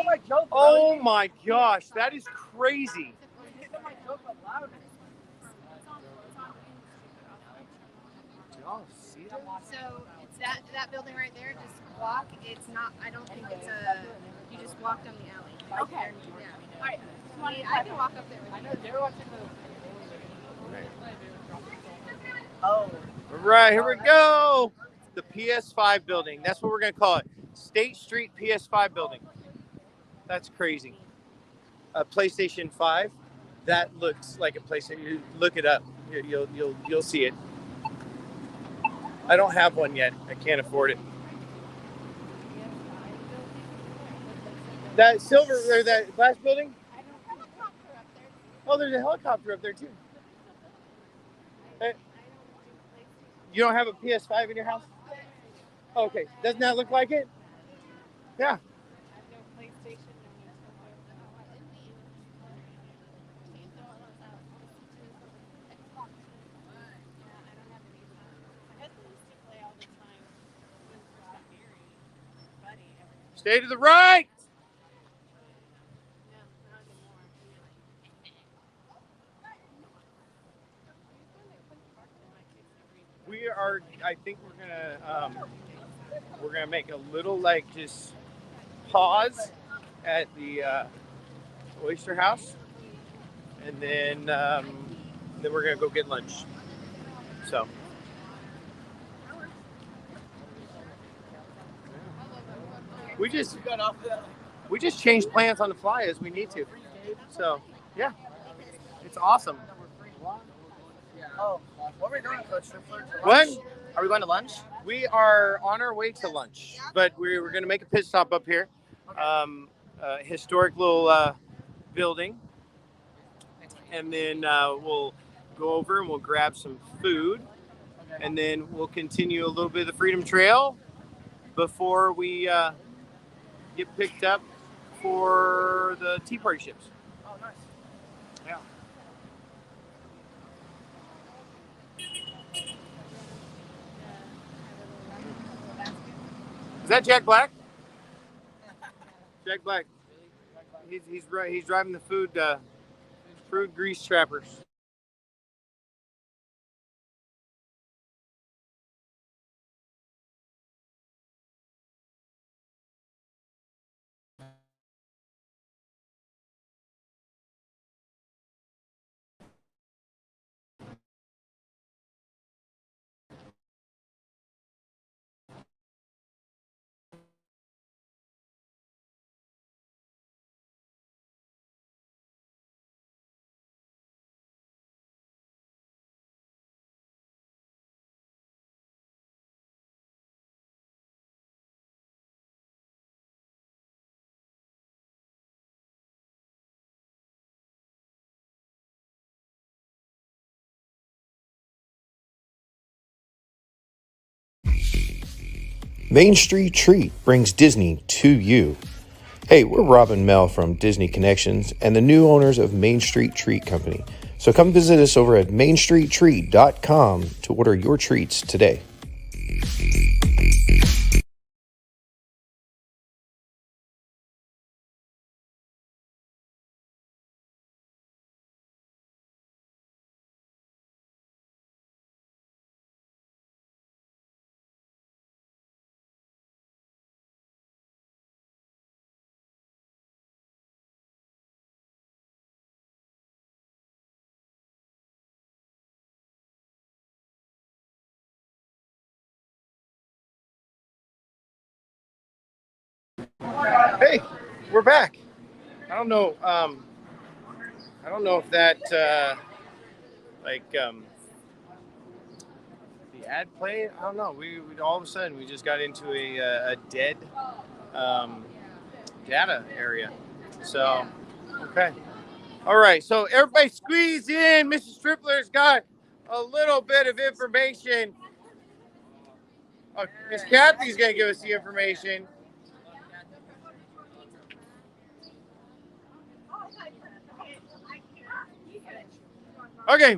Oh my gosh, that is crazy. Y'all see that? So it's that building right there. Just walk. It's not. I don't think it's a. You just walk down the alley. Okay. Yeah. All right. I can walk up there with I you. know they're watching the. All right, here we go. The PS5 building. That's what we're going to call it. State Street PS5 building. That's crazy. A PlayStation 5. That looks like a PlayStation. You look it up. You'll see it. I don't have one yet. I can't afford it. That silver or that glass building? Oh, there's a helicopter up there too. Hey, you don't have a PS5 in your house? Okay, doesn't that look like it? Yeah. Stay to the right. We are. I think we're gonna make a little like just pause at the Oyster House, and then we're gonna go get lunch. So. We just change plans on the fly as we need to. So yeah, it's awesome. Oh, what are we doing, Coach? What? Are we going to lunch? We are on our way to lunch, but we're going to make a pit stop up here. Historic little building, and then we'll go over and we'll grab some food, and then we'll continue a little bit of the Freedom Trail before we get picked up for the Tea Party ships. Oh, nice. Yeah. Is that Jack Black? Jack Black. He's driving the food grease trappers. Main Street Treat brings Disney to you. Hey, we're Rob and Mel from Disney Connections and the new owners of Main Street Treat Company. So come visit us over at mainstreettreat.com to order your treats today. Hey, we're back. I don't know. I don't know if that the ad play. I don't know. We all of a sudden we just got into a dead data area. So okay. All right. So everybody squeeze in. Mrs. Tripler's got a little bit of information. Miss Kathy's gonna give us the information. Okay.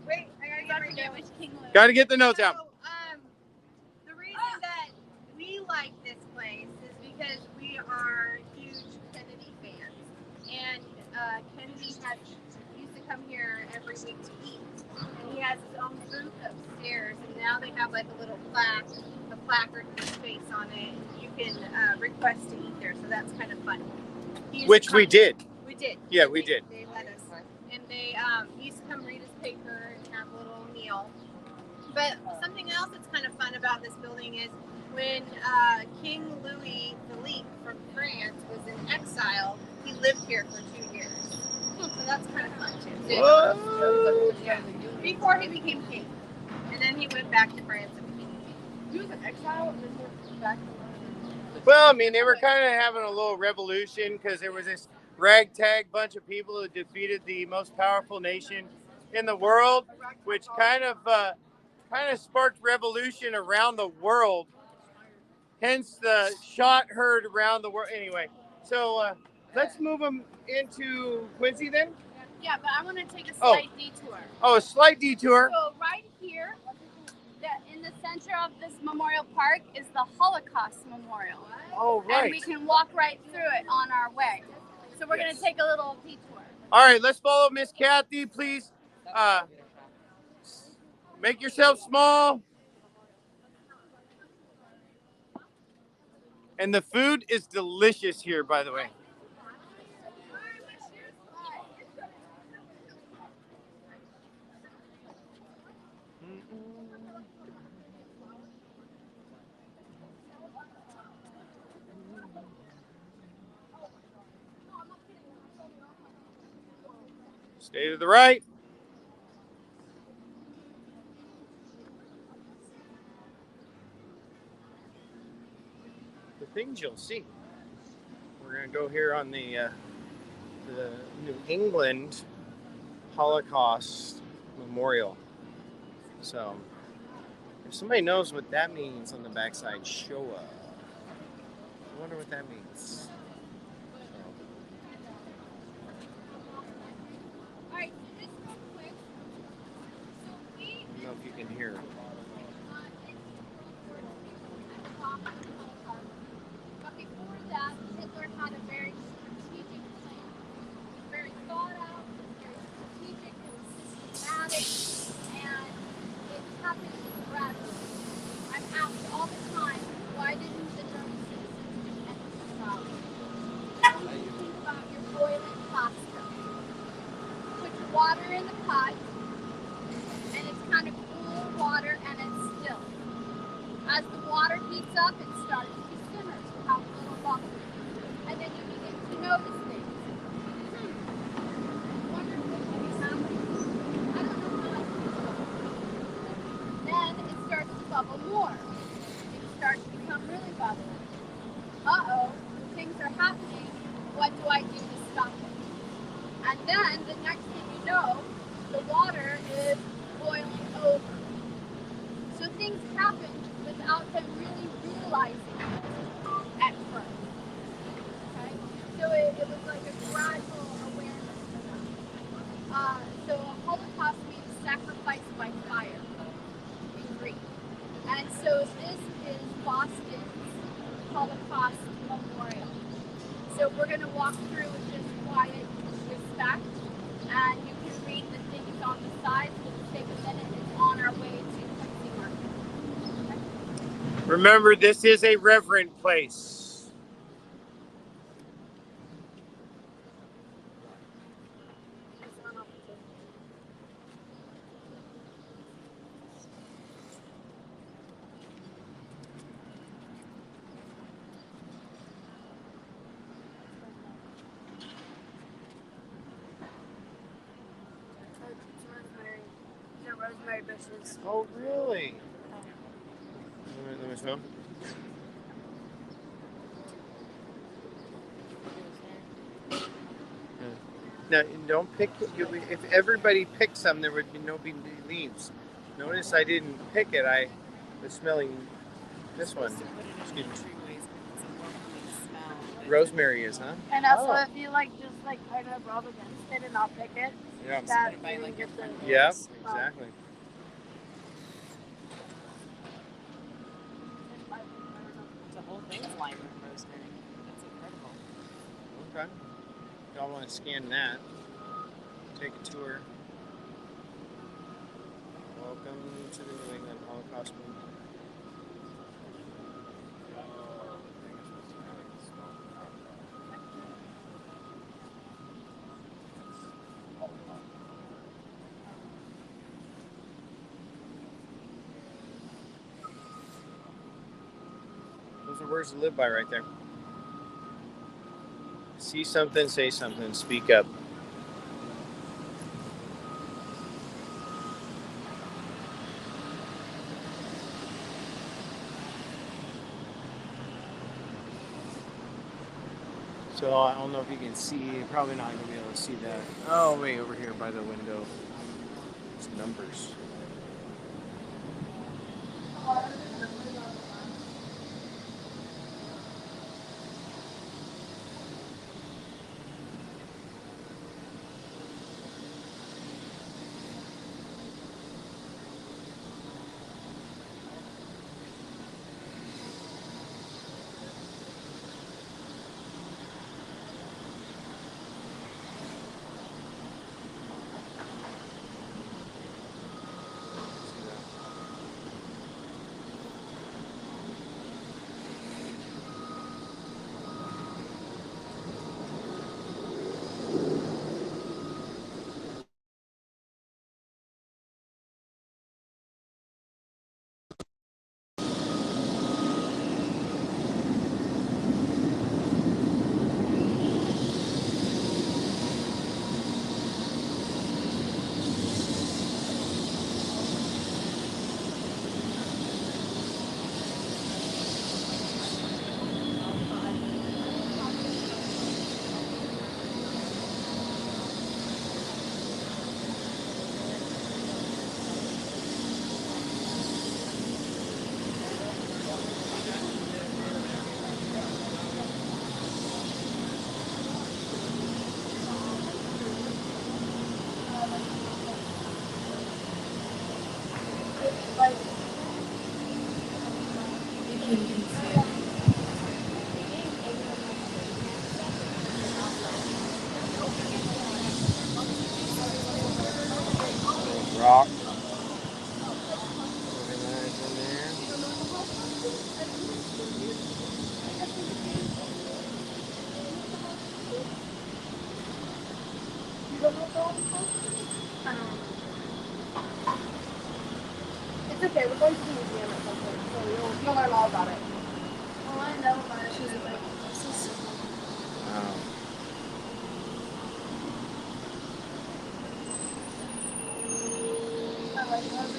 Wait, I gotta forget which king lives. Got to get the notes out. So, the reason that we like this place is because we are huge Kennedy fans, and Kennedy used to come here every week to eat, and he has his own booth upstairs, and now they have like a little placard with his face on it, and you can request to eat there, so that's kind of fun. Which we did. We did. Yeah, we did. They let us. And they used to come read his paper and have a little meal. But something else that's kind of fun about this building is when King Louis Philippe from France was in exile, he lived here for 2 years. So that's kind of fun too. Yeah. Before he became king. And then he went back to France and became king. He was in exile and then went back. Well, I mean, they were kind of having a little revolution because there was this ragtag bunch of people who defeated the most powerful nation in the world, which kind of sparked revolution around the world. Hence the shot heard around the world. Anyway, so let's move them into Quincy then. Yeah, but I want to take a slight detour. Oh, a slight detour. So right here, in the center of this memorial park is the Holocaust Memorial. Oh, right. And we can walk right through it on our way. So we're going to take a little detour. All right, let's follow Miss Kathy, please. Make yourself small. And the food is delicious here, by the way. Stay to the right. The things you'll see. We're going to go here on the New England Holocaust Memorial. So, if somebody knows what that means on the backside, show up. I wonder what that means. All right, just real quick. So we I don't know if you can hear. But before that, Hitler had a very strategic plan. Very thought out, very strategic, it was systematic, and it happened gradually. I'm asked all the time, why didn't the German citizens do anything about it? Now you think about your boiling pasta. Put your water in the pot, and it's kind of cool water, and it's still. As the water heats up, it starts to simmer to have a little bubble. And then you begin to notice things. Wonder what is happening. I don't know how it's bubble. Then it starts to bubble more. It starts to become really bubbly. Uh-oh, things are happening. What do I do to stop it? And then the next thing you know, the water is boiling over. So things happen without them really realizing it at first. Okay? So it was like a gradual awareness for them. So a Holocaust means sacrifice by fire in Greek. And so this is Boston's Holocaust Memorial. So we're going to walk through with just quiet respect, and you can read the things on the side. So we'll take a minute. It's on our way to Quincy Market. Okay? Remember, this is a reverent place. rosemary bushes. Oh, really? Let me smell. Now, don't pick. If everybody picked some, there would be no leaves. Notice I didn't pick it. I was smelling this one. Excuse me. Rosemary is, huh? And also, if you just kind of rub against it and not pick it, Yeah. that you can get the. Yep, exactly. The whole thing's lined with rosemary. That's incredible. Okay. Y'all want to scan that? Take a tour. Welcome to the New England Holocaust Memorial. Those are words to live by right there. See something, say something, speak up. So I don't know if you can see, probably not going to be able to see that. Oh, wait, over here by the window. It's numbers. Rock. Organize in there. It's okay. We're going to the museum at some point, so you'll learn all about it. Well, I know about it. She's like, this is. Oh. I like that.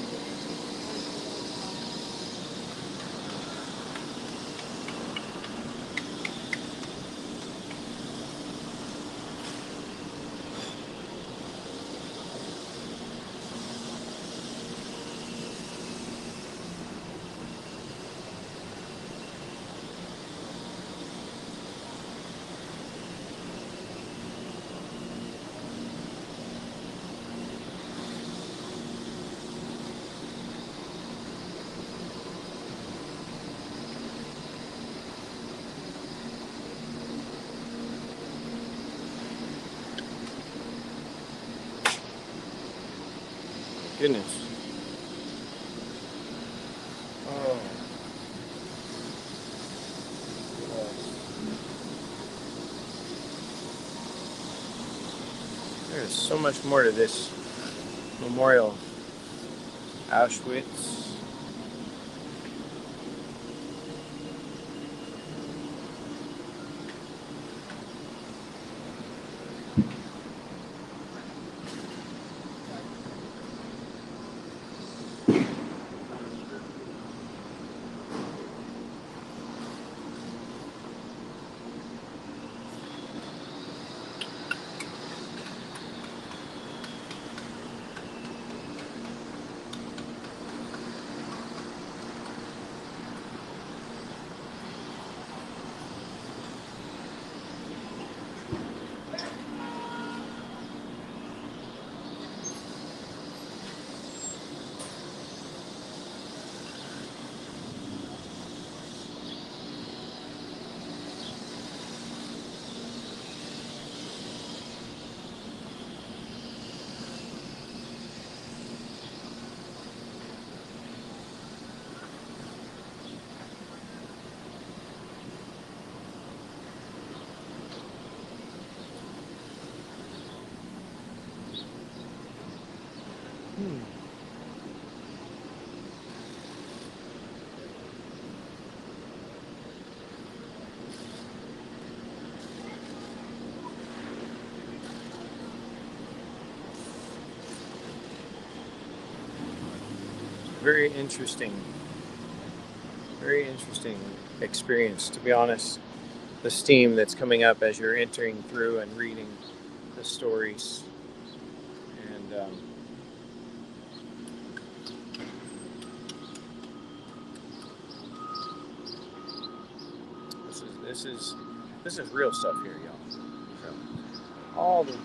Goodness. Oh. There's so much more to this memorial. Auschwitz. Very interesting. Very interesting experience, to be honest. The steam that's coming up as you're entering through and reading the stories. And this is real stuff here, y'all. So, all the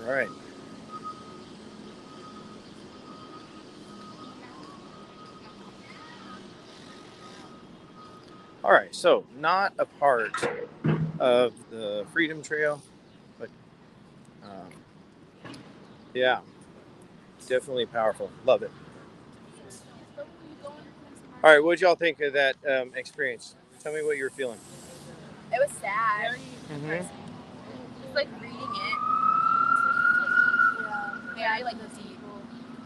all right. All right, so not a part of the Freedom Trail, but yeah, definitely powerful. Love it. All right, what did y'all think of that experience? Tell me what you were feeling. It was sad. Mm-hmm. Just like reading it. Yeah, I like the deep.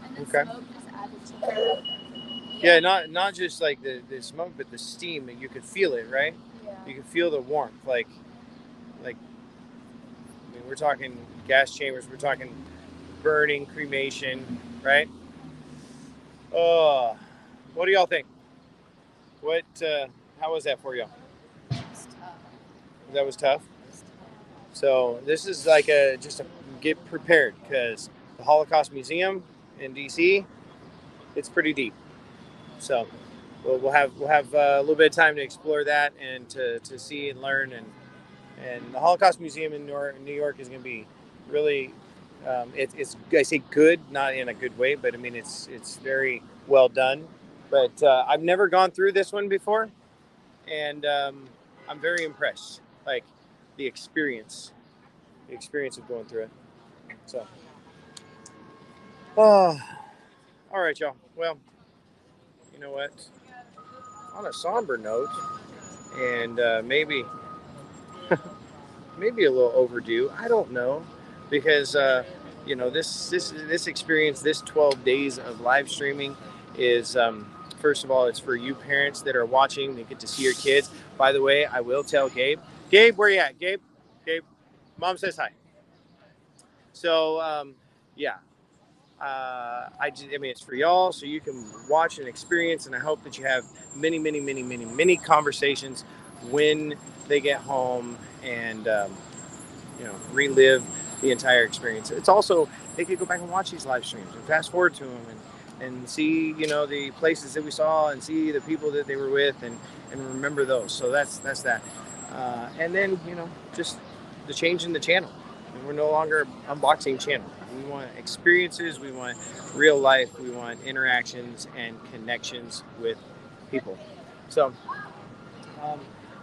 And the Okay. smoke just added to it. Yeah, not just like the smoke, but the steam. You could feel it, right? Yeah. You could feel the warmth. Like, I mean, we're talking gas chambers. We're talking burning, cremation, right? Oh, what do y'all think? What? How was that for y'all? It's tough. That was tough. So this is like just a get prepared, because the Holocaust Museum in DC, it's pretty deep. So we'll have a little bit of time to explore that and to see and learn, and the Holocaust Museum in New York is going to be really it's I say good, not in a good way, but I mean it's very well done. But I've never gone through this one before, and I'm very impressed. Like the experience of going through it. So, oh, all right, y'all. Well, you know what? On a somber note, and maybe a little overdue. I don't know, because this experience, this 12 days of live streaming, is first of all, it's for you parents that are watching. They get to see your kids. By the way, I will tell Gabe. Gabe, where you at? Gabe, Mom says hi. So yeah, I mean, it's for y'all, so you can watch and experience, and I hope that you have many conversations when they get home, and relive the entire experience. It's also, they could go back and watch these live streams and fast forward to them, and see the places that we saw, and see the people that they were with, and remember those. So that's that. And then just the change in the channel. We're no longer unboxing channel. We want experiences. We want real life. We want interactions and connections with people. So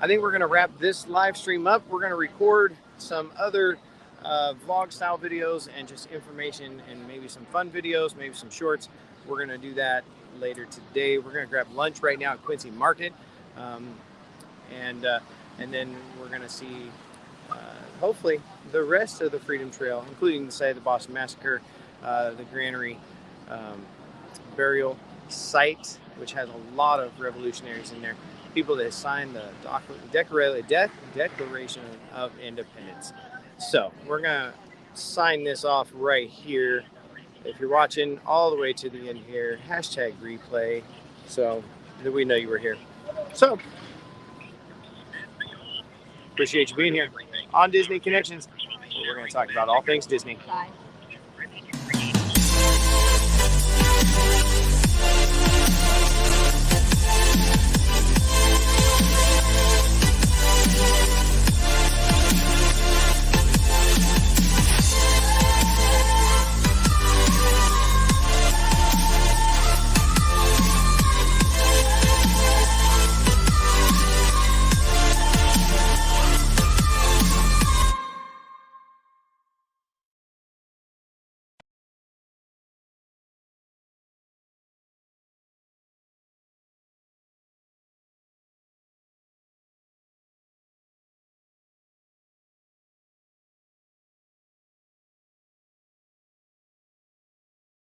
I think we're going to wrap this live stream up. We're going to record some other vlog style videos and just information, and maybe some fun videos, maybe some shorts. We're going to do that later today. We're going to grab lunch right now at Quincy Market, and then we're going to see hopefully the rest of the Freedom Trail, including the site of the Boston Massacre, the Granary burial site, which has a lot of revolutionaries in there, people that signed the Declaration of Independence. So we're going to sign this off right here. If you're watching all the way to the end here, hashtag replay, so that we know you were here. So appreciate you being here on Disney Connections, where we're going to talk about all things Disney. Bye.